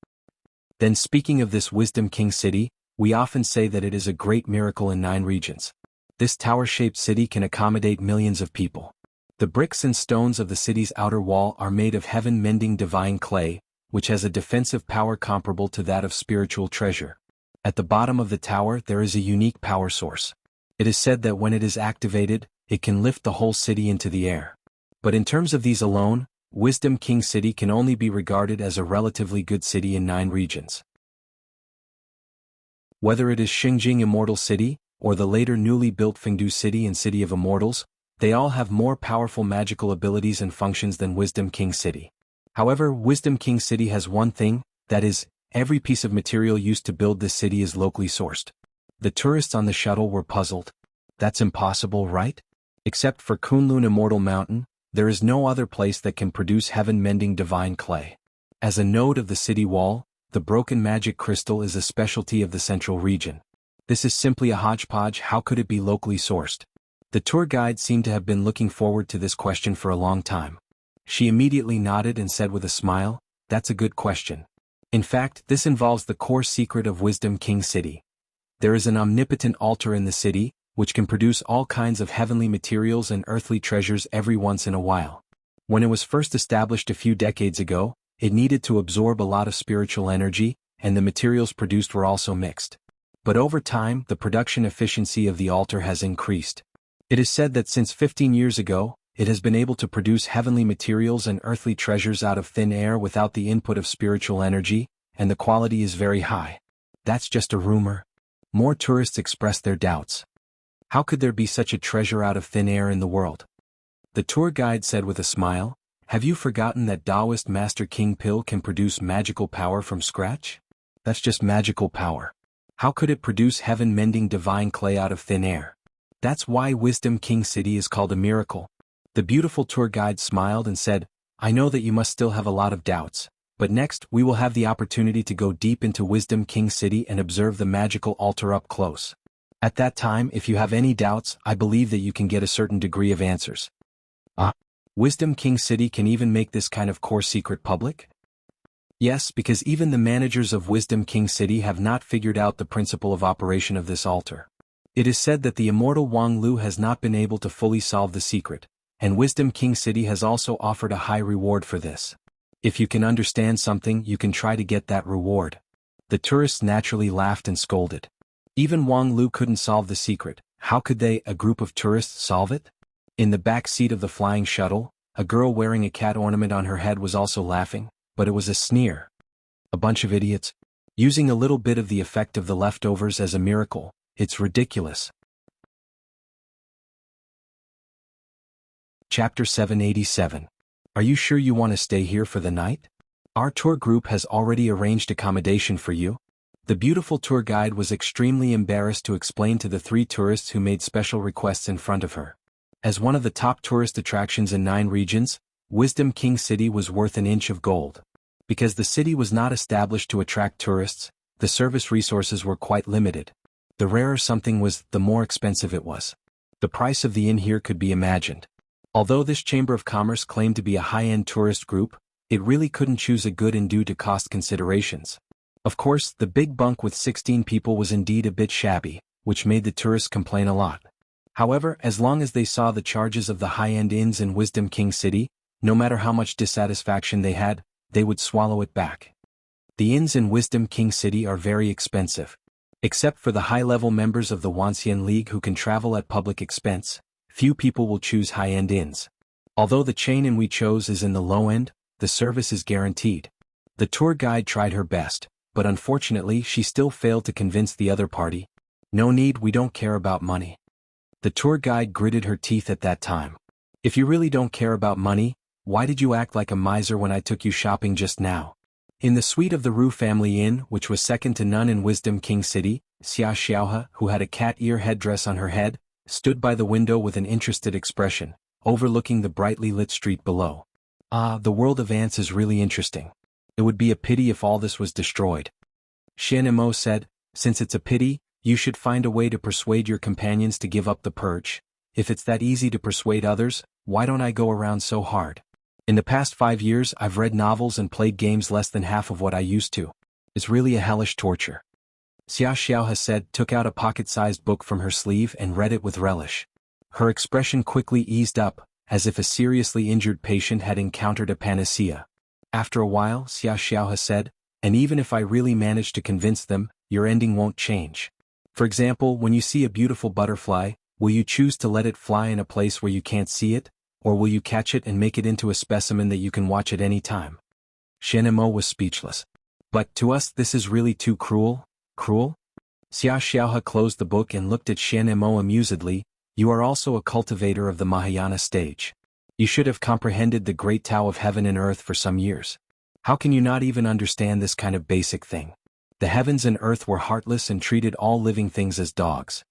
Then speaking of this Wisdom King City, we often say that it is a great miracle in 9 regions. This tower-shaped city can accommodate millions of people. The bricks and stones of the city's outer wall are made of heaven-mending divine clay, which has a defensive power comparable to that of spiritual treasure. At the bottom of the tower there is a unique power source. It is said that when it is activated, it can lift the whole city into the air. But in terms of these alone, Wisdom King City can only be regarded as a relatively good city in 9 regions. Whether it is Xingjing Immortal City, or the later newly built Fengdu City and City of Immortals, they all have more powerful magical abilities and functions than Wisdom King City. However, Wisdom King City has one thing, that is, every piece of material used to build this city is locally sourced. The tourists on the shuttle were puzzled. That's impossible, right? Except for Kunlun Immortal Mountain, there is no other place that can produce heaven-mending divine clay. As a node of the city wall, the broken magic crystal is a specialty of the central region. This is simply a hodgepodge. How could it be locally sourced? The tour guide seemed to have been looking forward to this question for a long time. She immediately nodded and said with a smile, "That's a good question. In fact, this involves the core secret of Wisdom King City. There is an omnipotent altar in the city, which can produce all kinds of heavenly materials and earthly treasures every once in a while. When it was first established a few decades ago, it needed to absorb a lot of spiritual energy, and the materials produced were also mixed. But over time, the production efficiency of the altar has increased. It is said that since 15 years ago, it has been able to produce heavenly materials and earthly treasures out of thin air without the input of spiritual energy, and the quality is very high." "That's just a rumor." More tourists expressed their doubts. "How could there be such a treasure out of thin air in the world?" The tour guide said with a smile, "Have you forgotten that Taoist Master King Pill can produce magical power from scratch? That's just magical power. How could it produce heaven-mending divine clay out of thin air? That's why Wisdom King City is called a miracle." The beautiful tour guide smiled and said, "I know that you must still have a lot of doubts, but next we will have the opportunity to go deep into Wisdom King City and observe the magical altar up close. At that time, if you have any doubts, I believe that you can get a certain degree of answers." Wisdom King City can even make this kind of core secret public? Yes, because even the managers of Wisdom King City have not figured out the principle of operation of this altar. It is said that the immortal Wang Lu has not been able to fully solve the secret, and Wisdom King City has also offered a high reward for this. If you can understand something, you can try to get that reward. The tourists naturally laughed and scolded. Even Wang Lu couldn't solve the secret. How could they, a group of tourists, solve it? In the back seat of the flying shuttle, a girl wearing a cat ornament on her head was also laughing, but it was a sneer. "A bunch of idiots. Using a little bit of the effect of the leftovers as a miracle. It's ridiculous." Chapter 787. Are you sure you want to stay here for the night? Our tour group has already arranged accommodation for you. The beautiful tour guide was extremely embarrassed to explain to the 3 tourists who made special requests in front of her. As one of the top tourist attractions in 9 regions, Wisdom King City was worth an inch of gold. Because the city was not established to attract tourists, the service resources were quite limited. The rarer something was, the more expensive it was. The price of the inn here could be imagined. Although this Chamber of Commerce claimed to be a high-end tourist group, it really couldn't choose a good inn due to cost considerations. Of course, the big bunk with 16 people was indeed a bit shabby, which made the tourists complain a lot. However, as long as they saw the charges of the high-end inns in Wisdom King City, no matter how much dissatisfaction they had, they would swallow it back. The inns in Wisdom King City are very expensive. Except for the high-level members of the Wanxian League who can travel at public expense, few people will choose high-end inns. Although the chain inn we chose is in the low end, the service is guaranteed. The tour guide tried her best, but unfortunately she still failed to convince the other party. "No need, we don't care about money." The tour guide gritted her teeth at that time. "If you really don't care about money, why did you act like a miser when I took you shopping just now?" In the suite of the Ru family inn, which was second to none in Wisdom King City, Xia Xiaohe, who had a cat ear headdress on her head, stood by the window with an interested expression, overlooking the brightly lit street below. "Ah, the world of ants is really interesting. It would be a pity if all this was destroyed." Shen Imo said, "Since it's a pity, you should find a way to persuade your companions to give up the purge. If it's that easy to persuade others, why don't I go around so hard? In the past 5 years I've read novels and played games less than half of what I used to. It's really a hellish torture." Xia Xiaohe said, took out a pocket-sized book from her sleeve and read it with relish. Her expression quickly eased up, as if a seriously injured patient had encountered a panacea. After a while, Xia Xiaohe said, and even if I really manage to convince them, your ending won't change. For example, when you see a beautiful butterfly, will you choose to let it fly in a place where you can't see it, or will you catch it and make it into a specimen that you can watch at any time? Xianemo was speechless. But to us this is really too cruel? Cruel? Xia Xiaohe closed the book and looked at Xianemo amusedly. You are also a cultivator of the Mahayana stage. You should have comprehended the great Tao of heaven and earth for some years. How can you not even understand this kind of basic thing? The heavens and earth were heartless and treated all living things as dogs.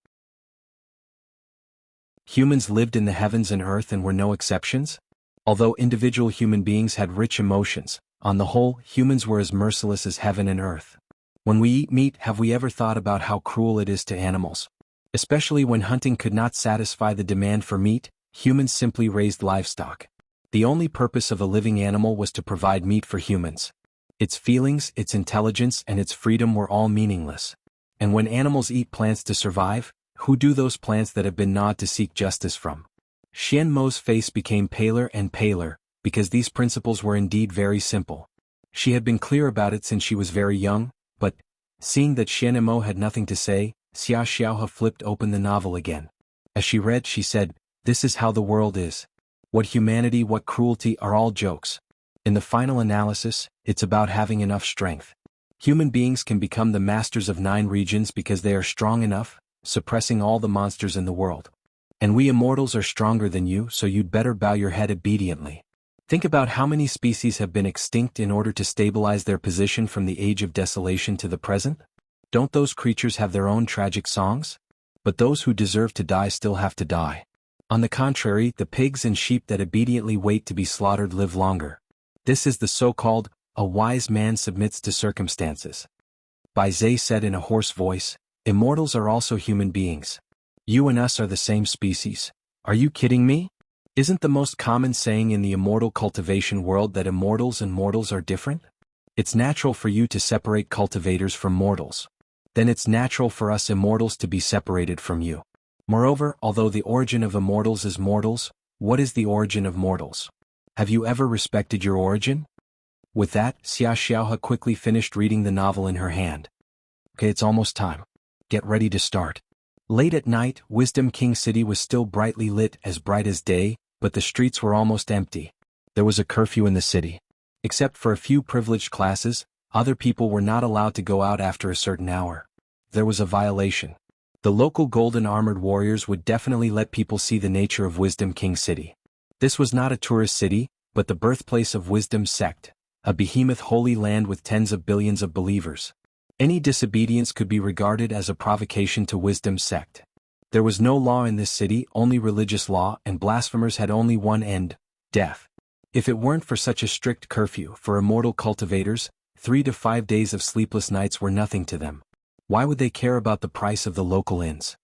Humans lived in the heavens and earth and were no exceptions? Although individual human beings had rich emotions, on the whole, humans were as merciless as heaven and earth. When we eat meat, have we ever thought about how cruel it is to animals? Especially when hunting could not satisfy the demand for meat, humans simply raised livestock. The only purpose of a living animal was to provide meat for humans. Its feelings, its intelligence, and its freedom were all meaningless. And when animals eat plants to survive, who do those plants that have been gnawed to seek justice from? Xian Mo's face became paler and paler, because these principles were indeed very simple. She had been clear about it since she was very young, but, seeing that Xian Mo had nothing to say, Xia Xiaohe flipped open the novel again. As she read, she said, "This is how the world is. What humanity, what cruelty are all jokes. In the final analysis, it's about having enough strength. Human beings can become the masters of 9 regions because they are strong enough, suppressing all the monsters in the world. And we immortals are stronger than you, so you'd better bow your head obediently. Think about how many species have been extinct in order to stabilize their position from the age of desolation to the present? Don't those creatures have their own tragic songs? But those who deserve to die still have to die. On the contrary, the pigs and sheep that obediently wait to be slaughtered live longer. This is the so-called, a wise man submits to circumstances." Bai Zhe said in a hoarse voice, "Immortals are also human beings. You and us are the same species. Are you kidding me? Isn't the most common saying in the immortal cultivation world that immortals and mortals are different? It's natural for you to separate cultivators from mortals. Then it's natural for us immortals to be separated from you. Moreover, although the origin of immortals is mortals, what is the origin of mortals? Have you ever respected your origin?" With that, Xia Xiaohe quickly finished reading the novel in her hand. "Okay, it's almost time. Get ready to start." Late at night, Wisdom King City was still brightly lit, as bright as day, but the streets were almost empty. There was a curfew in the city. Except for a few privileged classes, other people were not allowed to go out after a certain hour. There was a violation. The local golden armored warriors would definitely let people see the nature of Wisdom King City. This was not a tourist city, but the birthplace of Wisdom's sect, a behemoth holy land with tens of billions of believers. Any disobedience could be regarded as a provocation to Wisdom's sect. There was no law in this city, only religious law, and blasphemers had only one end: death. If it weren't for such a strict curfew for immortal cultivators, 3 to 5 days of sleepless nights were nothing to them. Why would they care about the price of the local inns?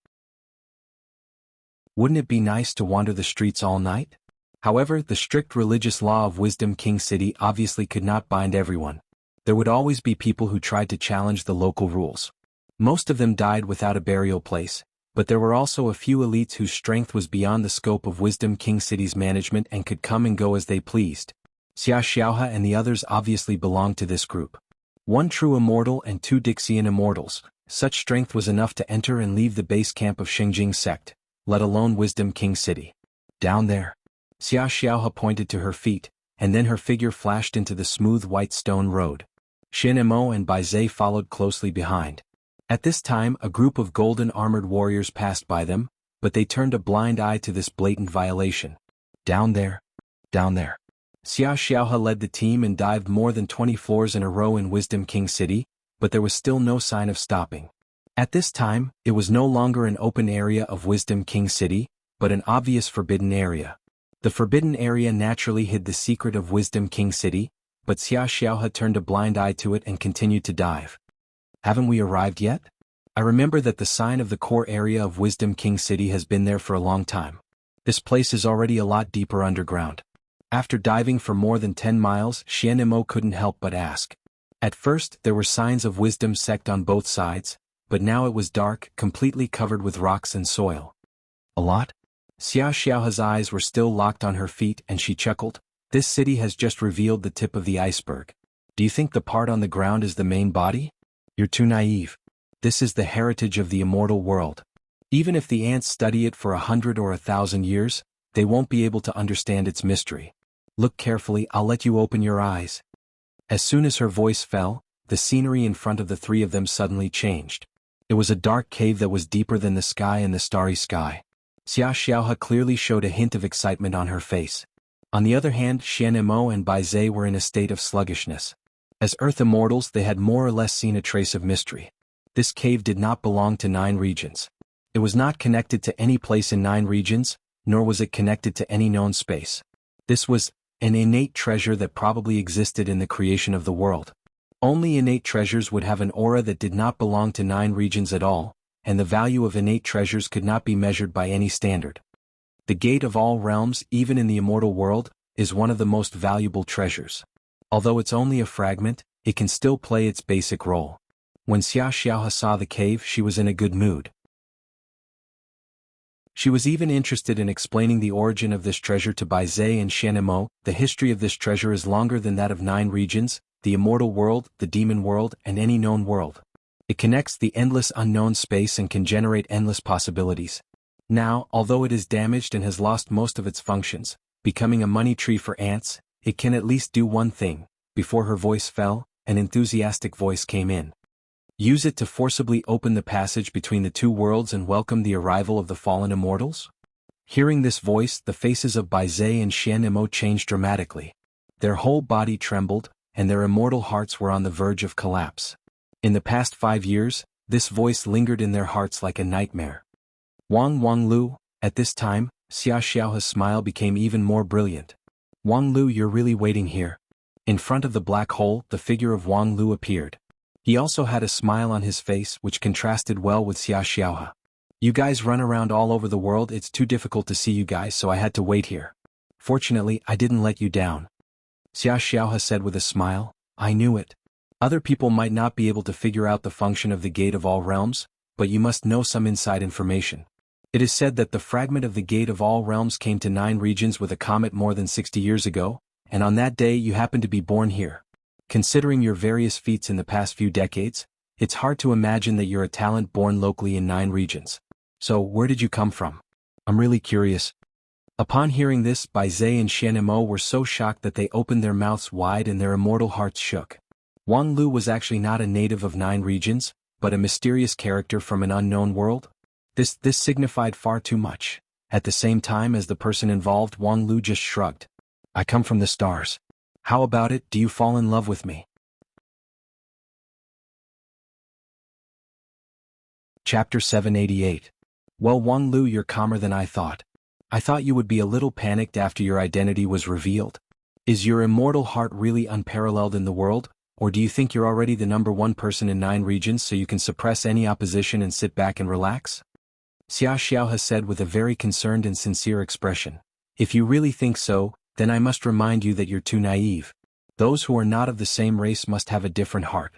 Wouldn't it be nice to wander the streets all night? However, the strict religious law of Wisdom King City obviously could not bind everyone. There would always be people who tried to challenge the local rules. Most of them died without a burial place, but there were also a few elites whose strength was beyond the scope of Wisdom King City's management and could come and go as they pleased. Xia Xiaohe and the others obviously belonged to this group. 1 true immortal and 2 Dixian immortals. Such strength was enough to enter and leave the base camp of Xingjing sect, let alone Wisdom King City. Down there. Xia Xiaohe pointed to her feet, and then her figure flashed into the smooth white stone road. Xin Mo and Bai Zhe followed closely behind. At this time, a group of golden armored warriors passed by them, but they turned a blind eye to this blatant violation. Down there. Down there. Xia Xiaohe led the team and dived more than 20 floors in a row in Wisdom King City, but there was still no sign of stopping. At this time, it was no longer an open area of Wisdom King City, but an obvious forbidden area. The forbidden area naturally hid the secret of Wisdom King City, but Xia Xiaohe turned a blind eye to it and continued to dive. Haven't we arrived yet? I remember that the sign of the core area of Wisdom King City has been there for a long time. This place is already a lot deeper underground. After diving for more than 10 miles, Xian Mo couldn't help but ask. At first, there were signs of Wisdom's sect on both sides, but now it was dark, completely covered with rocks and soil. A lot? Xia Xiaohe's eyes were still locked on her feet and she chuckled. This city has just revealed the tip of the iceberg. Do you think the part on the ground is the main body? You're too naive. This is the heritage of the immortal world. Even if the ants study it for 100 or 1,000 years, they won't be able to understand its mystery. Look carefully, I'll let you open your eyes. As soon as her voice fell, the scenery in front of the three of them suddenly changed. It was a dark cave that was deeper than the sky and the starry sky. Xia Xiaohe clearly showed a hint of excitement on her face. On the other hand, Xian Mo and Bai Zhe were in a state of sluggishness. As Earth immortals, they had more or less seen a trace of mystery. This cave did not belong to 9 regions. It was not connected to any place in 9 regions, nor was it connected to any known space. This was an innate treasure that probably existed in the creation of the world. Only innate treasures would have an aura that did not belong to 9 regions at all, and the value of innate treasures could not be measured by any standard. The gate of all realms, even in the immortal world, is one of the most valuable treasures. Although it's only a fragment, it can still play its basic role. When Xia Xiaohe saw the cave, she was in a good mood. She was even interested in explaining the origin of this treasure to Bai Zhe and Xian Mo. The history of this treasure is longer than that of 9 regions, the immortal world, the demon world, and any known world. It connects the endless unknown space and can generate endless possibilities. Now, although it is damaged and has lost most of its functions, becoming a money tree for ants, it can at least do one thing. Before her voice fell, an enthusiastic voice came in. Use it to forcibly open the passage between the 2 worlds and welcome the arrival of the fallen immortals? Hearing this voice, the faces of Bai Zhe and Xian Mo changed dramatically. Their whole body trembled, and their immortal hearts were on the verge of collapse. In the past 5 years, this voice lingered in their hearts like a nightmare. Wang Lu, at this time, Xia Xiaohe's smile became even more brilliant. Wang Lu, you're really waiting here. In front of the black hole, the figure of Wang Lu appeared. He also had a smile on his face which contrasted well with Xia Xiaohe. You guys run around all over the world, it's too difficult to see you guys, so I had to wait here. Fortunately, I didn't let you down. Xia Xiaohe said with a smile, I knew it. Other people might not be able to figure out the function of the Gate of All Realms, but you must know some inside information. It is said that the fragment of the Gate of All Realms came to 9 regions with a comet more than 60 years ago, and on that day you happened to be born here. Considering your various feats in the past few decades, it's hard to imagine that you're a talent born locally in 9 regions. So, where did you come from? I'm really curious. Upon hearing this, Bai Zhe and Xian Mo were so shocked that they opened their mouths wide and their immortal hearts shook. Wang Lu was actually not a native of 9 regions, but a mysterious character from an unknown world? This signified far too much. At the same time as the person involved, Wang Lu just shrugged. I come from the stars. How about it, do you fall in love with me? Chapter 788. Well, Wang Lu, you're calmer than I thought. I thought you would be a little panicked after your identity was revealed. Is your immortal heart really unparalleled in the world, or do you think you're already the #1 person in 9 regions so you can suppress any opposition and sit back and relax? Xia Xiaohe said with a very concerned and sincere expression. If you really think so, then I must remind you that you're too naive. Those who are not of the same race must have a different heart.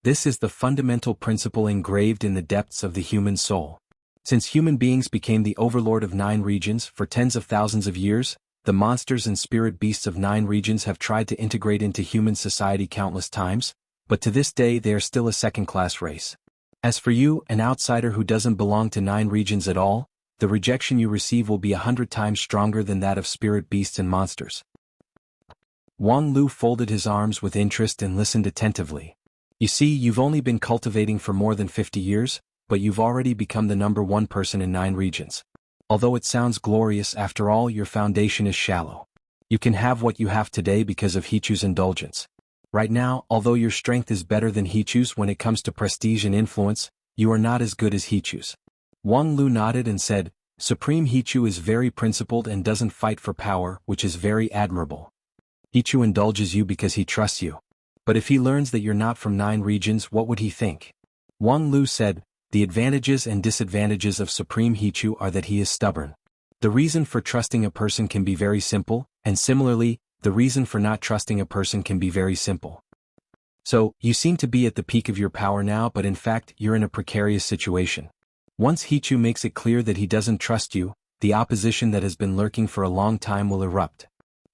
This is the fundamental principle engraved in the depths of the human soul. Since human beings became the overlord of 9 regions for tens of thousands of years, the monsters and spirit beasts of 9 regions have tried to integrate into human society countless times, but to this day they are still a second-class race. As for you, an outsider who doesn't belong to 9 regions at all, the rejection you receive will be 100 times stronger than that of spirit beasts and monsters. Wang Lu folded his arms with interest and listened attentively. You see, you've only been cultivating for more than 50 years, but you've already become the #1 person in 9 regions. Although it sounds glorious, after all, your foundation is shallow. You can have what you have today because of Hichu's indulgence. Right now, although your strength is better than Hichu's when it comes to prestige and influence, you are not as good as Hichu's. Wang Lu nodded and said, Supreme Hichu is very principled and doesn't fight for power, which is very admirable. Hichu indulges you because he trusts you. But if he learns that you're not from 9 regions, what would he think? Wang Lu said, the advantages and disadvantages of Supreme Hichu are that he is stubborn. The reason for trusting a person can be very simple, and similarly, the reason for not trusting a person can be very simple. So, you seem to be at the peak of your power now, but in fact, you're in a precarious situation. Once Hichu makes it clear that he doesn't trust you, the opposition that has been lurking for a long time will erupt.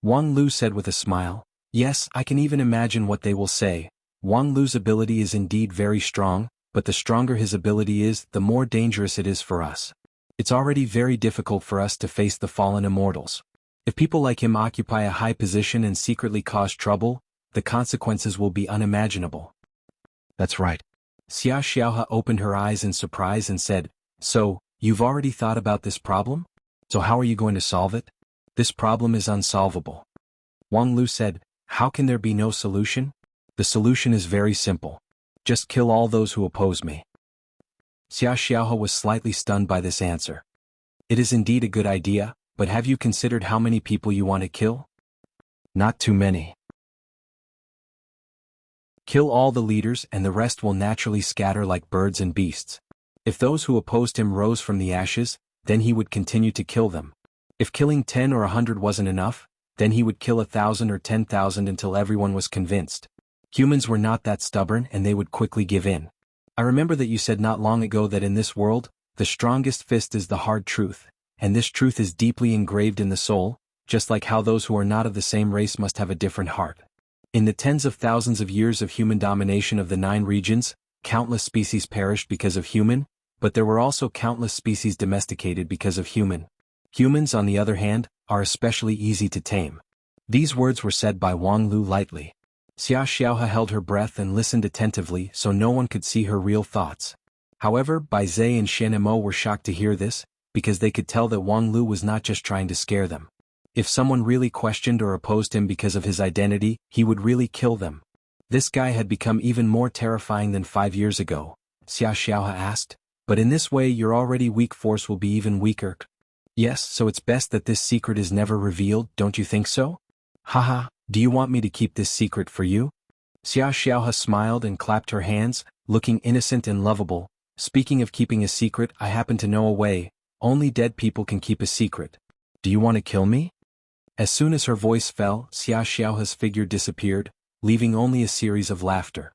Wang Lu said with a smile. Yes, I can even imagine what they will say. Wang Lu's ability is indeed very strong, but the stronger his ability is, the more dangerous it is for us. It's already very difficult for us to face the fallen immortals. If people like him occupy a high position and secretly cause trouble, the consequences will be unimaginable. That's right. Xia Xiaohe opened her eyes in surprise and said, So, you've already thought about this problem? So how are you going to solve it? This problem is unsolvable. Wang Lu said, How can there be no solution? The solution is very simple. Just kill all those who oppose me. Xia Xiaohe was slightly stunned by this answer. It is indeed a good idea, but have you considered how many people you want to kill? Not too many. Kill all the leaders and the rest will naturally scatter like birds and beasts. If those who opposed him rose from the ashes, then he would continue to kill them. If killing 10 or 100 wasn't enough, then he would kill 1,000 or 10,000 until everyone was convinced. Humans were not that stubborn and they would quickly give in. I remember that you said not long ago that in this world, the strongest fist is the hard truth, and this truth is deeply engraved in the soul, just like how those who are not of the same race must have a different heart. In the tens of thousands of years of human domination of the 9 regions, countless species perished because of human, but there were also countless species domesticated because of human. Humans, on the other hand, are especially easy to tame. These words were said by Wang Lu lightly. Xia Xiaohe held her breath and listened attentively so no one could see her real thoughts. However, Bai Zhe and Shen Mo were shocked to hear this, because they could tell that Wang Lu was not just trying to scare them. If someone really questioned or opposed him because of his identity, he would really kill them. This guy had become even more terrifying than 5 years ago, Xia Xiaohe asked, but in this way your already weak force will be even weaker. Yes, so it's best that this secret is never revealed, don't you think so? Haha, do you want me to keep this secret for you? Xia Xiaohe smiled and clapped her hands, looking innocent and lovable. Speaking of keeping a secret, I happen to know a way. Only dead people can keep a secret. Do you want to kill me? As soon as her voice fell, Xia Xiaohe's figure disappeared, leaving only a series of laughter.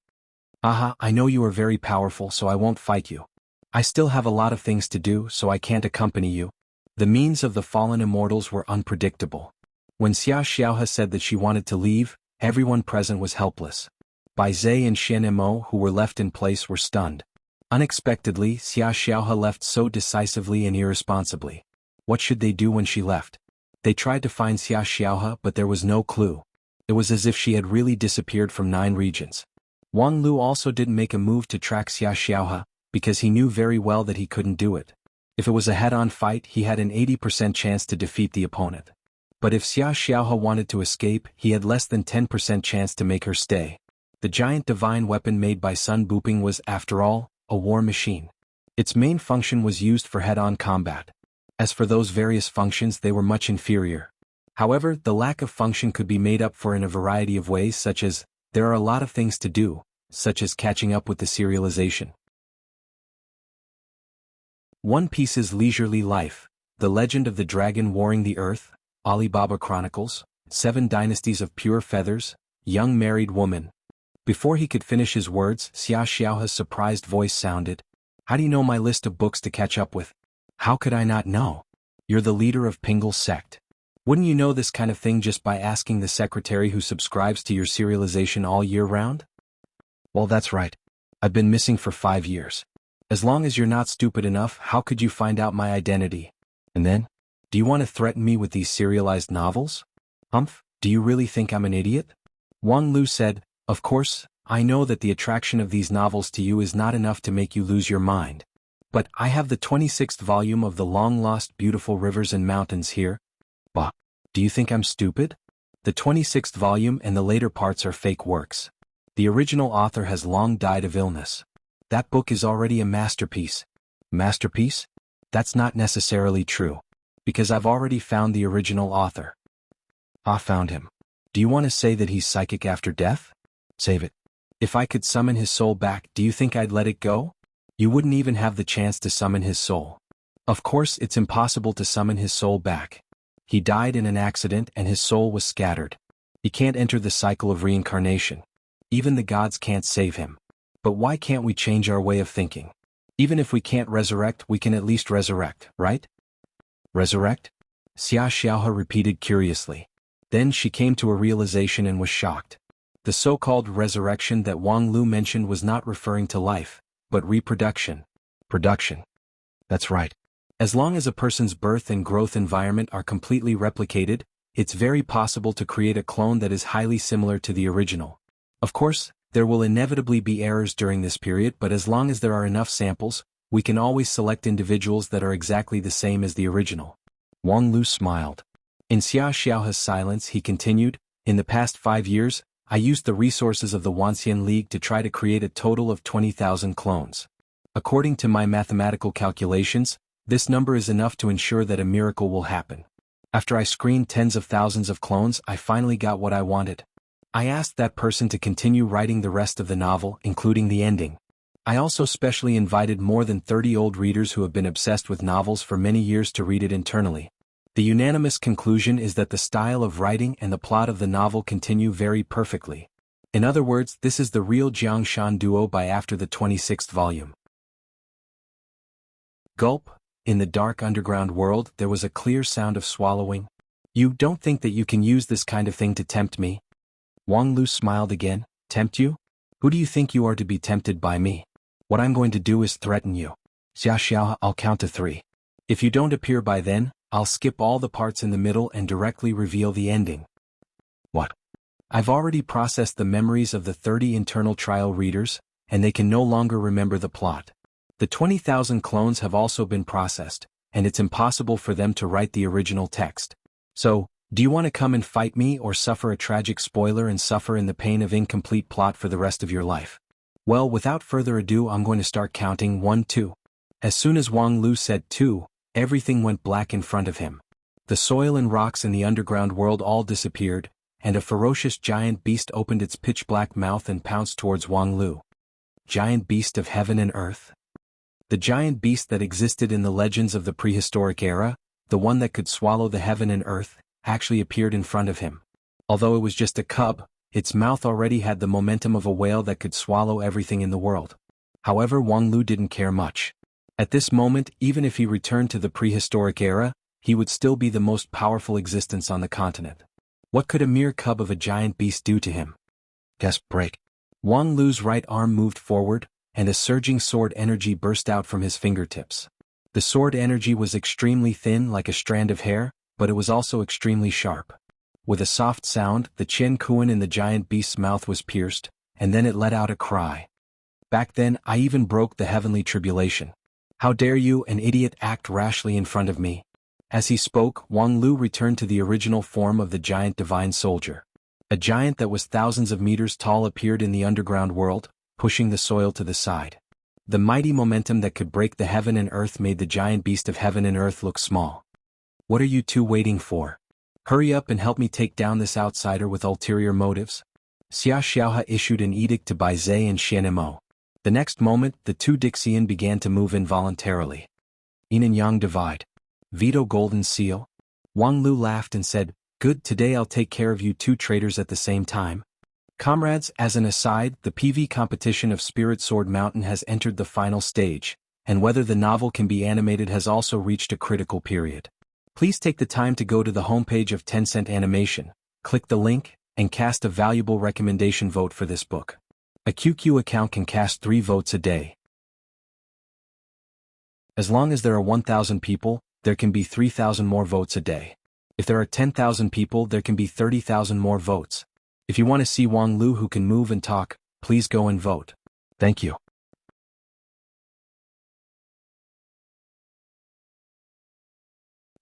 Aha, I know you are very powerful so I won't fight you. I still have a lot of things to do so I can't accompany you. The means of the fallen immortals were unpredictable. When Xia Xiaohe said that she wanted to leave, everyone present was helpless. Bai Zhe and Shen Mo who were left in place were stunned. Unexpectedly, Xia Xiaohe left so decisively and irresponsibly. What should they do when she left? They tried to find Xia Xiaohe but there was no clue. It was as if she had really disappeared from 9 regions. Wang Lu also didn't make a move to track Xia Xiaohe, because he knew very well that he couldn't do it. If it was a head-on fight, he had an 80% chance to defeat the opponent. But if Xia Xiaohe wanted to escape, he had less than 10% chance to make her stay. The giant divine weapon made by Sun Buping was, after all, a war machine. Its main function was used for head-on combat. As for those various functions, they were much inferior. However, the lack of function could be made up for in a variety of ways, such as, there are a lot of things to do, such as catching up with the serialization. One Piece's leisurely life, The Legend of the Dragon Warring the Earth, Audiobook Chronicles, 7 Dynasties of Pure Feathers, Young Married Woman. Before he could finish his words, Xia Xiaohe's surprised voice sounded. How do you know my list of books to catch up with? How could I not know? You're the leader of Pingle's sect. Wouldn't you know this kind of thing just by asking the secretary who subscribes to your serialization all year round? Well, that's right. I've been missing for 5 years. As long as you're not stupid enough, how could you find out my identity? And then? Do you want to threaten me with these serialized novels? Humph, do you really think I'm an idiot? Wang Lu said, Of course, I know that the attraction of these novels to you is not enough to make you lose your mind. But I have the 26th volume of the long-lost Beautiful Rivers and Mountains here. Bah, do you think I'm stupid? The 26th volume and the later parts are fake works. The original author has long died of illness. That book is already a masterpiece. Masterpiece? That's not necessarily true. Because I've already found the original author. I found him. Do you want to say that he's psychic after death? Save it. If I could summon his soul back, do you think I'd let it go? You wouldn't even have the chance to summon his soul. Of course, it's impossible to summon his soul back. He died in an accident and his soul was scattered. He can't enter the cycle of reincarnation. Even the gods can't save him. But why can't we change our way of thinking? Even if we can't resurrect, we can at least resurrect, right? Resurrect? Xia Xiaohe repeated curiously. Then she came to a realization and was shocked. The so-called resurrection that Wang Lu mentioned was not referring to life, but reproduction. Production. That's right. As long as a person's birth and growth environment are completely replicated, it's very possible to create a clone that is highly similar to the original. Of course, there will inevitably be errors during this period, but as long as there are enough samples, we can always select individuals that are exactly the same as the original. Wang Lu smiled. In Xia Xiaohe's silence he continued, in the past 5 years, I used the resources of the Wanxian League to try to create a total of 20,000 clones. According to my mathematical calculations, this number is enough to ensure that a miracle will happen. After I screened tens of thousands of clones, I finally got what I wanted. I asked that person to continue writing the rest of the novel, including the ending. I also specially invited more than 30 old readers who have been obsessed with novels for many years to read it internally. The unanimous conclusion is that the style of writing and the plot of the novel continue very perfectly. In other words, this is the real Jiangshan duo by after the 26th volume. Gulp. In the dark underground world there was a clear sound of swallowing. You don't think that you can use this kind of thing to tempt me? Wang Lu smiled again. Tempt you? Who do you think you are to be tempted by me? What I'm going to do is threaten you. Xia Xiao, I'll count to 3. If you don't appear by then, I'll skip all the parts in the middle and directly reveal the ending. What? I've already processed the memories of the 30 internal trial readers, and they can no longer remember the plot. The 20,000 clones have also been processed, and it's impossible for them to write the original text. So, do you want to come and fight me or suffer a tragic spoiler and suffer in the pain of incomplete plot for the rest of your life? Well, without further ado, I'm going to start counting 1, 2. As soon as Wang Lu said 2, everything went black in front of him. The soil and rocks in the underground world all disappeared, and a ferocious giant beast opened its pitch-black mouth and pounced towards Wang Lu. Giant beast of heaven and earth? The giant beast that existed in the legends of the prehistoric era, the one that could swallow the heaven and earth, actually appeared in front of him. Although it was just a cub, its mouth already had the momentum of a whale that could swallow everything in the world. However, Wang Lu didn't care much. At this moment, even if he returned to the prehistoric era, he would still be the most powerful existence on the continent. What could a mere cub of a giant beast do to him? Guess break. Wang Lu's right arm moved forward, and a surging sword energy burst out from his fingertips. The sword energy was extremely thin like a strand of hair, but it was also extremely sharp. With a soft sound, the Qian Kuan in the giant beast's mouth was pierced, and then it let out a cry. Back then, I even broke the heavenly tribulation. How dare you, an idiot, act rashly in front of me? As he spoke, Wang Lu returned to the original form of the giant divine soldier. A giant that was thousands of meters tall appeared in the underground world, pushing the soil to the side. The mighty momentum that could break the heaven and earth made the giant beast of heaven and earth look small. What are you two waiting for? Hurry up and help me take down this outsider with ulterior motives. Xia Xiaohe issued an edict to Bai Zhe and Xianemo. The next moment, the two Dixian began to move involuntarily. Yin and Yang divide. Veto golden seal. Wang Lu laughed and said, Good, today I'll take care of you two traitors at the same time. Comrades, as an aside, the PV competition of Spirit Sword Mountain has entered the final stage, and whether the novel can be animated has also reached a critical period. Please take the time to go to the homepage of Tencent Animation, click the link, and cast a valuable recommendation vote for this book. A QQ account can cast 3 votes a day. As long as there are 1,000 people, there can be 3,000 more votes a day. If there are 10,000 people, there can be 30,000 more votes. If you want to see Wang Lu who can move and talk, please go and vote. Thank you.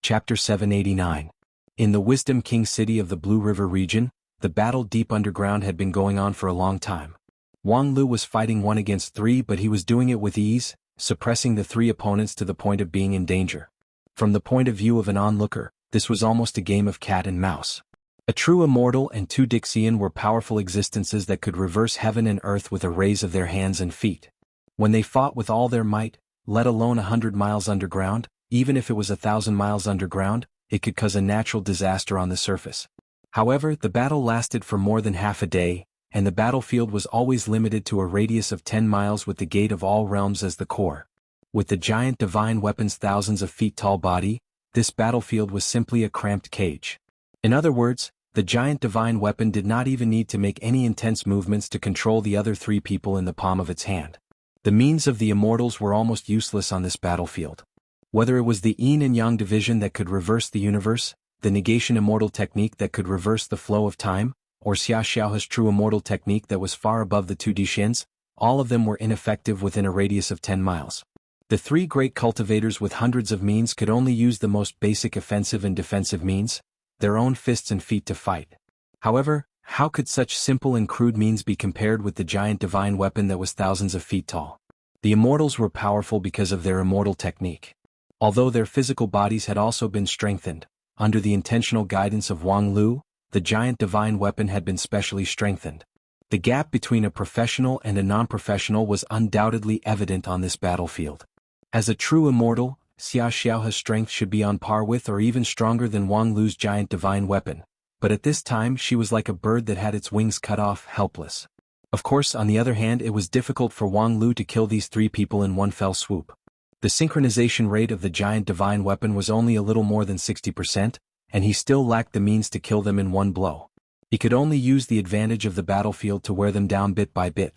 Chapter 789. In the Wisdom King city of the Blue River region, the battle deep underground had been going on for a long time. Wang Lu was fighting 1 against 3, but he was doing it with ease, suppressing the 3 opponents to the point of being in danger. From the point of view of an onlooker, this was almost a game of cat and mouse. A true immortal and 2 Dixian were powerful existences that could reverse heaven and earth with a raise of their hands and feet. When they fought with all their might, let alone 100 miles underground, even if it was 1,000 miles underground, it could cause a natural disaster on the surface. However, the battle lasted for more than half a day, and the battlefield was always limited to a radius of 10 miles with the gate of all realms as the core. With the giant divine weapon's thousands of feet tall body, this battlefield was simply a cramped cage. In other words, The giant divine weapon did not even need to make any intense movements to control the other three people in the palm of its hand. The means of the immortals were almost useless on this battlefield. Whether it was the yin and yang division that could reverse the universe, the negation immortal technique that could reverse the flow of time, or Xia Xiaohe's true immortal technique that was far above the two Dixins, all of them were ineffective within a radius of 10 miles. The three great cultivators with hundreds of means could only use the most basic offensive and defensive means, their own fists and feet to fight. However, how could such simple and crude means be compared with the giant divine weapon that was thousands of feet tall? The immortals were powerful because of their immortal technique. Although their physical bodies had also been strengthened, under the intentional guidance of Wang Lu, the giant divine weapon had been specially strengthened. The gap between a professional and a non-professional was undoubtedly evident on this battlefield. As a true immortal, Xia Xiaohe's strength should be on par with or even stronger than Wang Lu's giant divine weapon, but at this time she was like a bird that had its wings cut off, helpless. Of course, on the other hand, it was difficult for Wang Lu to kill these three people in one fell swoop. The synchronization rate of the giant divine weapon was only a little more than 60%, and he still lacked the means to kill them in one blow. He could only use the advantage of the battlefield to wear them down bit by bit.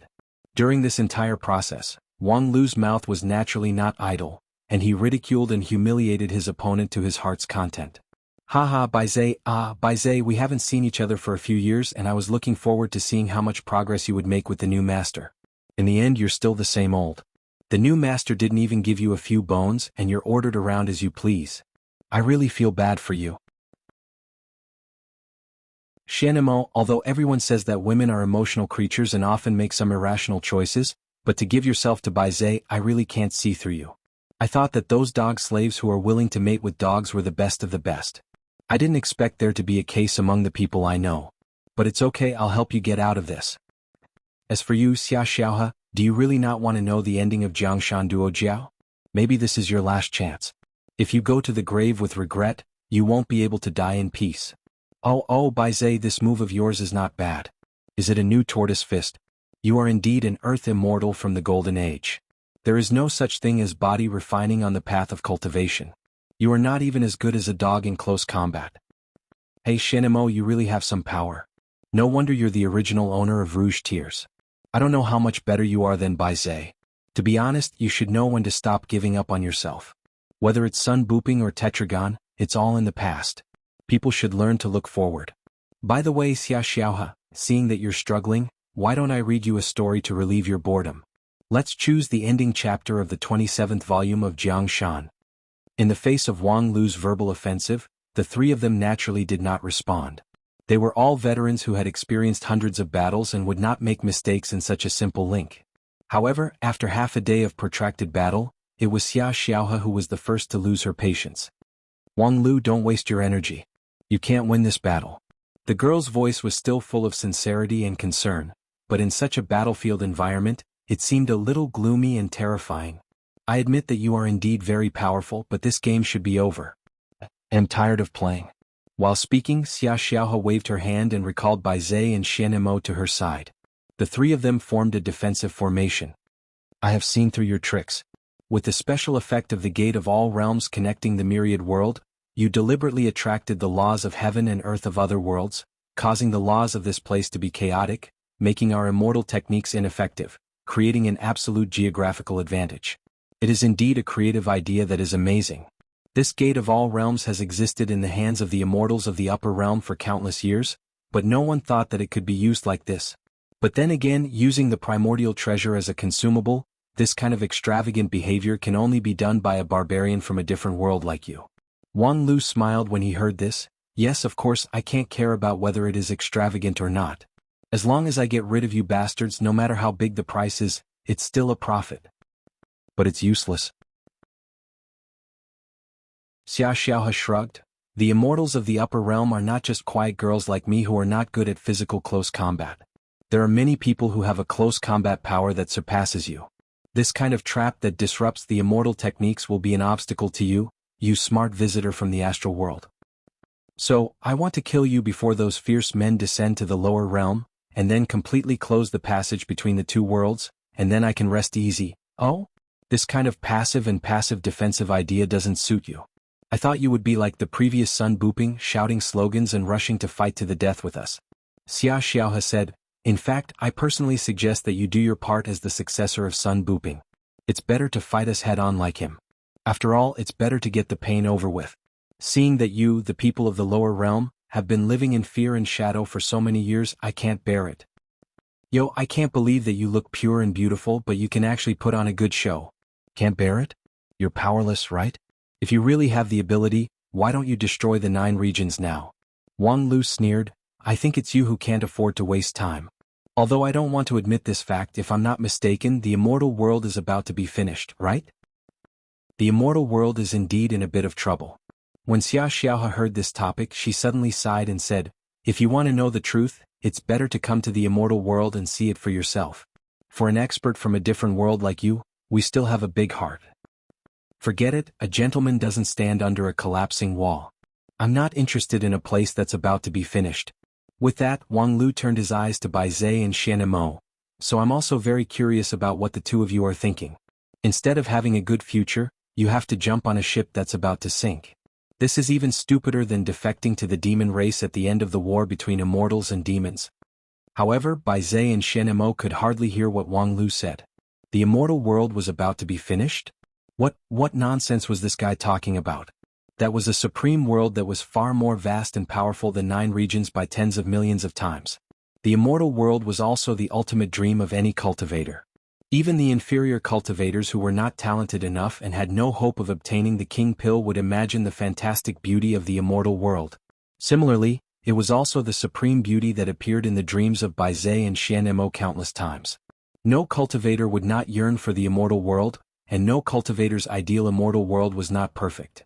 During this entire process, Wang Lu's mouth was naturally not idle, and he ridiculed and humiliated his opponent to his heart's content. Haha, Baize, we haven't seen each other for a few years and I was looking forward to seeing how much progress you would make with the new master. In the end, you're still the same old. The new master didn't even give you a few bones and you're ordered around as you please. I really feel bad for you. Xianemo, although everyone says that women are emotional creatures and often make some irrational choices, but to give yourself to Baize, I really can't see through you. I thought that those dog slaves who are willing to mate with dogs were the best of the best. I didn't expect there to be a case among the people I know. But it's okay, I'll help you get out of this. As for you, Xia Xiaohe, do you really not want to know the ending of Jiangshan Duo Jiao? Maybe this is your last chance. If you go to the grave with regret, you won't be able to die in peace. Oh, Baize, this move of yours is not bad. Is it a new tortoise fist? You are indeed an earth immortal from the golden age. There is no such thing as body refining on the path of cultivation. You are not even as good as a dog in close combat. Hey Shenemo, you really have some power. No wonder you're the original owner of Rouge Tears. I don't know how much better you are than Baize. To be honest, you should know when to stop giving up on yourself. Whether it's sun booping or tetragon, it's all in the past. People should learn to look forward. By the way, Xia Xiaohe, seeing that you're struggling, why don't I read you a story to relieve your boredom? Let's choose the ending chapter of the 27th volume of Jiangshan. In the face of Wang Lu's verbal offensive, the three of them naturally did not respond. They were all veterans who had experienced hundreds of battles and would not make mistakes in such a simple link. However, after half a day of protracted battle, it was Xia Xiaohe who was the first to lose her patience. Wang Lu, don't waste your energy. You can't win this battle. The girl's voice was still full of sincerity and concern, but in such a battlefield environment, it seemed a little gloomy and terrifying. I admit that you are indeed very powerful, but this game should be over. I'm tired of playing. While speaking, Xia Xiaohe waved her hand and recalled Baize and Xianemo to her side. The three of them formed a defensive formation. I have seen through your tricks. With the special effect of the gate of all realms connecting the myriad world, you deliberately attracted the laws of heaven and earth of other worlds, causing the laws of this place to be chaotic, making our immortal techniques ineffective, creating an absolute geographical advantage. It is indeed a creative idea that is amazing. This gate of all realms has existed in the hands of the immortals of the upper realm for countless years, but no one thought that it could be used like this. But then again, using the primordial treasure as a consumable, this kind of extravagant behavior can only be done by a barbarian from a different world like you. Wang Lu smiled when he heard this. Yes, of course, I can't care about whether it is extravagant or not. As long as I get rid of you bastards, no matter how big the price is, it's still a profit. But it's useless. Xia Xiaohe shrugged. The immortals of the upper realm are not just quiet girls like me who are not good at physical close combat. There are many people who have a close combat power that surpasses you. This kind of trap that disrupts the immortal techniques will be an obstacle to you, you smart visitor from the astral world. So, I want to kill you before those fierce men descend to the lower realm, and then completely close the passage between the two worlds, and then I can rest easy. Oh? This kind of passive and passive defensive idea doesn't suit you. I thought you would be like the previous Sun booping, shouting slogans and rushing to fight to the death with us. Xia Xiaohe said, in fact, I personally suggest that you do your part as the successor of Sun booping. It's better to fight us head-on like him. After all, it's better to get the pain over with. Seeing that you, the people of the lower realm, have been living in fear and shadow for so many years, I can't bear it. Yo, I can't believe that you look pure and beautiful but you can actually put on a good show. Can't bear it? You're powerless, right? If you really have the ability, why don't you destroy the 9 regions now? Wang Lu sneered, I think it's you who can't afford to waste time. Although I don't want to admit this fact, if I'm not mistaken, the immortal world is about to be finished, right? The immortal world is indeed in a bit of trouble. When Xia Xiaohe heard this topic, she suddenly sighed and said, if you want to know the truth, it's better to come to the immortal world and see it for yourself. For an expert from a different world like you, we still have a big heart. Forget it, a gentleman doesn't stand under a collapsing wall. I'm not interested in a place that's about to be finished. With that, Wang Lu turned his eyes to Bai Zhe and Xian Mo. So I'm also very curious about what the two of you are thinking. Instead of having a good future, you have to jump on a ship that's about to sink. This is even stupider than defecting to the demon race at the end of the war between immortals and demons. However, Bai Zhe and Xian Mo could hardly hear what Wang Lu said. The immortal world was about to be finished? What nonsense was this guy talking about? That was a supreme world that was far more vast and powerful than 9 regions by tens of millions of times. The immortal world was also the ultimate dream of any cultivator. Even the inferior cultivators who were not talented enough and had no hope of obtaining the king pill would imagine the fantastic beauty of the immortal world. Similarly, it was also the supreme beauty that appeared in the dreams of Bai Zhe and Xian Mo countless times. No cultivator would not yearn for the immortal world, and no cultivator's ideal immortal world was not perfect.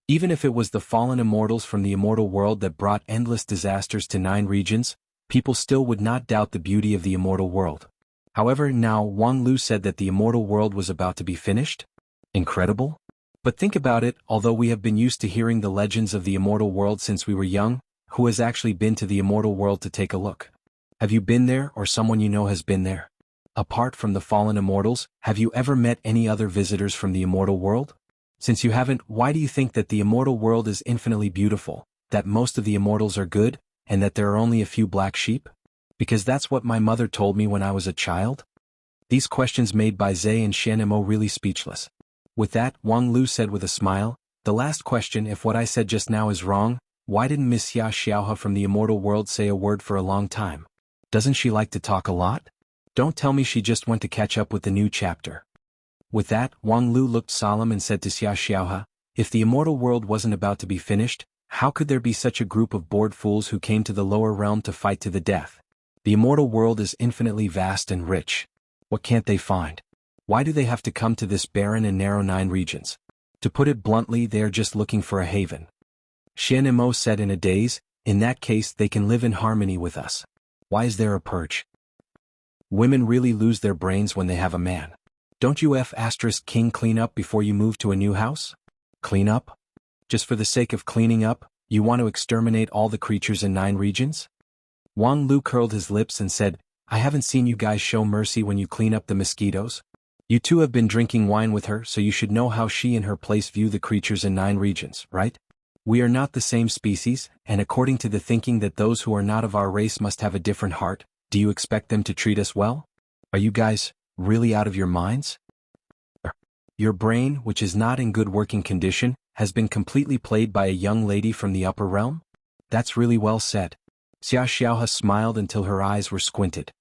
Even if it was the fallen immortals from the immortal world that brought endless disasters to 9 regions, people still would not doubt the beauty of the immortal world. However, now Wang Lu said that the immortal world was about to be finished? Incredible? But think about it, although we have been used to hearing the legends of the immortal world since we were young, who has actually been to the immortal world to take a look? Have you been there, or someone you know has been there? Apart from the fallen immortals, have you ever met any other visitors from the immortal world? Since you haven't, why do you think that the immortal world is infinitely beautiful, that most of the immortals are good, and that there are only a few black sheep? Because that's what my mother told me when I was a child? These questions made Bai Zhe and Xian Mo really speechless. With that, Wang Lu said with a smile, the last question, if what I said just now is wrong, why didn't Miss Xia Xiaohe from the immortal world say a word for a long time? Doesn't she like to talk a lot? Don't tell me she just went to catch up with the new chapter. With that, Wang Lu looked solemn and said to Xia Xiaohe, if the immortal world wasn't about to be finished, how could there be such a group of bored fools who came to the lower realm to fight to the death? The immortal world is infinitely vast and rich. What can't they find? Why do they have to come to this barren and narrow 9 regions? To put it bluntly, they are just looking for a haven. Xian Mo said in a daze, in that case they can live in harmony with us. Why is there a purge? Women really lose their brains when they have a man. Don't you king clean up before you move to a new house? Clean up? Just for the sake of cleaning up, you want to exterminate all the creatures in 9 regions? Wang Lu curled his lips and said, I haven't seen you guys show mercy when you clean up the mosquitoes. You two have been drinking wine with her, so you should know how she and her place view the creatures in 9 regions, right? We are not the same species, and according to the thinking that those who are not of our race must have a different heart, do you expect them to treat us well? Are you guys really out of your minds? Your brain, which is not in good working condition, has been completely played by a young lady from the upper realm? That's really well said. Xia Xiaohe smiled until her eyes were squinted.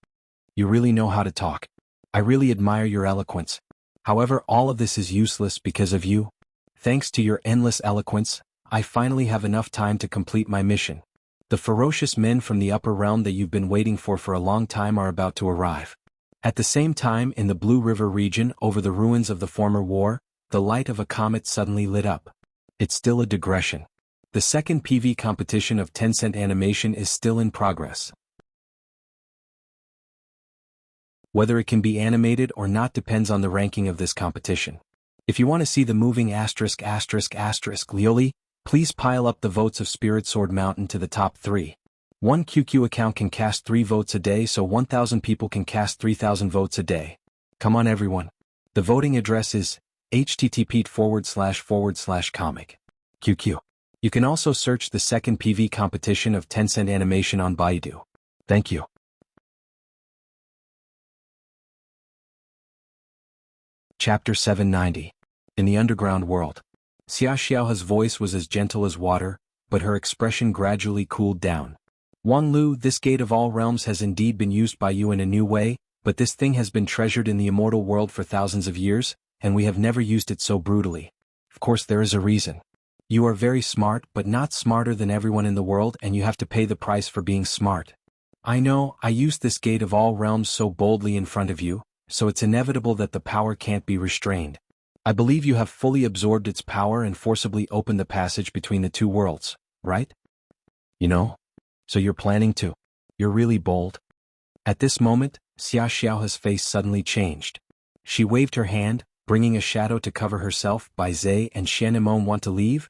You really know how to talk. I really admire your eloquence. However, all of this is useless because of you. Thanks to your endless eloquence, I finally have enough time to complete my mission. The ferocious men from the upper realm that you've been waiting for a long time are about to arrive. At the same time, in the Blue River region, over the ruins of the former war, the light of a comet suddenly lit up. It's still a digression. The second PV competition of Tencent Animation is still in progress. Whether it can be animated or not depends on the ranking of this competition. If you want to see the moving Lioli, please pile up the votes of Spirit Sword Mountain to the top 3. One QQ account can cast 3 votes a day, so 1,000 people can cast 3,000 votes a day. Come on everyone. The voting address is http://comic. QQ. You can also search the second PV competition of Tencent Animation on Baidu. Thank you. Chapter 790. In the Underground World. Xia Xiaohe's voice was as gentle as water, but her expression gradually cooled down. Wang Lu, this gate of all realms has indeed been used by you in a new way, but this thing has been treasured in the immortal world for thousands of years, and we have never used it so brutally. Of course there is a reason. You are very smart, but not smarter than everyone in the world, and you have to pay the price for being smart. I know, I used this gate of all realms so boldly in front of you, so it's inevitable that the power can't be restrained. I believe you have fully absorbed its power and forcibly opened the passage between the two worlds, right? You know? So you're planning to. You're really bold. At this moment, Xia Xiaohe's face suddenly changed. She waved her hand, bringing a shadow to cover herself. Bai Zhe and Xianimon want to leave?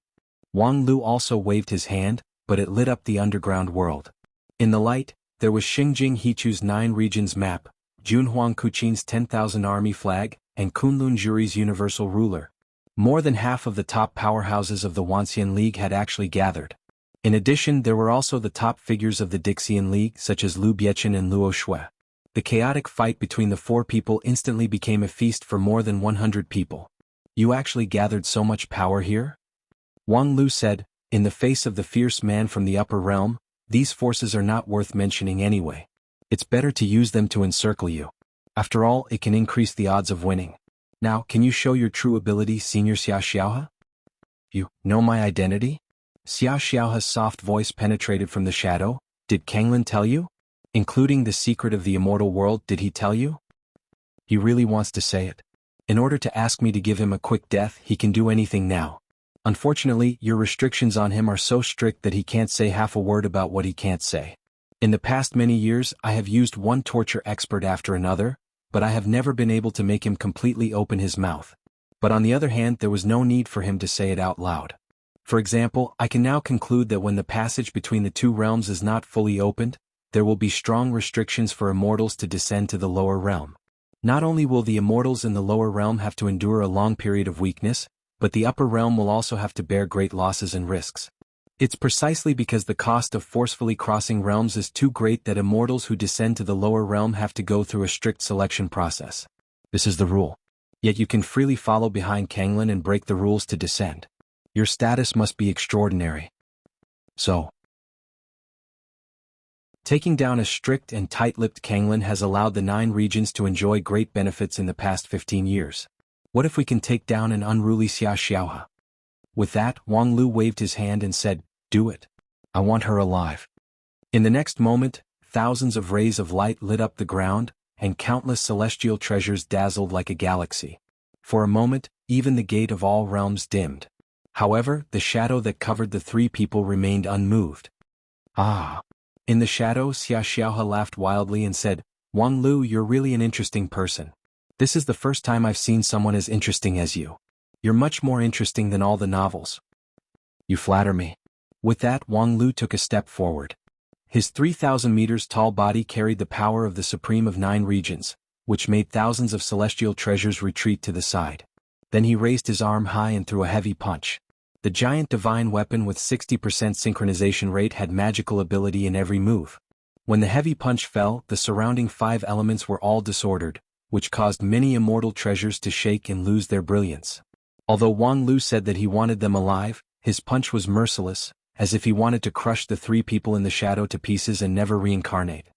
Wang Lu also waved his hand, but it lit up the underground world. In the light, there was Xingjing Hichu's 9 regions map, Junhuang Kuqin's 10,000 army flag, and Kunlun Juri's universal ruler. More than half of the top powerhouses of the Wanxian League had actually gathered. In addition, there were also the top figures of the Dixian League, such as Lu Biechen and Luo Shui. The chaotic fight between the 4 people instantly became a feast for more than 100 people. You actually gathered so much power here? Wang Lu said, in the face of the fierce man from the upper realm, these forces are not worth mentioning anyway. It's better to use them to encircle you. After all, it can increase the odds of winning. Now, can you show your true ability, Senior Xia Xiaohe? You know my identity? Xia Xiaohe's soft voice penetrated from the shadow. Did Kanglin tell you? Including the secret of the immortal world, did he tell you? He really wants to say it. In order to ask me to give him a quick death, he can do anything now. Unfortunately, your restrictions on him are so strict that he can't say half a word about what he can't say. In the past many years, I have used one torture expert after another, but I have never been able to make him completely open his mouth. But on the other hand, there was no need for him to say it out loud. For example, I can now conclude that when the passage between the two realms is not fully opened, there will be strong restrictions for immortals to descend to the lower realm. Not only will the immortals in the lower realm have to endure a long period of weakness, but the upper realm will also have to bear great losses and risks. It's precisely because the cost of forcefully crossing realms is too great that immortals who descend to the lower realm have to go through a strict selection process. This is the rule. Yet you can freely follow behind Kanglin and break the rules to descend. Your status must be extraordinary. So, taking down a strict and tight-lipped Kanglin has allowed the 9 regions to enjoy great benefits in the past 15 years. What if we can take down an unruly Xia Xiaohe? With that, Wang Lu waved his hand and said, do it. I want her alive. In the next moment, thousands of rays of light lit up the ground, and countless celestial treasures dazzled like a galaxy. For a moment, even the gate of all realms dimmed. However, the shadow that covered the 3 people remained unmoved. Ah! In the shadow, Xia Xiaohe laughed wildly and said, Wang Lu, you're really an interesting person. This is the first time I've seen someone as interesting as you. You're much more interesting than all the novels. You flatter me. With that, Wang Lu took a step forward. His 3,000 meters tall body carried the power of the supreme of 9 regions, which made thousands of celestial treasures retreat to the side. Then he raised his arm high and threw a heavy punch. The giant divine weapon with 60% synchronization rate had magical ability in every move. When the heavy punch fell, the surrounding 5 elements were all disordered, which caused many immortal treasures to shake and lose their brilliance. Although Wang Lu said that he wanted them alive, his punch was merciless, as if he wanted to crush the 3 people in the shadow to pieces and never reincarnate.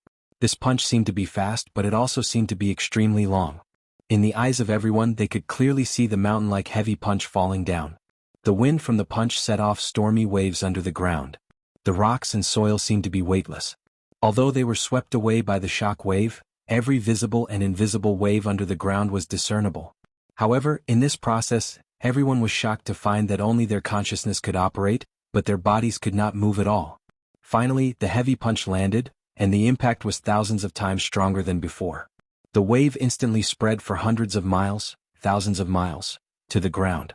This punch seemed to be fast, but it also seemed to be extremely long. In the eyes of everyone, they could clearly see the mountain-like heavy punch falling down. The wind from the punch set off stormy waves under the ground. The rocks and soil seemed to be weightless. Although they were swept away by the shock wave, every visible and invisible wave under the ground was discernible. However, in this process, everyone was shocked to find that only their consciousness could operate, but their bodies could not move at all. Finally, the heavy punch landed, and the impact was thousands of times stronger than before. The wave instantly spread for hundreds of miles, thousands of miles, to the ground.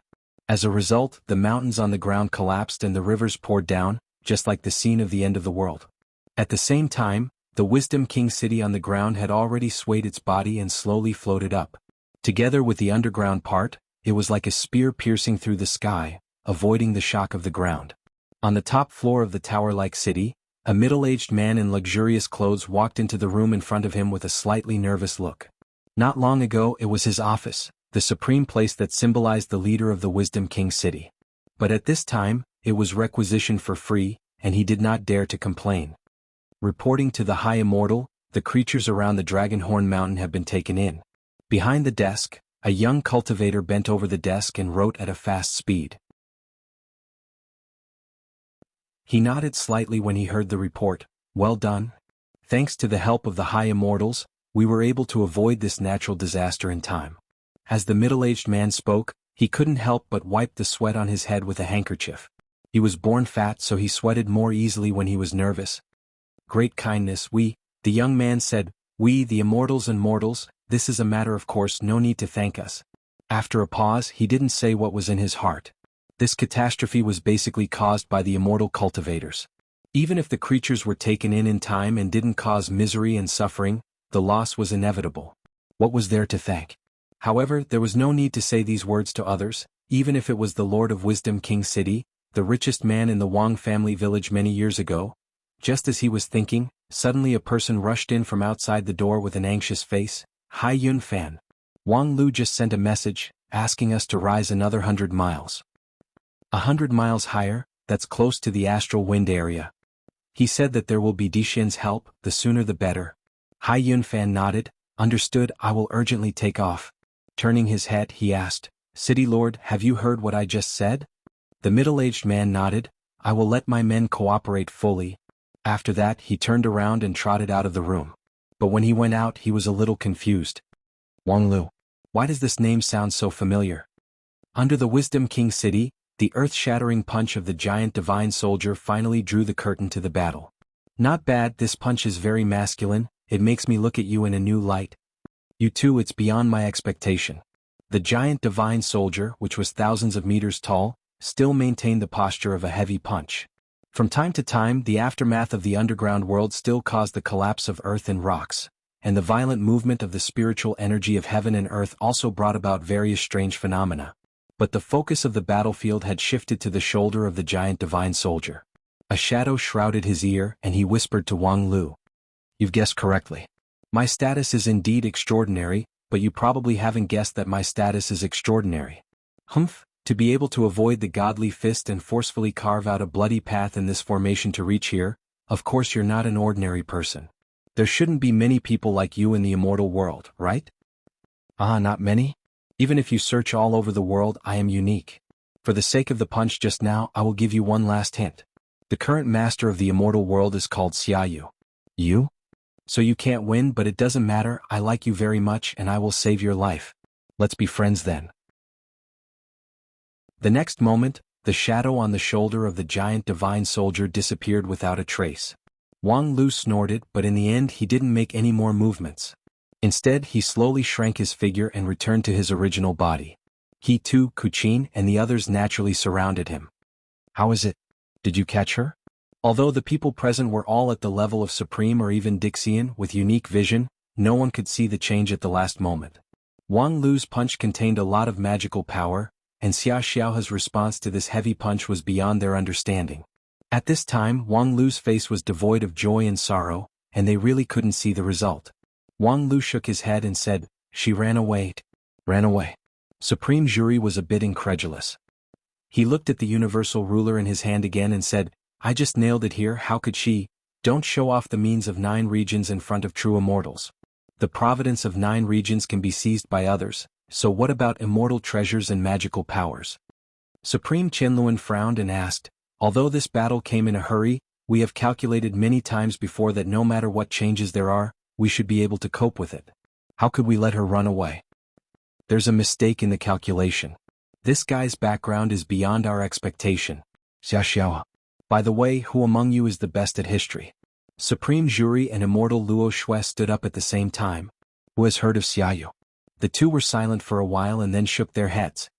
As a result, the mountains on the ground collapsed and the rivers poured down, just like the scene of the end of the world. At the same time, the Wisdom King city on the ground had already swayed its body and slowly floated up. Together with the underground part, it was like a spear piercing through the sky, avoiding the shock of the ground. On the top floor of the tower-like city, a middle-aged man in luxurious clothes walked into the room in front of him with a slightly nervous look. Not long ago it was his office, the supreme place that symbolized the leader of the Wisdom King city. But at this time, it was requisitioned for free, and he did not dare to complain. Reporting to the High Immortal, the creatures around the Dragonhorn Mountain have been taken in. Behind the desk, a young cultivator bent over the desk and wrote at a fast speed. He nodded slightly when he heard the report. Well done. Thanks to the help of the High Immortals, we were able to avoid this natural disaster in time. As the middle-aged man spoke, he couldn't help but wipe the sweat on his head with a handkerchief. He was born fat, so he sweated more easily when he was nervous. Great kindness, the young man said, we, the immortals and mortals, this is a matter of course, no need to thank us. After a pause, he didn't say what was in his heart. This catastrophe was basically caused by the immortal cultivators. Even if the creatures were taken in time and didn't cause misery and suffering, the loss was inevitable. What was there to thank? However, there was no need to say these words to others, even if it was the Lord of Wisdom King City, the richest man in the Wang family village many years ago. Just as he was thinking, suddenly a person rushed in from outside the door with an anxious face. Hai Yun Fan. Wang Lu just sent a message, asking us to rise another 100 miles. 100 miles higher, that's close to the astral wind area. He said that there will be Dixin's help, the sooner the better. Hai Yun Fan nodded. Understood, I will urgently take off. Turning his head, he asked, City Lord, have you heard what I just said? The middle-aged man nodded. I will let my men cooperate fully. After that, he turned around and trotted out of the room. But when he went out, he was a little confused. Wang Lu. Why does this name sound so familiar? Under the Wisdom King City, the earth-shattering punch of the giant divine soldier finally drew the curtain to the battle. Not bad, this punch is very masculine, it makes me look at you in a new light. You too, it's beyond my expectation. The giant divine soldier, which was thousands of meters tall, still maintained the posture of a heavy punch. From time to time, the aftermath of the underground world still caused the collapse of earth and rocks, and the violent movement of the spiritual energy of heaven and earth also brought about various strange phenomena. But the focus of the battlefield had shifted to the shoulder of the giant divine soldier. A shadow shrouded his ear, and he whispered to Wang Lu. You've guessed correctly. My status is indeed extraordinary, but you probably haven't guessed that my status is extraordinary. Humph, to be able to avoid the godly fist and forcefully carve out a bloody path in this formation to reach here, of course you're not an ordinary person. There shouldn't be many people like you in the immortal world, right? Ah, not many? Even if you search all over the world, I am unique. For the sake of the punch just now, I will give you one last hint. The current master of the immortal world is called Xiaoyu. You? So you can't win, but it doesn't matter, I like you very much and I will save your life. Let's be friends then. The next moment, the shadow on the shoulder of the giant divine soldier disappeared without a trace. Wang Lu snorted, but in the end he didn't make any more movements. Instead, he slowly shrank his figure and returned to his original body. He too, Kuchin, and the others naturally surrounded him. How is it? Did you catch her? Although the people present were all at the level of Supreme or even Dixian with unique vision, no one could see the change at the last moment. Wang Lu's punch contained a lot of magical power, and Xia Xiaohe's response to this heavy punch was beyond their understanding. At this time, Wang Lu's face was devoid of joy and sorrow, and they really couldn't see the result. Wang Lu shook his head and said, She ran away. Ran away. Supreme Jury was a bit incredulous. He looked at the universal ruler in his hand again and said, I just nailed it here, how could she? Don't show off the means of 9 regions in front of true immortals. The providence of 9 regions can be seized by others, so what about immortal treasures and magical powers? Supreme Qinluan frowned and asked, Although this battle came in a hurry, we have calculated many times before that no matter what changes there are, we should be able to cope with it. How could we let her run away? There's a mistake in the calculation. This guy's background is beyond our expectation. Xia Xiao. By the way, who among you is the best at history? Supreme Jury and Immortal Luo Shui stood up at the same time. Who has heard of Xiaoyu? The two were silent for a while and then shook their heads.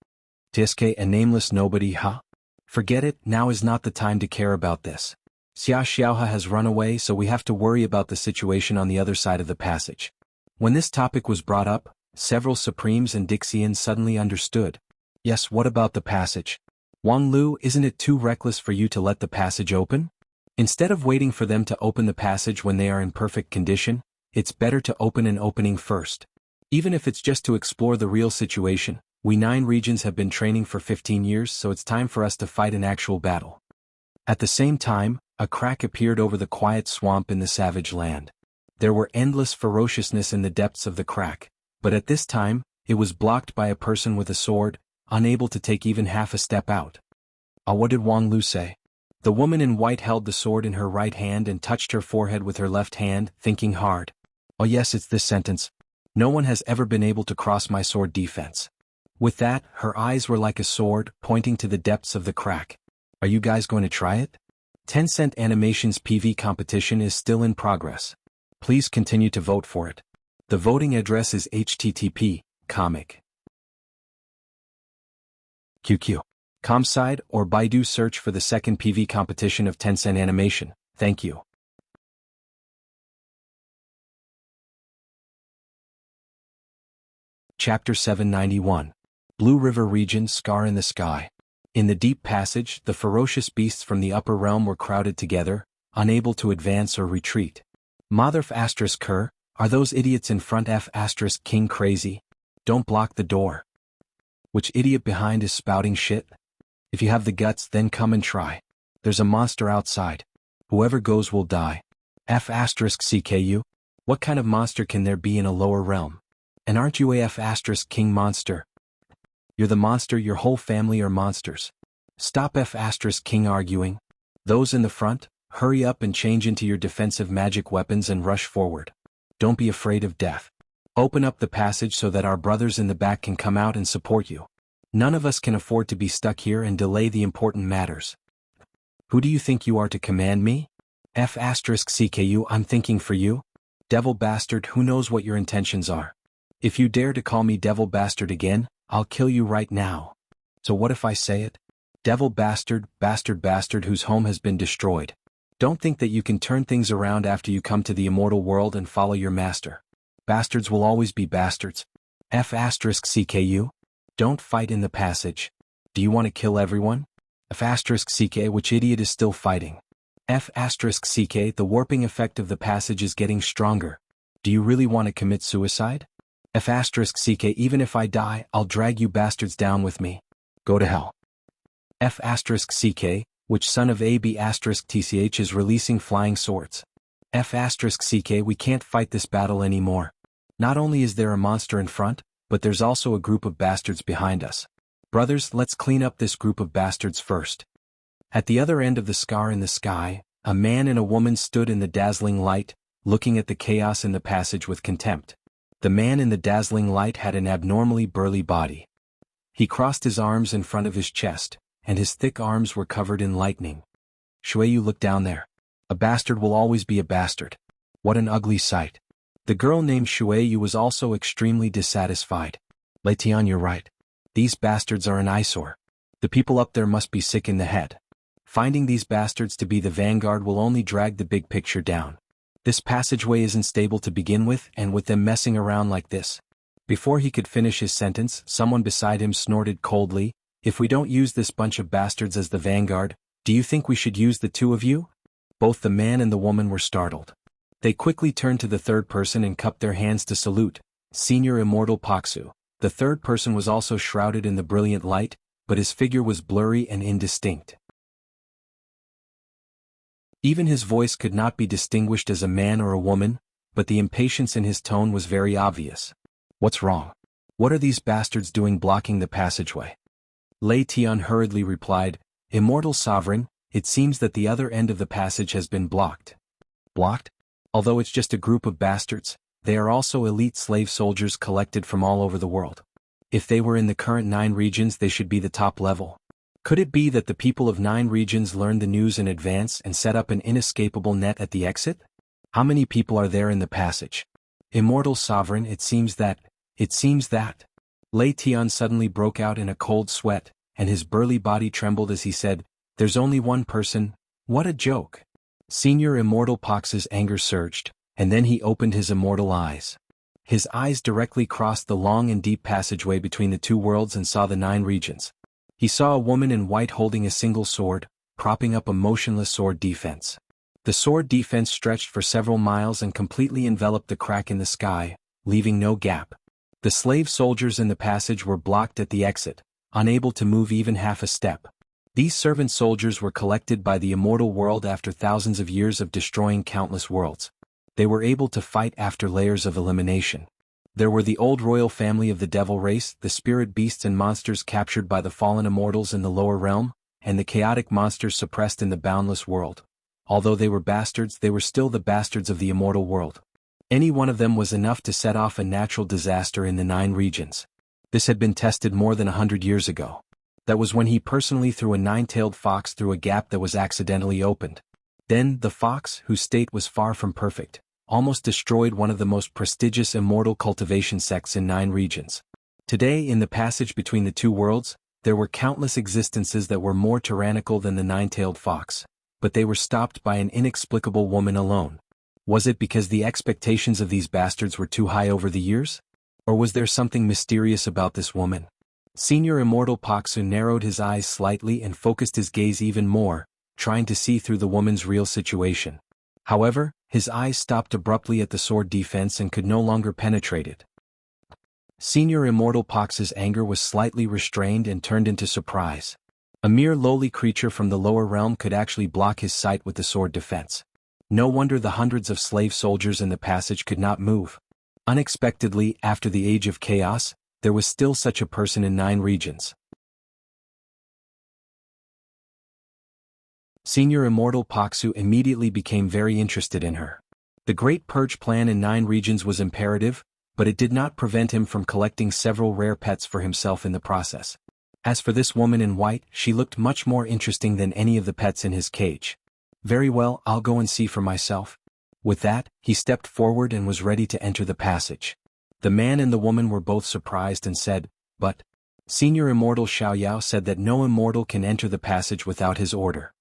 Tiske, a nameless nobody, huh? Forget it, now is not the time to care about this. Xia Xiaohe has run away, so we have to worry about the situation on the other side of the passage. When this topic was brought up, several Supremes and Dixians suddenly understood. Yes, what about the passage? Wang Lu, isn't it too reckless for you to let the passage open? Instead of waiting for them to open the passage when they are in perfect condition, it's better to open an opening first. Even if it's just to explore the real situation, we 9 regions have been training for 15 years, so it's time for us to fight an actual battle. At the same time, a crack appeared over the quiet swamp in the savage land. There were endless ferociousness in the depths of the crack, but at this time, it was blocked by a person with a sword, unable to take even half a step out. What did Wang Lu say? The woman in white held the sword in her right hand and touched her forehead with her left hand, thinking hard. Oh yes, it's this sentence. No one has ever been able to cross my sword defense. With that, her eyes were like a sword, pointing to the depths of the crack. Are you guys going to try it? Tencent Animation's PV competition is still in progress. Please continue to vote for it. The voting address is http://comic.com site or Baidu search for the second PV competition of Tencent Animation. Thank you. Chapter 791. Blue River Region, Scar in the Sky. In the deep passage, the ferocious beasts from the upper realm were crowded together, unable to advance or retreat. Mother f*** Kerr, are those idiots in front f*** king crazy? Don't block the door. Which idiot behind is spouting shit? If you have the guts, then come and try. There's a monster outside. Whoever goes will die. f***ck. What kind of monster can there be in a lower realm? And aren't you a f***king monster? You're the monster, your whole family are monsters. Stop f***king arguing. Those in the front, hurry up and change into your defensive magic weapons and rush forward. Don't be afraid of death. Open up the passage so that our brothers in the back can come out and support you. None of us can afford to be stuck here and delay the important matters. Who do you think you are to command me? f***ck, I'm thinking for you. Devil bastard, who knows what your intentions are? If you dare to call me devil bastard again, I'll kill you right now. So what if I say it? Devil bastard, bastard whose home has been destroyed. Don't think that you can turn things around after you come to the immortal world and follow your master. Bastards will always be bastards. f***ck. Don't fight in the passage. Do you want to kill everyone? f***ck, which idiot is still fighting? f***ck, the warping effect of the passage is getting stronger. Do you really want to commit suicide? f***ck, even if I die, I'll drag you bastards down with me. Go to hell. f***ck, which son of ab***tch is releasing flying swords? f***ck, we can't fight this battle anymore. Not only is there a monster in front, but there's also a group of bastards behind us. Brothers, let's clean up this group of bastards first. At the other end of the scar in the sky, a man and a woman stood in the dazzling light, looking at the chaos in the passage with contempt. The man in the dazzling light had an abnormally burly body. He crossed his arms in front of his chest, and his thick arms were covered in lightning. Shueyu, look down there. A bastard will always be a bastard. What an ugly sight. The girl named Shueyu was also extremely dissatisfied. Lei Tian, you're right. These bastards are an eyesore. The people up there must be sick in the head. Finding these bastards to be the vanguard will only drag the big picture down. This passageway isn't stable to begin with, and with them messing around like this. Before he could finish his sentence, someone beside him snorted coldly, if we don't use this bunch of bastards as the vanguard, do you think we should use the two of you? Both the man and the woman were startled. They quickly turned to the third person and cupped their hands to salute, Senior Immortal Paksu. The third person was also shrouded in the brilliant light, but his figure was blurry and indistinct. Even his voice could not be distinguished as a man or a woman, but the impatience in his tone was very obvious. What's wrong? What are these bastards doing blocking the passageway? Lei Tian hurriedly replied, Immortal Sovereign, it seems that the other end of the passage has been blocked. Blocked? Although it's just a group of bastards, they are also elite slave soldiers collected from all over the world. If they were in the current 9 regions, they should be the top level. Could it be that the people of 9 regions learned the news in advance and set up an inescapable net at the exit? How many people are there in the passage? Immortal Sovereign, it seems that. Lei Tian suddenly broke out in a cold sweat, and his burly body trembled as he said, There's only one person. What a joke. Senior Immortal Paksu's anger surged, and then he opened his immortal eyes. His eyes directly crossed the long and deep passageway between the two worlds and saw the 9 regions. He saw a woman in white holding a single sword, propping up a motionless sword defense. The sword defense stretched for several miles and completely enveloped the crack in the sky, leaving no gap. The slave soldiers in the passage were blocked at the exit, unable to move even half a step. These servant soldiers were collected by the immortal world after thousands of years of destroying countless worlds. They were able to fight after layers of elimination. There were the old royal family of the devil race, the spirit beasts and monsters captured by the fallen immortals in the lower realm, and the chaotic monsters suppressed in the boundless world. Although they were bastards, they were still the bastards of the immortal world. Any one of them was enough to set off a natural disaster in the 9 regions. This had been tested more than 100 years ago. That was when he personally threw a 9-tailed fox through a gap that was accidentally opened. Then, the fox, whose state was far from perfect, almost destroyed one of the most prestigious immortal cultivation sects in 9 regions. Today, in the passage between the two worlds, there were countless existences that were more tyrannical than the 9-tailed fox, but they were stopped by an inexplicable woman alone. Was it because the expectations of these bastards were too high over the years? Or was there something mysterious about this woman? Senior Immortal Paksu narrowed his eyes slightly and focused his gaze even more, trying to see through the woman's real situation. However, his eyes stopped abruptly at the sword defense and could no longer penetrate it. Senior Immortal Paksu's anger was slightly restrained and turned into surprise. A mere lowly creature from the lower realm could actually block his sight with the sword defense. No wonder the hundreds of slave soldiers in the passage could not move. Unexpectedly, after the Age of Chaos, there was still such a person in 9 regions. Senior Immortal Paksu immediately became very interested in her. The Great Purge plan in 9 regions was imperative, but it did not prevent him from collecting several rare pets for himself in the process. As for this woman in white, she looked much more interesting than any of the pets in his cage. Very well, I'll go and see for myself. With that, he stepped forward and was ready to enter the passage. The man and the woman were both surprised and said, "But..." Senior Immortal Xiaoyao said that no immortal can enter the passage without his order.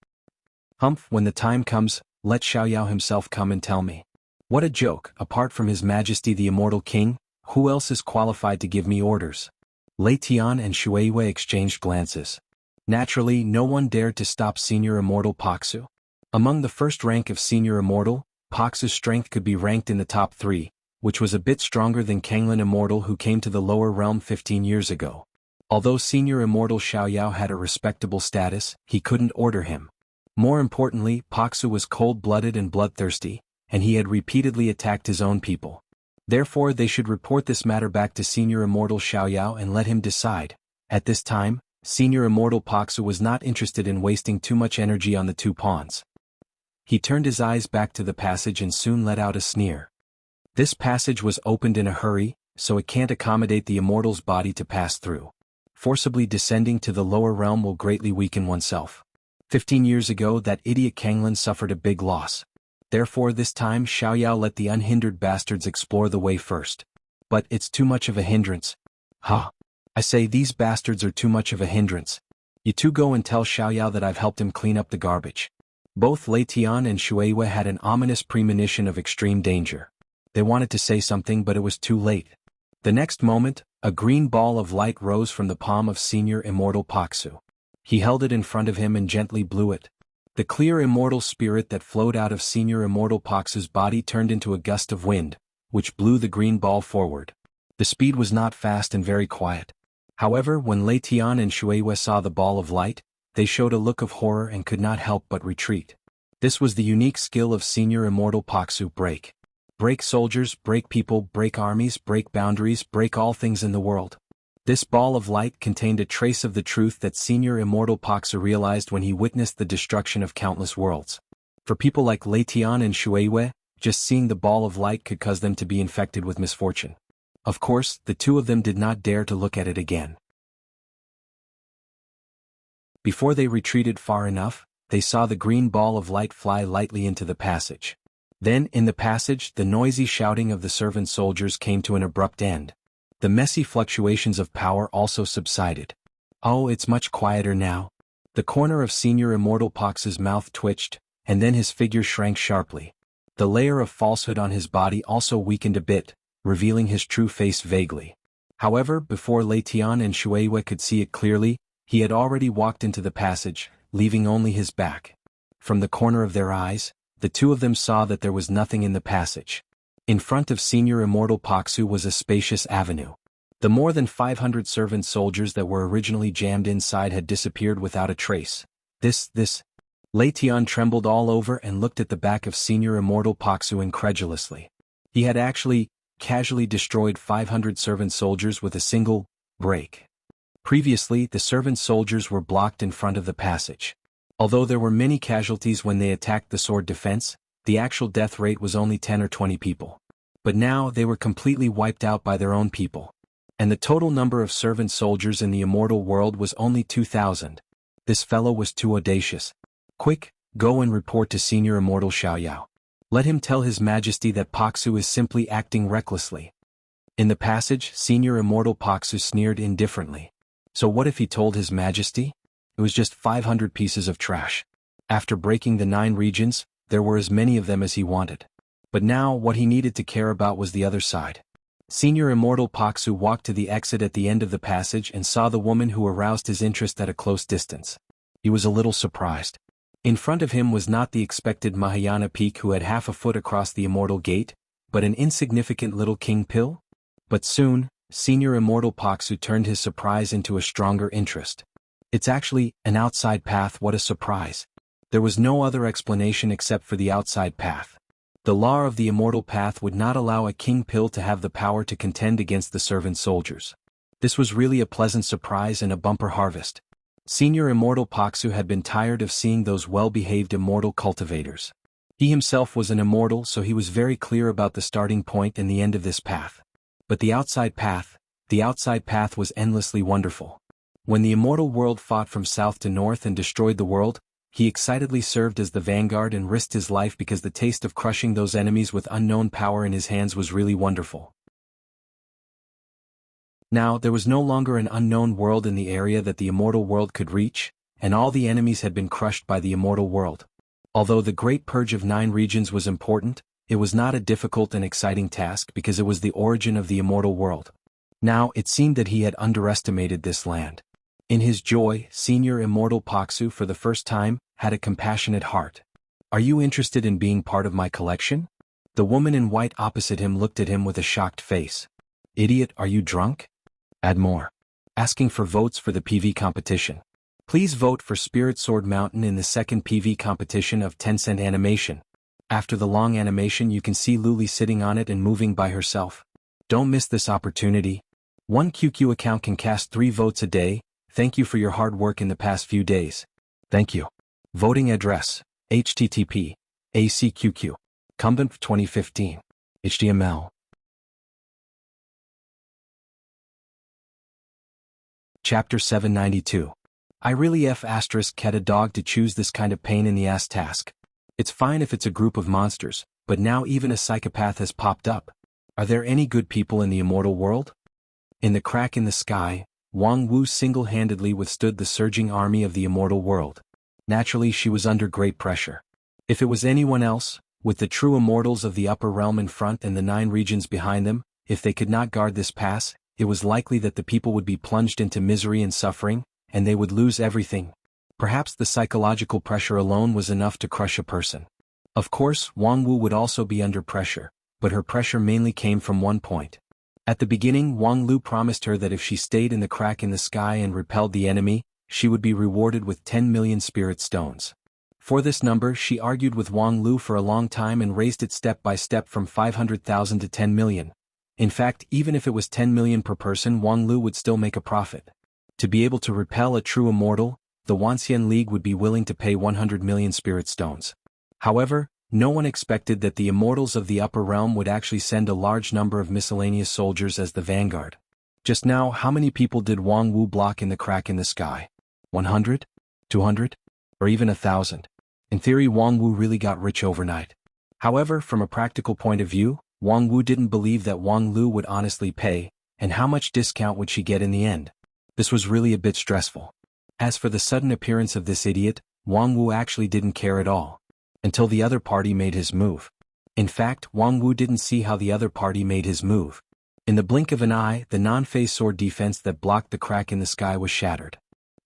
"Humph, when the time comes, let Xiaoyao himself come and tell me." What a joke! Apart from His Majesty the Immortal King, who else is qualified to give me orders? Lei Tian and Shuiwei exchanged glances. Naturally, no one dared to stop Senior Immortal Paksu. Among the first rank of Senior Immortal, Paksu's strength could be ranked in the top 3, which was a bit stronger than Kanglin Immortal who came to the lower realm 15 years ago. Although Senior Immortal Xiaoyao had a respectable status, he couldn't order him. More importantly, Paksu was cold-blooded and bloodthirsty, and he had repeatedly attacked his own people. Therefore they should report this matter back to Senior Immortal Xiaoyao and let him decide. At this time, Senior Immortal Paksu was not interested in wasting too much energy on the 2 pawns. He turned his eyes back to the passage and soon let out a sneer. This passage was opened in a hurry, so it can't accommodate the immortal's body to pass through. Forcibly descending to the lower realm will greatly weaken oneself. 15 years ago that idiot Kanglin suffered a big loss. Therefore this time Xiaoyao let the unhindered bastards explore the way first. But it's too much of a hindrance. Ha! I say these bastards are too much of a hindrance. You two go and tell Xiaoyao that I've helped him clean up the garbage. Both Lei Tian and Shuiwei had an ominous premonition of extreme danger. They wanted to say something but it was too late. The next moment, a green ball of light rose from the palm of Senior Immortal Paksu. He held it in front of him and gently blew it. The clear immortal spirit that flowed out of Senior Immortal Paksu's body turned into a gust of wind, which blew the green ball forward. The speed was not fast and very quiet. However, when Lei Tian and Shuiwei saw the ball of light, they showed a look of horror and could not help but retreat. This was the unique skill of Senior Immortal Paksu: break. Break soldiers, break people, break armies, break boundaries, break all things in the world. This ball of light contained a trace of the truth that Senior Immortal Paksu realized when he witnessed the destruction of countless worlds. For people like Lei Tian and Shuiwei, just seeing the ball of light could cause them to be infected with misfortune. Of course, the two of them did not dare to look at it again. Before they retreated far enough, they saw the green ball of light fly lightly into the passage. Then, in the passage, the noisy shouting of the servant soldiers came to an abrupt end. The messy fluctuations of power also subsided. Oh, it's much quieter now. The corner of Senior Immortal Paksu's mouth twitched, and then his figure shrank sharply. The layer of falsehood on his body also weakened a bit, revealing his true face vaguely. However, before Lei Tian and Shuiwei could see it clearly, he had already walked into the passage, leaving only his back. From the corner of their eyes, the two of them saw that there was nothing in the passage. In front of Senior Immortal Paksu was a spacious avenue. The more than 500 servant soldiers that were originally jammed inside had disappeared without a trace. This. Lei Tian trembled all over and looked at the back of Senior Immortal Paksu incredulously. He had actually, casually destroyed 500 servant soldiers with a single break. Previously, the servant soldiers were blocked in front of the passage. Although there were many casualties when they attacked the sword defense, the actual death rate was only 10 or 20 people. But now they were completely wiped out by their own people. And the total number of servant soldiers in the immortal world was only 2,000. This fellow was too audacious. Quick, go and report to Senior Immortal Xiaoyao. Let him tell His Majesty that Paksu is simply acting recklessly. In the passage, Senior Immortal Paksu sneered indifferently. So what if he told His Majesty? It was just 500 pieces of trash. After breaking the 9 regions, there were as many of them as he wanted. But now what he needed to care about was the other side. Senior Immortal Paksu walked to the exit at the end of the passage and saw the woman who aroused his interest at a close distance. He was a little surprised. In front of him was not the expected Mahayana Peak who had half a foot across the immortal gate, but an insignificant little king pill? But soon, Senior Immortal Paksu turned his surprise into a stronger interest. It's actually an outside path. What a surprise. There was no other explanation except for the outside path. The law of the immortal path would not allow a king pill to have the power to contend against the servant soldiers. This was really a pleasant surprise and a bumper harvest. Senior Immortal Paksu had been tired of seeing those well-behaved immortal cultivators. He himself was an immortal, so he was very clear about the starting point and the end of this path. But the outside path was endlessly wonderful. When the immortal world fought from south to north and destroyed the world, he excitedly served as the vanguard and risked his life because the taste of crushing those enemies with unknown power in his hands was really wonderful. Now, there was no longer an unknown world in the area that the immortal world could reach, and all the enemies had been crushed by the immortal world. Although the Great Purge of 9 regions was important, it was not a difficult and exciting task because it was the origin of the immortal world. Now, it seemed that he had underestimated this land. In his joy, Senior Immortal Paksu for the first time had a compassionate heart. Are you interested in being part of my collection? The woman in white opposite him looked at him with a shocked face. Idiot, are you drunk? Add more. Asking for votes for the PV competition. Please vote for Spirit Sword Mountain in the second PV competition of Tencent Animation. After the long animation you can see Luli sitting on it and moving by herself. Don't miss this opportunity. One QQ account can cast 3 votes a day. Thank you for your hard work in the past few days. Thank you. Voting address, http, ACQQ, Cumbent 2015, HTML. Chapter 792. I really had a dog to choose this kind of pain in the ass task. It's fine if it's a group of monsters, but now even a psychopath has popped up. Are there any good people in the immortal world? In the crack in the sky, Wang Wu single-handedly withstood the surging army of the immortal world. Naturally, she was under great pressure. If it was anyone else, with the true immortals of the upper realm in front and the 9 regions behind them, if they could not guard this pass, it was likely that the people would be plunged into misery and suffering, and they would lose everything. Perhaps the psychological pressure alone was enough to crush a person. Of course, Wang Wu would also be under pressure, but her pressure mainly came from one point. At the beginning, Wang Lu promised her that if she stayed in the crack in the sky and repelled the enemy, she would be rewarded with 10 million spirit stones. For this number, she argued with Wang Lu for a long time and raised it step by step from 500,000 to 10 million. In fact, even if it was 10 million per person, Wang Lu would still make a profit. To be able to repel a true immortal, the Wuxia League would be willing to pay 100 million spirit stones. However, no one expected that the immortals of the upper realm would actually send a large number of miscellaneous soldiers as the vanguard. Just now, how many people did Wang Wu block in the crack in the sky? 100? 200? Or even 1,000? In theory, Wang Wu really got rich overnight. However, from a practical point of view, Wang Wu didn't believe that Wang Lu would honestly pay, and how much discount would she get in the end? This was really a bit stressful. As for the sudden appearance of this idiot, Wang Wu actually didn't care at all. Until the other party made his move. In fact, Wang Wu didn't see how the other party made his move. In the blink of an eye, the non-phase sword defense that blocked the crack in the sky was shattered.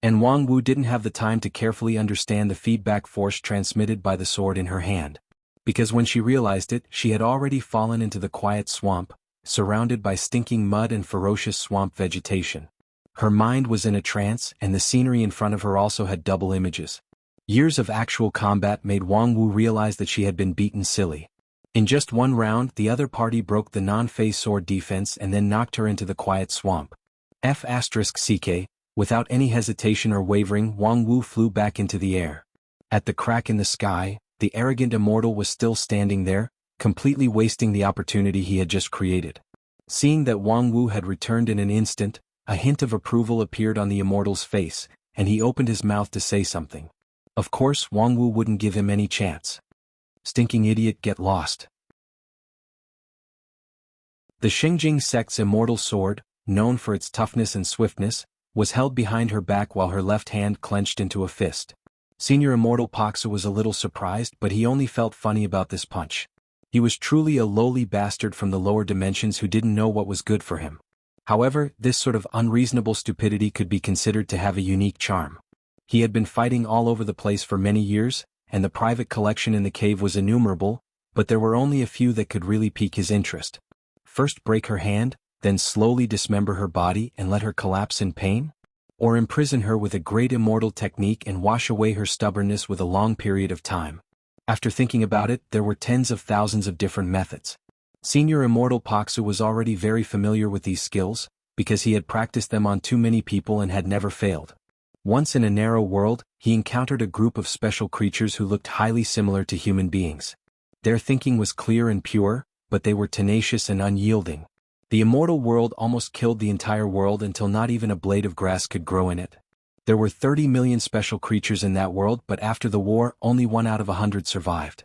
And Wang Wu didn't have the time to carefully understand the feedback force transmitted by the sword in her hand. Because when she realized it, she had already fallen into the quiet swamp, surrounded by stinking mud and ferocious swamp vegetation. Her mind was in a trance, and the scenery in front of her also had double images. Years of actual combat made Wang Wu realize that she had been beaten silly. In just one round, the other party broke the non-phase sword defense and then knocked her into the quiet swamp. F***CK, without any hesitation or wavering, Wang Wu flew back into the air. At the crack in the sky, the arrogant immortal was still standing there, completely wasting the opportunity he had just created. Seeing that Wang Wu had returned in an instant, a hint of approval appeared on the immortal's face, and he opened his mouth to say something. Of course, Wang Wu wouldn't give him any chance. Stinking idiot, get lost. The Xingjing sect's immortal sword, known for its toughness and swiftness, was held behind her back while her left hand clenched into a fist. Senior Immortal Paksu was a little surprised, but he only felt funny about this punch. He was truly a lowly bastard from the lower dimensions who didn't know what was good for him. However, this sort of unreasonable stupidity could be considered to have a unique charm. He had been fighting all over the place for many years, and the private collection in the cave was innumerable, but there were only a few that could really pique his interest. First break her hand, then slowly dismember her body and let her collapse in pain? Or imprison her with a great immortal technique and wash away her stubbornness with a long period of time? After thinking about it, there were tens of thousands of different methods. Senior Immortal Paksu was already very familiar with these skills, because he had practiced them on too many people and had never failed. Once in a narrow world, he encountered a group of special creatures who looked highly similar to human beings. Their thinking was clear and pure, but they were tenacious and unyielding. The immortal world almost killed the entire world until not even a blade of grass could grow in it. There were 30 million special creatures in that world, but after the war, only 1 out of 100 survived.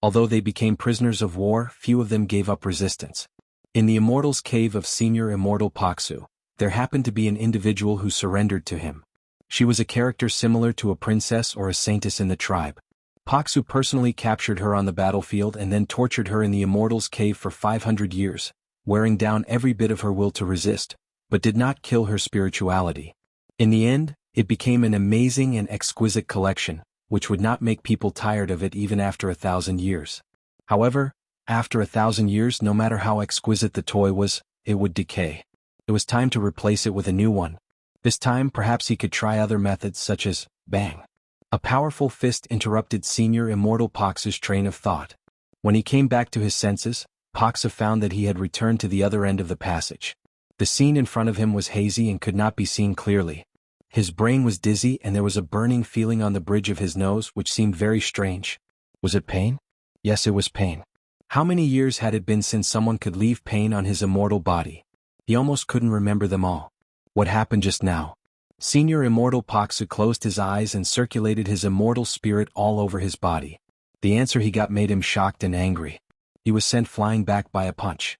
Although they became prisoners of war, few of them gave up resistance. In the Immortal's cave of Senior Immortal Paksu, there happened to be an individual who surrendered to him. She was a character similar to a princess or a saintess in the tribe. Paksu personally captured her on the battlefield and then tortured her in the Immortal's cave for 500 years, wearing down every bit of her will to resist, but did not kill her spirituality. In the end, it became an amazing and exquisite collection, which would not make people tired of it even after 1,000 years. However, after 1,000 years, no matter how exquisite the toy was, it would decay. It was time to replace it with a new one. This time perhaps he could try other methods such as, bang. A powerful fist interrupted Senior Immortal Paksu's train of thought. When he came back to his senses, Paksu found that he had returned to the other end of the passage. The scene in front of him was hazy and could not be seen clearly. His brain was dizzy and there was a burning feeling on the bridge of his nose which seemed very strange. Was it pain? Yes, it was pain. How many years had it been since someone could leave pain on his immortal body? He almost couldn't remember them all. What happened just now? Senior Immortal Paksu closed his eyes and circulated his immortal spirit all over his body. The answer he got made him shocked and angry. He was sent flying back by a punch.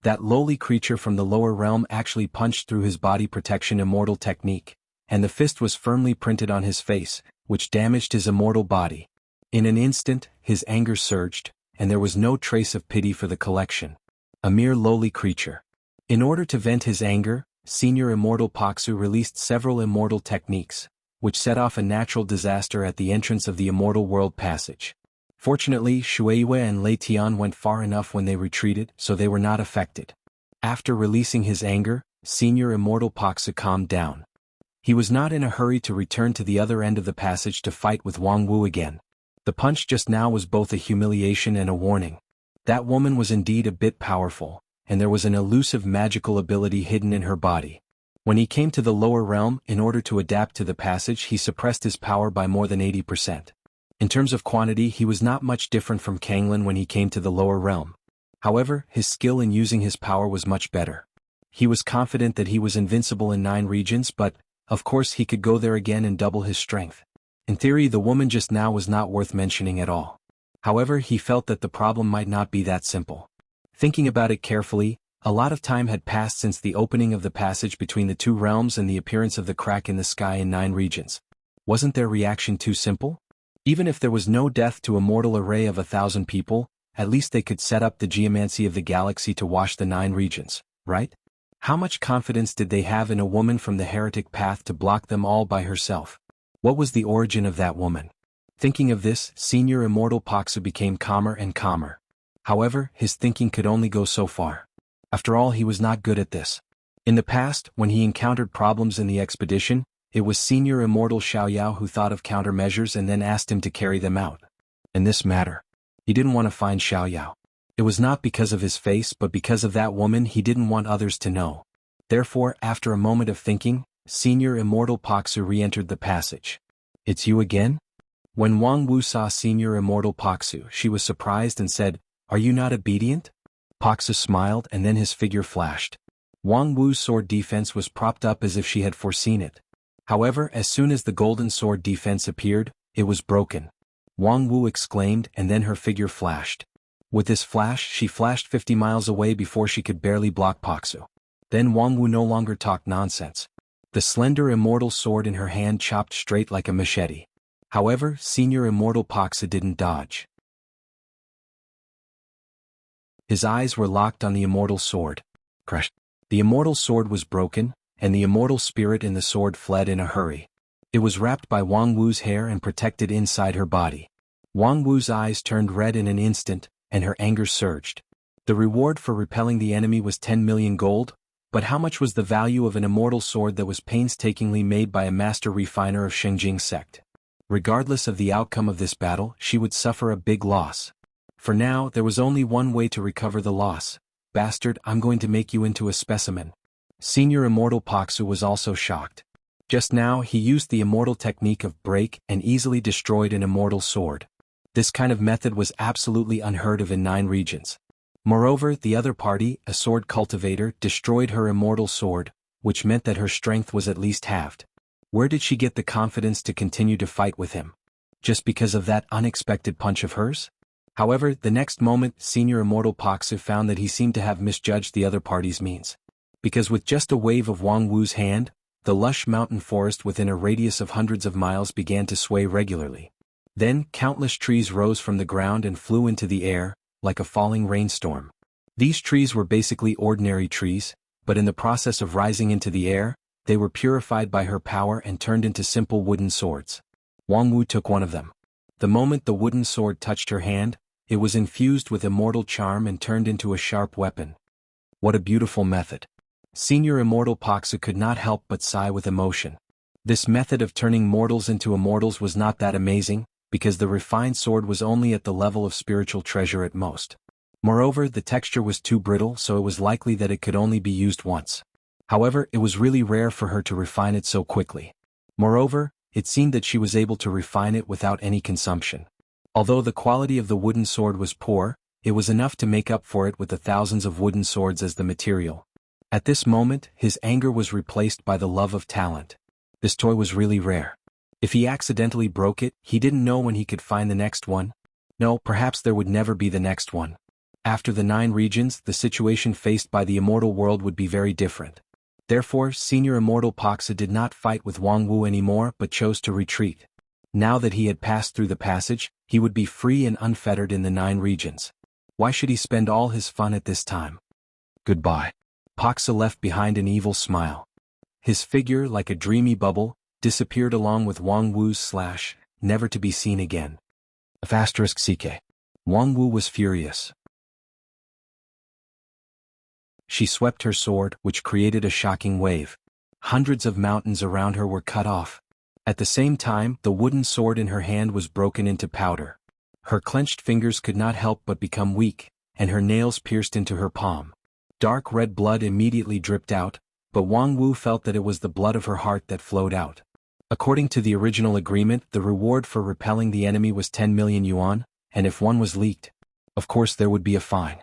That lowly creature from the lower realm actually punched through his body protection immortal technique, and the fist was firmly printed on his face, which damaged his immortal body. In an instant, his anger surged, and there was no trace of pity for the collection. A mere lowly creature. In order to vent his anger, Senior Immortal Paksu released several immortal techniques, which set off a natural disaster at the entrance of the Immortal World Passage. Fortunately, Shueiyue and Lei Tian went far enough when they retreated, so they were not affected. After releasing his anger, Senior Immortal Paksu calmed down. He was not in a hurry to return to the other end of the passage to fight with Wang Wu again. The punch just now was both a humiliation and a warning. That woman was indeed a bit powerful, and there was an elusive magical ability hidden in her body. When he came to the lower realm, in order to adapt to the passage, he suppressed his power by more than 80%. In terms of quantity, he was not much different from Kanglin when he came to the lower realm. However, his skill in using his power was much better. He was confident that he was invincible in 9 regions, but, of course, he could go there again and double his strength. In theory, the woman just now was not worth mentioning at all. However, he felt that the problem might not be that simple. Thinking about it carefully, a lot of time had passed since the opening of the passage between the 2 realms and the appearance of the crack in the sky in 9 regions. Wasn't their reaction too simple? Even if there was no death to a mortal array of 1,000 people, at least they could set up the geomancy of the galaxy to wash the 9 regions, right? How much confidence did they have in a woman from the heretic path to block them all by herself? What was the origin of that woman? Thinking of this, Senior Immortal Paksu became calmer and calmer. However, his thinking could only go so far. After all, he was not good at this. In the past, when he encountered problems in the expedition, it was Senior Immortal Xiaoyao who thought of countermeasures and then asked him to carry them out. In this matter, he didn't want to find Xiaoyao. It was not because of his face but because of that woman he didn't want others to know. Therefore, after a moment of thinking, Senior Immortal Paksu re-entered the passage. "It's you again?" When Wang Wu saw Senior Immortal Paksu, she was surprised and said, "Are you not obedient?" Paksu smiled and then his figure flashed. Wang Wu's sword defense was propped up as if she had foreseen it. However, as soon as the golden sword defense appeared, it was broken. Wang Wu exclaimed and then her figure flashed. With this flash, she flashed 50 miles away before she could barely block Paksu. Then Wang Wu no longer talked nonsense. The slender immortal sword in her hand chopped straight like a machete. However, Senior Immortal Paksu didn't dodge. His eyes were locked on the immortal sword. Crash! The immortal sword was broken, and the immortal spirit in the sword fled in a hurry. It was wrapped by Wang Wu's hair and protected inside her body. Wang Wu's eyes turned red in an instant, and her anger surged. The reward for repelling the enemy was 10 million gold, but how much was the value of an immortal sword that was painstakingly made by a master refiner of Shengjing sect? Regardless of the outcome of this battle, she would suffer a big loss. For now, there was only one way to recover the loss. "Bastard, I'm going to make you into a specimen." Senior Immortal Paksu was also shocked. Just now, he used the immortal technique of break and easily destroyed an immortal sword. This kind of method was absolutely unheard of in 9 regions. Moreover, the other party, a sword cultivator, destroyed her immortal sword, which meant that her strength was at least halved. Where did she get the confidence to continue to fight with him? Just because of that unexpected punch of hers? However, the next moment, Senior Immortal Paksu found that he seemed to have misjudged the other party's means. Because with just a wave of Wang Wu's hand, the lush mountain forest within a radius of hundreds of miles began to sway regularly. Then, countless trees rose from the ground and flew into the air, like a falling rainstorm. These trees were basically ordinary trees, but in the process of rising into the air, they were purified by her power and turned into simple wooden swords. Wang Wu took one of them. The moment the wooden sword touched her hand, it was infused with immortal charm and turned into a sharp weapon. What a beautiful method. Senior Immortal Paksu could not help but sigh with emotion. This method of turning mortals into immortals was not that amazing, because the refined sword was only at the level of spiritual treasure at most. Moreover, the texture was too brittle, so it was likely that it could only be used once. However, it was really rare for her to refine it so quickly. Moreover, it seemed that she was able to refine it without any consumption. Although the quality of the wooden sword was poor, it was enough to make up for it with the thousands of wooden swords as the material. At this moment, his anger was replaced by the love of talent. This toy was really rare. If he accidentally broke it, he didn't know when he could find the next one. No, perhaps there would never be the next one. After the 9 regions, the situation faced by the immortal world would be very different. Therefore, Senior Immortal Paksu did not fight with Wang Wu anymore but chose to retreat. Now that he had passed through the passage, he would be free and unfettered in the 9 regions. Why should he spend all his fun at this time? Goodbye. Paksu left behind an evil smile. His figure, like a dreamy bubble, disappeared along with Wang Wu's slash, never to be seen again. *CK. Wang Wu was furious. She swept her sword, which created a shocking wave. Hundreds of mountains around her were cut off. At the same time, the wooden sword in her hand was broken into powder. Her clenched fingers could not help but become weak, and her nails pierced into her palm. Dark red blood immediately dripped out, but Wang Wu felt that it was the blood of her heart that flowed out. According to the original agreement, the reward for repelling the enemy was 10 million yuan, and if one was leaked, of course there would be a fine.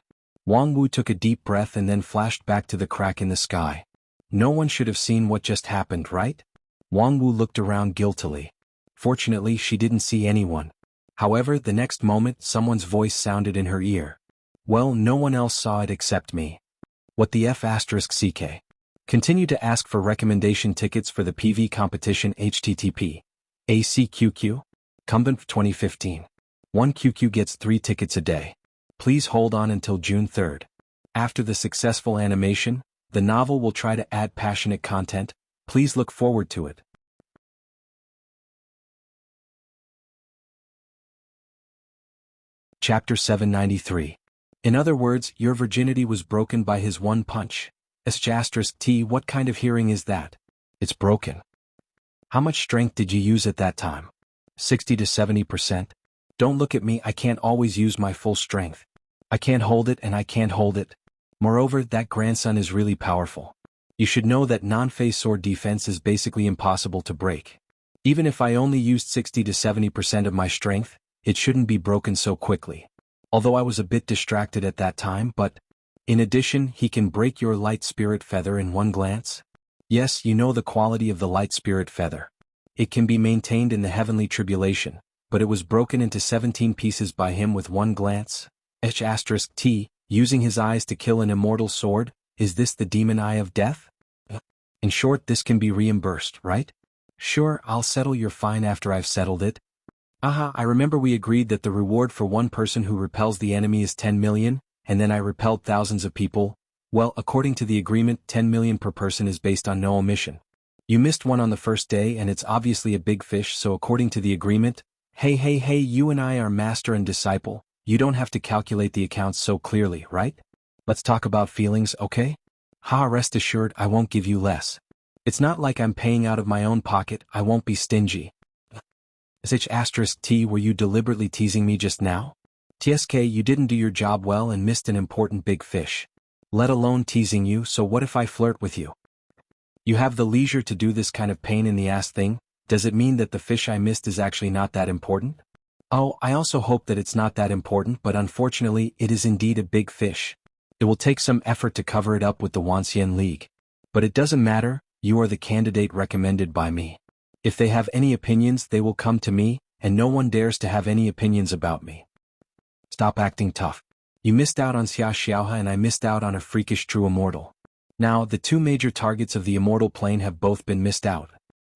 Wang Wu took a deep breath and then flashed back to the crack in the sky. No one should have seen what just happened, right? Wang Wu looked around guiltily. Fortunately, she didn't see anyone. However, the next moment, someone's voice sounded in her ear. Well, no one else saw it except me. What the *CK. Continue to ask for recommendation tickets for the PV competition http://acqq Cumbent 2015. 1QQ gets 3 tickets a day. Please hold on until June 3rd. After the successful animation, the novel will try to add passionate content. Please look forward to it. Chapter 793. In other words, your virginity was broken by his one punch. T. What kind of hearing is that? It's broken. How much strength did you use at that time? 60 to 70%. Don't look at me, I can't always use my full strength. I can't hold it and I can't hold it. Moreover, that grandson is really powerful. You should know that non-phase sword defense is basically impossible to break. Even if I only used 60 to 70% of my strength, it shouldn't be broken so quickly. Although I was a bit distracted at that time, but in addition, he can break your light spirit feather in one glance. Yes, you know the quality of the light spirit feather. It can be maintained in the heavenly tribulation, but it was broken into 17 pieces by him with one glance. T. Using his eyes to kill an immortal sword, is this the demon eye of death? In short, this can be reimbursed, right? Sure, I'll settle your fine after I've settled it. Aha, I remember we agreed that the reward for one person who repels the enemy is 10 million, and then I repelled thousands of people. Well, according to the agreement, 10 million per person is based on no omission. You missed one on the first day and it's obviously a big fish, so according to the agreement, hey, you and I are master and disciple, you don't have to calculate the accounts so clearly, right? Let's talk about feelings, okay? Rest assured, I won't give you less. It's not like I'm paying out of my own pocket, I won't be stingy. T. Were you deliberately teasing me just now? TSK, you didn't do your job well and missed an important big fish. Let alone teasing you, so what if I flirt with you? You have the leisure to do this kind of pain in the ass thing? Does it mean that the fish I missed is actually not that important? Oh, I also hope that it's not that important, but unfortunately, it is indeed a big fish. It will take some effort to cover it up with the Wuxia League. But it doesn't matter, you are the candidate recommended by me. If they have any opinions, they will come to me, and no one dares to have any opinions about me. Stop acting tough. You missed out on Xia Xiaohe and I missed out on a freakish true immortal. Now, the two major targets of the immortal plane have both been missed out.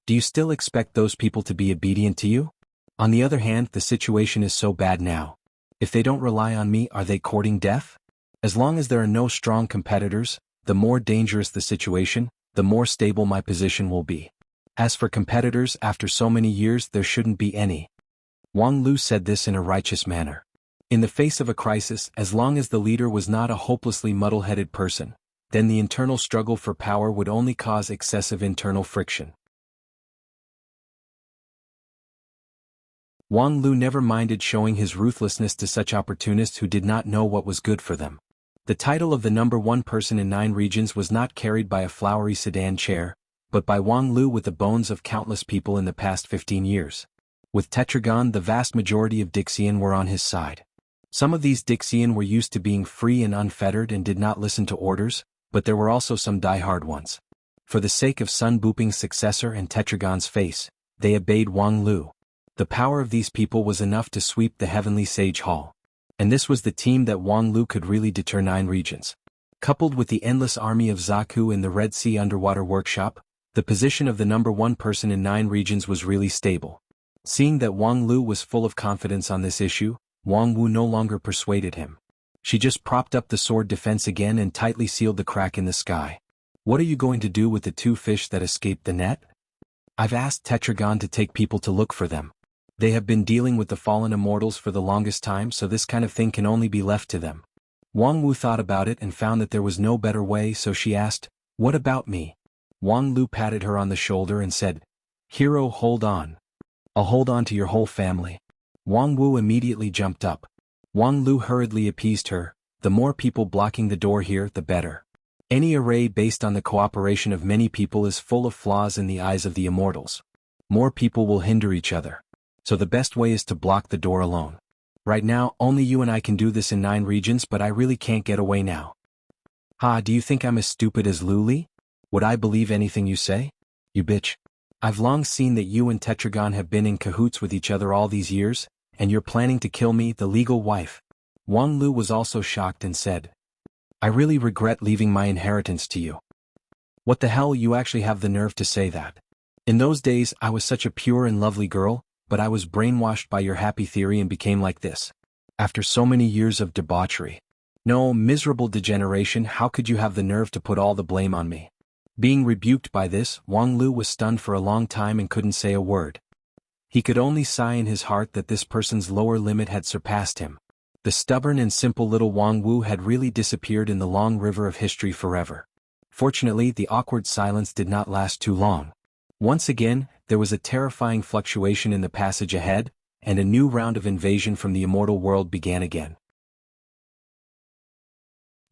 Do you still expect those people to be obedient to you? On the other hand, the situation is so bad now. If they don't rely on me, are they courting death? As long as there are no strong competitors, the more dangerous the situation, the more stable my position will be. As for competitors, after so many years there shouldn't be any. Wang Lu said this in a righteous manner. In the face of a crisis, as long as the leader was not a hopelessly muddle-headed person, then the internal struggle for power would only cause excessive internal friction. Wang Lu never minded showing his ruthlessness to such opportunists who did not know what was good for them. The title of the number one person in 9 regions was not carried by a flowery sedan chair, but by Wang Lu with the bones of countless people in the past 15 years. With Tetragon, the vast majority of Dixian were on his side. Some of these Dixian were used to being free and unfettered and did not listen to orders, but there were also some die-hard ones. For the sake of Sun Buping's successor and Tetragon's face, they obeyed Wang Lu. The power of these people was enough to sweep the heavenly sage hall. And this was the team that Wang Lu could really deter 9 regions. Coupled with the endless army of Zaku in the Red Sea underwater workshop, the position of the number one person in 9 regions was really stable. Seeing that Wang Lu was full of confidence on this issue, Wang Wu no longer persuaded him. She just propped up the sword defense again and tightly sealed the crack in the sky. What are you going to do with the 2 fish that escaped the net? I've asked Tetragon to take people to look for them. They have been dealing with the fallen immortals for the longest time, so this kind of thing can only be left to them. Wang Wu thought about it and found that there was no better way, so she asked, "What about me?" Wang Lu patted her on the shoulder and said, "Hero, hold on. I'll hold on to your whole family." Wang Wu immediately jumped up. Wang Lu hurriedly appeased her, "The more people blocking the door here, the better. Any array based on the cooperation of many people is full of flaws in the eyes of the immortals. More people will hinder each other. So the best way is to block the door alone. Right now, only you and I can do this in 9 regions, but I really can't get away now." Do you think I'm as stupid as Luli? Would I believe anything you say? You bitch. I've long seen that you and Tetragon have been in cahoots with each other all these years, and you're planning to kill me, the legal wife. Wang Lu was also shocked and said, "I really regret leaving my inheritance to you." What the hell, you actually have the nerve to say that? In those days, I was such a pure and lovely girl, but I was brainwashed by your happy theory and became like this. After so many years of debauchery. No, miserable degeneration, how could you have the nerve to put all the blame on me? Being rebuked by this, Wang Lu was stunned for a long time and couldn't say a word. He could only sigh in his heart that this person's lower limit had surpassed him. The stubborn and simple little Wang Wu had really disappeared in the long river of history forever. Fortunately, the awkward silence did not last too long. Once again, there was a terrifying fluctuation in the passage ahead, and a new round of invasion from the immortal world began again.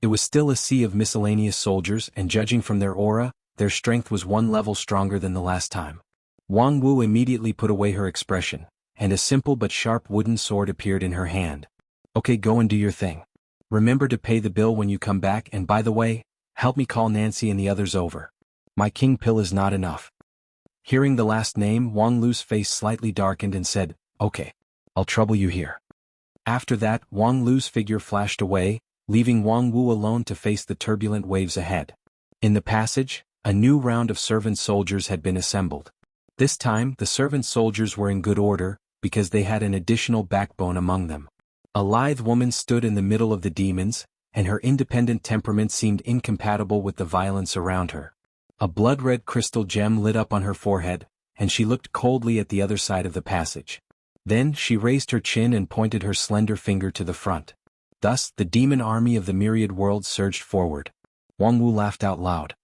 It was still a sea of miscellaneous soldiers, and judging from their aura, their strength was one level stronger than the last time. Wang Wu immediately put away her expression, and a simple but sharp wooden sword appeared in her hand. Okay, go and do your thing. Remember to pay the bill when you come back, and by the way, help me call Nancy and the others over. My king pill is not enough. Hearing the last name, Wang Lu's face slightly darkened and said, Okay, I'll trouble you here. After that, Wang Lu's figure flashed away, leaving Wang Wu alone to face the turbulent waves ahead. In the passage, a new round of servant soldiers had been assembled. This time, the servant soldiers were in good order, because they had an additional backbone among them. A lithe woman stood in the middle of the demons, and her independent temperament seemed incompatible with the violence around her. A blood-red crystal gem lit up on her forehead, and she looked coldly at the other side of the passage. Then she raised her chin and pointed her slender finger to the front. Thus, the demon army of the myriad worlds surged forward. Wang Wu laughed out loud.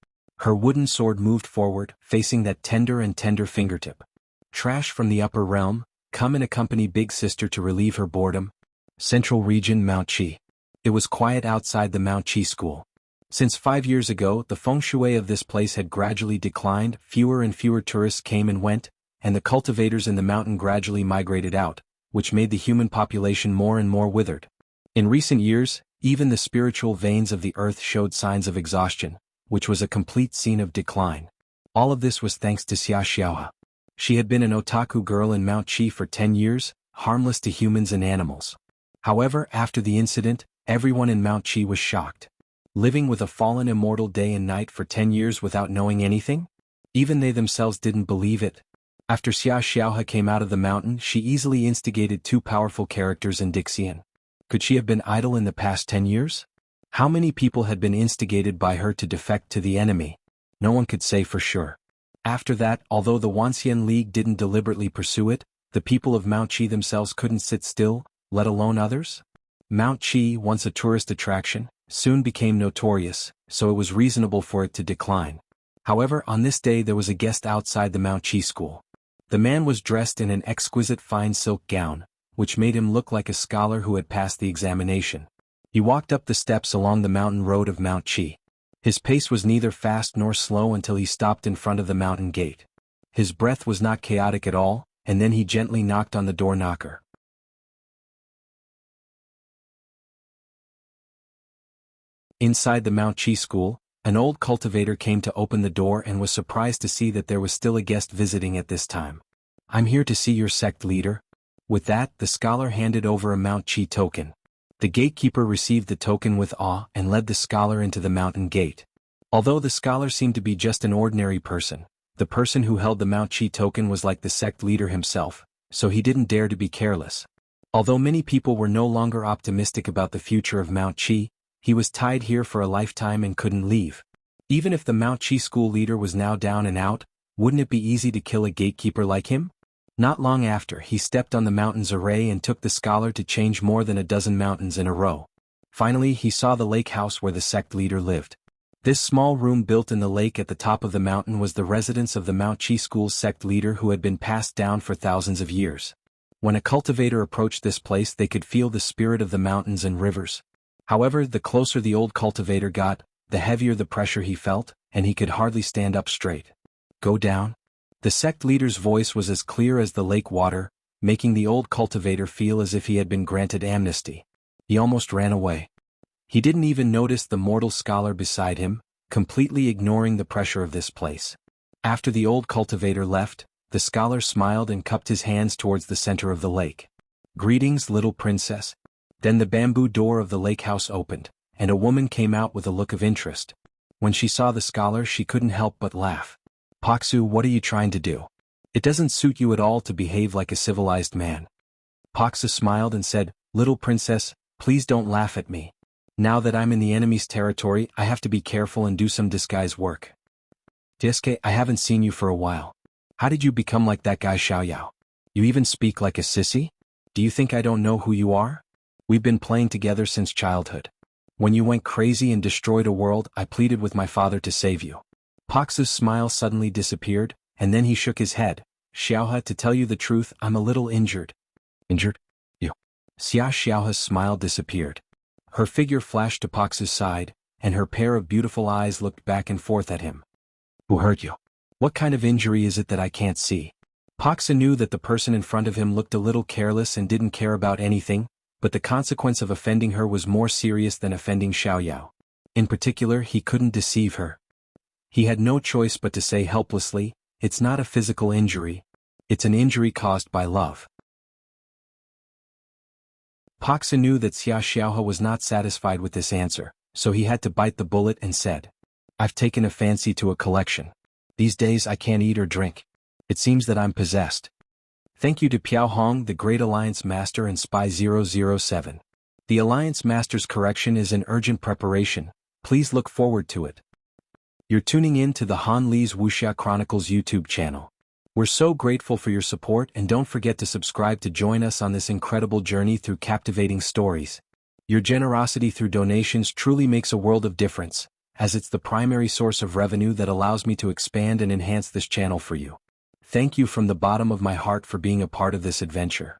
Her wooden sword moved forward, facing that tender fingertip. Trash from the upper realm, come and accompany Big Sister to relieve her boredom. Central Region Mount Qi. It was quiet outside the Mount Qi school. Since 5 years ago, the feng shui of this place had gradually declined, fewer and fewer tourists came and went, and the cultivators in the mountain gradually migrated out, which made the human population more and more withered. In recent years, even the spiritual veins of the earth showed signs of exhaustion, which was a complete scene of decline. All of this was thanks to Xia Xiaohe. She had been an otaku girl in Mount Qi for 10 years, harmless to humans and animals. However, after the incident, everyone in Mount Qi was shocked. Living with a fallen immortal day and night for 10 years without knowing anything? Even they themselves didn't believe it. After Xia Xiaohe came out of the mountain, she easily instigated 2 powerful characters in Dixian. Could she have been idle in the past 10 years? How many people had been instigated by her to defect to the enemy? No one could say for sure. After that, although the Wuxia League didn't deliberately pursue it, the people of Mount Qi themselves couldn't sit still, let alone others. Mount Qi, once a tourist attraction, soon became notorious, so it was reasonable for it to decline. However, on this day there was a guest outside the Mount Qi school. The man was dressed in an exquisite fine silk gown, which made him look like a scholar who had passed the examination. He walked up the steps along the mountain road of Mount Qi. His pace was neither fast nor slow until he stopped in front of the mountain gate. His breath was not chaotic at all, and then he gently knocked on the door knocker. Inside the Mount Qi school, an old cultivator came to open the door and was surprised to see that there was still a guest visiting at this time. I'm here to see your sect leader. With that, the scholar handed over a Mount Qi token. The gatekeeper received the token with awe and led the scholar into the mountain gate. Although the scholar seemed to be just an ordinary person, the person who held the Mount Qi token was like the sect leader himself, so he didn't dare to be careless. Although many people were no longer optimistic about the future of Mount Qi, he was tied here for a lifetime and couldn't leave. Even if the Mount Qi school leader was now down and out, wouldn't it be easy to kill a gatekeeper like him? Not long after, he stepped on the mountain's array and took the scholar to change more than a dozen mountains in a row. Finally, he saw the lake house where the sect leader lived. This small room built in the lake at the top of the mountain was the residence of the Mount Qi school's sect leader who had been passed down for thousands of years. When a cultivator approached this place, they could feel the spirit of the mountains and rivers. However, the closer the old cultivator got, the heavier the pressure he felt, and he could hardly stand up straight. Go down. The sect leader's voice was as clear as the lake water, making the old cultivator feel as if he had been granted amnesty. He almost ran away. He didn't even notice the mortal scholar beside him, completely ignoring the pressure of this place. After the old cultivator left, the scholar smiled and cupped his hands towards the center of the lake. Greetings, little princess. Then the bamboo door of the lake house opened, and a woman came out with a look of interest. When she saw the scholar, she couldn't help but laugh. Paksu, what are you trying to do? It doesn't suit you at all to behave like a civilized man. Paksa smiled and said, "Little princess, please don't laugh at me. Now that I'm in the enemy's territory, I have to be careful and do some disguise work. Desuke, I haven't seen you for a while. How did you become like that guy Xiaoyao? You even speak like a sissy? Do you think I don't know who you are? We've been playing together since childhood. When you went crazy and destroyed a world, I pleaded with my father to save you." Paksa's smile suddenly disappeared, and then he shook his head. "Xiaohe, to tell you the truth, I'm a little injured." "Injured? You?" Xiaohe's smile disappeared. Her figure flashed to Paksa's side, and her pair of beautiful eyes looked back and forth at him. "Who hurt you? What kind of injury is it that I can't see?" Paksa knew that the person in front of him looked a little careless and didn't care about anything, but the consequence of offending her was more serious than offending Xiaoyao. In particular, he couldn't deceive her. He had no choice but to say helplessly, "It's not a physical injury. It's an injury caused by love." Paksa knew that Xiaohe was not satisfied with this answer, so he had to bite the bullet and said, "I've taken a fancy to a collection. These days I can't eat or drink. It seems that I'm possessed. Thank you to Piao Hong, the Great Alliance Master and Spy 007. The Alliance Master's correction is in urgent preparation. Please look forward to it." You're tuning in to the Han Li's Wuxia Chronicles YouTube channel. We're so grateful for your support, and don't forget to subscribe to join us on this incredible journey through captivating stories. Your generosity through donations truly makes a world of difference, as it's the primary source of revenue that allows me to expand and enhance this channel for you. Thank you from the bottom of my heart for being a part of this adventure.